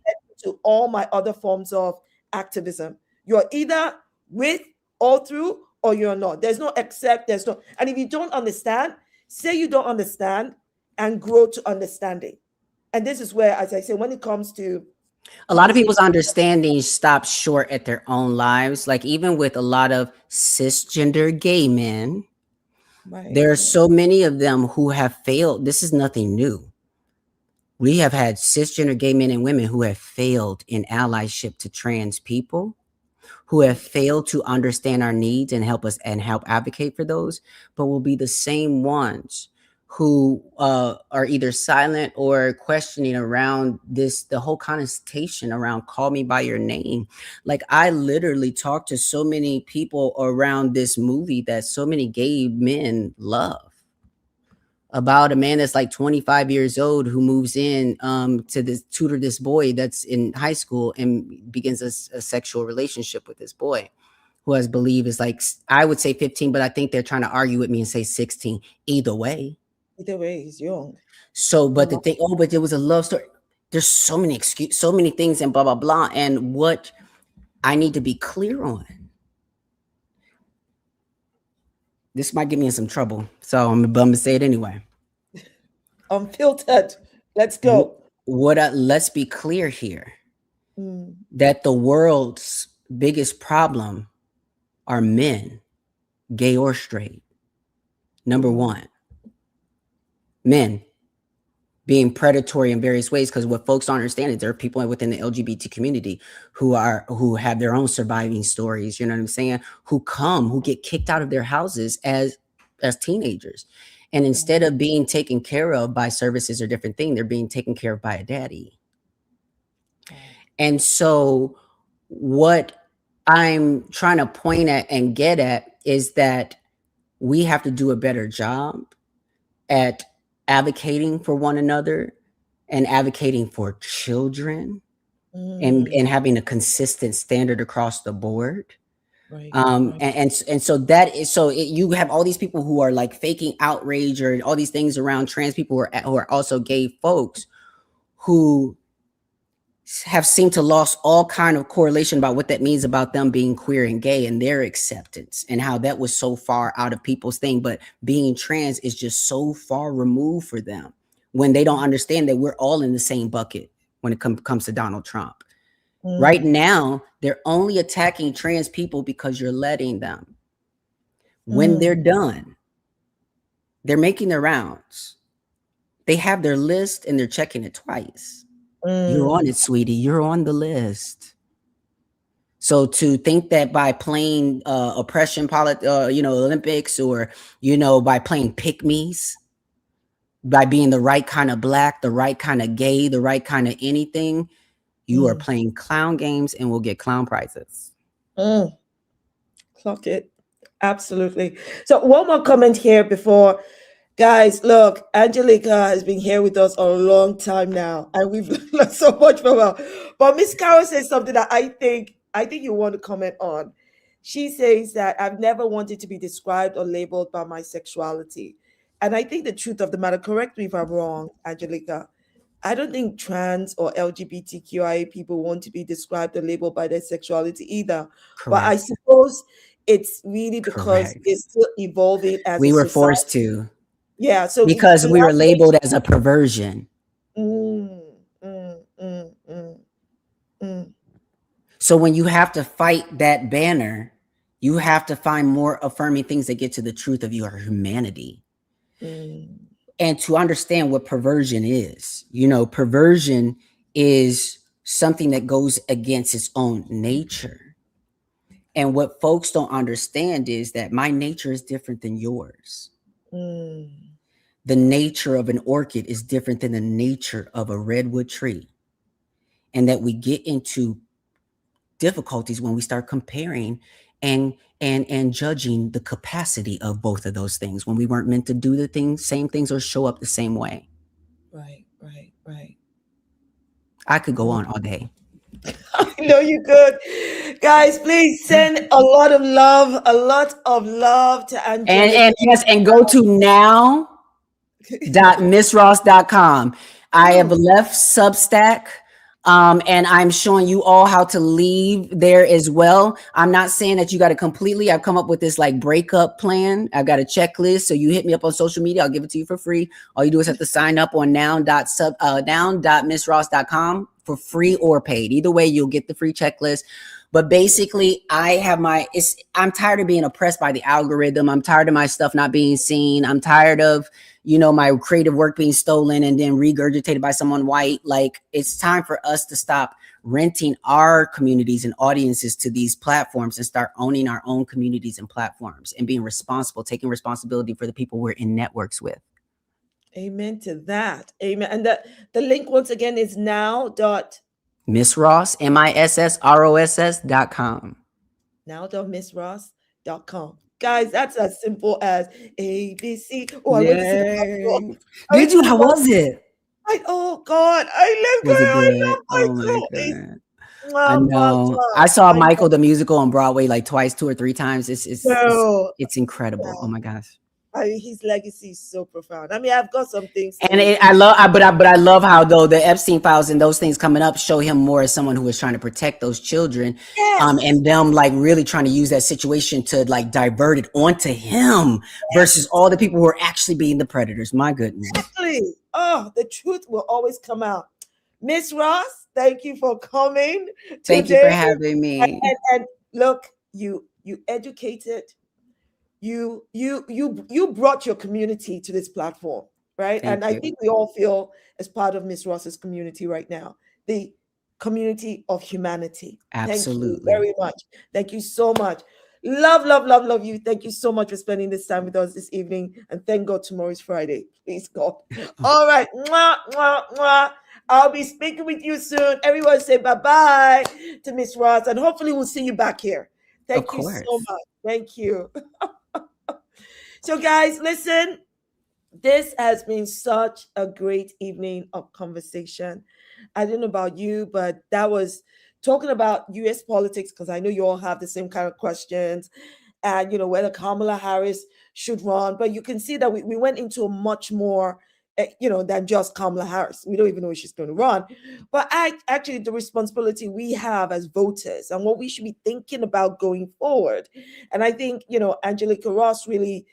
A: to all my other forms of activism. You're either with all through, or you're not. There's no except, there's no. And if you don't understand, say you don't understand and grow to understanding. And this is where, as I say, when it comes to
H: A lot of people's understanding stops short at their own lives. Like even with a lot of cisgender gay men, there are so many of them who have failed. This is nothing new. We have had cisgender gay men and women who have failed in allyship to trans people, who have failed to understand our needs and help us and help advocate for those, but will be the same ones who are either silent or questioning around the whole connotation around call me by your name. Like I literally talked to so many people around this movie that so many gay men love, about a man that's like 25 years old who moves in to tutor this boy that's in high school and begins a sexual relationship with this boy, who I believe is like, I would say 15, but I think they're trying to argue with me and say 16. Either way,
A: he's young.
H: So, but the thing, but there was a love story. There's so many so many things and blah, blah, blah. And what I need to be clear on, this might get me in some trouble, so I'm gonna say it anyway.
A: Unfiltered. Let's go.
H: Let's be clear here that the world's biggest problem are men, gay or straight. Number one, men being predatory in various ways, because what folks don't understand is there are people within the LGBT community who have their own surviving stories, you know what I'm saying, who get kicked out of their houses as teenagers. And instead of being taken care of by services or different things, they're being taken care of by a daddy. And so what I'm trying to point at and get at is that we have to do a better job at advocating for one another and advocating for children and having a consistent standard across the board. Right. And so that is, so you have all these people who are like faking outrage or all these things around trans people who are also gay folks who have seemed to lost all kind of correlation about what that means about them being queer and gay and their acceptance and how that was so far out of people's thing. But being trans is just so far removed for them when they don't understand that we're all in the same bucket when it comes to Donald Trump. Right now, they're only attacking trans people because you're letting them. When they're done, they're making their rounds. They have their list and they're checking it twice. You're on it, sweetie. You're on the list. So to think that by playing oppression, Olympics, or, by playing pick-me's, by being the right kind of black, the right kind of gay, the right kind of anything, you are playing clown games and will get clown prizes.
A: Clock it. Absolutely. So one more comment here before, guys, look, Angelica has been here with us a long time now, and we've learned so much from her. But Miss Carol says something that I think you want to comment on. She says that I've never wanted to be described or labeled by my sexuality. And I think the truth of the matter, correct me if I'm wrong, Angelica, I don't think trans or LGBTQIA people want to be described or labeled by their sexuality either. Correct. But I suppose it's really because it's still evolving as
H: we were forced to.
A: Yeah. So
H: because we were labeled as a perversion. So when you have to fight that banner, you have to find more affirming things that get to the truth of your humanity. And to understand what perversion is. Perversion is something that goes against its own nature. And what folks don't understand is that my nature is different than yours. The nature of an orchid is different than the nature of a redwood tree. And that we get into difficulties when we start comparing and judging the capacity of both of those things when we weren't meant to do the same things or show up the same way. Right. I could go on all day.
A: I know you could. Guys, please send a lot of love to Angelica.
H: And go to now.missross.com. I have left Substack. And I'm showing you all how to leave there as well. I'm not saying that you got to completely. I've come up with this like breakup plan. I've got a checklist. So you hit me up on social media. I'll give it to you for free. All you do is have to sign up on noun.missross.com for free or paid. Either way, you'll get the free checklist. But basically, I'm tired of being oppressed by the algorithm. I'm tired of my stuff not being seen. I'm tired of, my creative work being stolen and then regurgitated by someone white. Like, it's time for us to stop renting our communities and audiences to these platforms and start owning our own communities and platforms and being responsible, taking responsibility for the people we're in networks with.
A: Amen to that. Amen. And the link once again is
H: Miss MissRoss.com.
A: now.missross.com. Guys, that's as simple as ABC. Oh, I went to see the passport.
H: Did you? How was it?
A: Oh God, I love
H: Was it
A: it.
H: good?
A: I
H: Oh my
A: God.
H: I know. I saw Michael the musical on Broadway like twice, 2 or 3 times. It's incredible.
A: Yeah.
H: Oh my gosh.
A: His legacy is so profound. I mean, I've got some things.
H: And I love how though the Epstein files and those things coming up show him more as someone who was trying to protect those children, and them like really trying to use that situation to like divert it onto him versus all the people who are actually being the predators. My goodness.
A: Exactly. Oh, the truth will always come out. Miss Ross, thank you for coming.
H: Thank you for having me.
A: And look, you educated. You brought your community to this platform, right?
H: Thank
A: I
H: you.
A: think we all feel as part of Miss Ross's community right now, the community of humanity.
H: Absolutely.
A: Thank you very much. Thank you so much. Love you. Thank you so much for spending this time with us this evening. And thank God tomorrow is Friday. Please God. All right. Mwah, mwah, mwah. I'll be speaking with you soon. Everyone say bye-bye to Miss Ross. And hopefully we'll see you back here. Thank you so much. Thank you. So guys, listen, this has been such a great evening of conversation. I don't know about you, but that was talking about US politics, because I know you all have the same kind of questions, and whether Kamala Harris should run. But you can see that we went into a much more than just Kamala Harris. We don't even know if she's going to run. But actually, the responsibility we have as voters and what we should be thinking about going forward. And I think, Angelica Ross really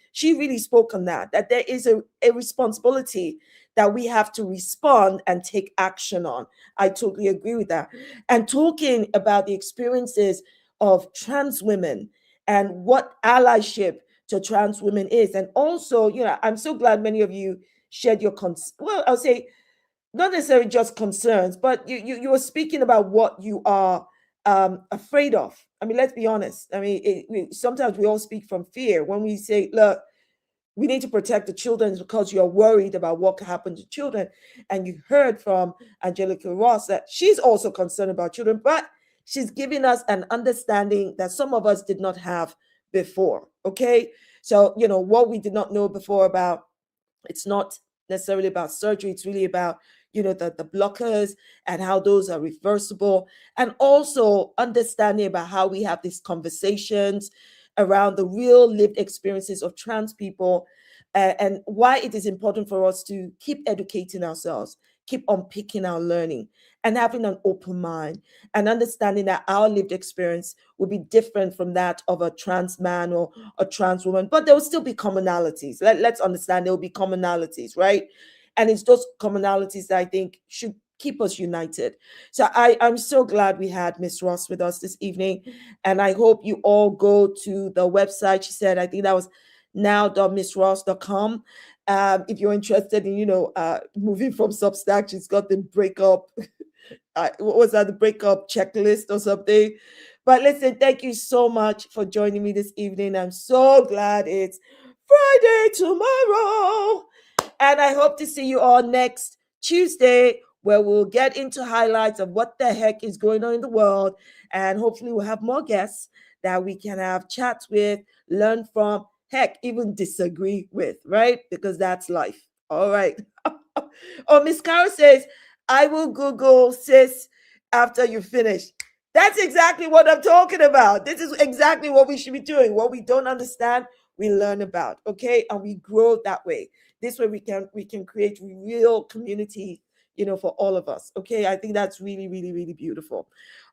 A: spoke on that there is a responsibility that we have to respond and take action on. I totally agree with that. And talking about the experiences of trans women and what allyship to trans women is. And also, I'm so glad many of you shared your I'll say not necessarily just concerns, but you were speaking about what you are afraid of. I mean, let's be honest. I mean, sometimes we all speak from fear when we say, look, we need to protect the children because you're worried about what can happen to children. And you heard from Angelica Ross that she's also concerned about children, but she's giving us an understanding that some of us did not have before. Okay. So, what we did not know before about, it's not necessarily about surgery. It's really about, the blockers and how those are reversible. And also understanding about how we have these conversations around the real lived experiences of trans people, and why it is important for us to keep educating ourselves, keep unpicking our learning, and having an open mind and understanding that our lived experience will be different from that of a trans man or a trans woman, but there will still be commonalities. Let's understand there will be commonalities, right? And it's those commonalities that I think should keep us united. So I'm so glad we had Miss Ross with us this evening. And I hope you all go to the website. She said, I think that was now.missross.com. If you're interested in, moving from Substack, she's got the breakup. What was that? The breakup checklist or something. But listen, thank you so much for joining me this evening. I'm so glad it's Friday tomorrow. And I hope to see you all next Tuesday, where we'll get into highlights of what the heck is going on in the world. And hopefully we'll have more guests that we can have chats with, learn from, heck, even disagree with, right? Because that's life. All right. Oh, Miss Carol says, I will Google sis after you finish. That's exactly what I'm talking about. This is exactly what we should be doing. What we don't understand, we learn about, okay? And we grow that way. This way we can create real community, for all of us. Okay, I think that's really, really, really beautiful.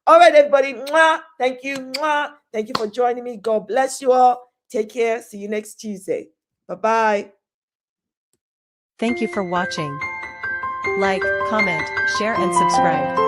A: All right, everybody. Mwah. Thank you. Mwah. Thank you for joining me. God bless you all. Take care. See you next Tuesday. Bye-bye.
I: Thank you for watching. Like, comment, share, and subscribe.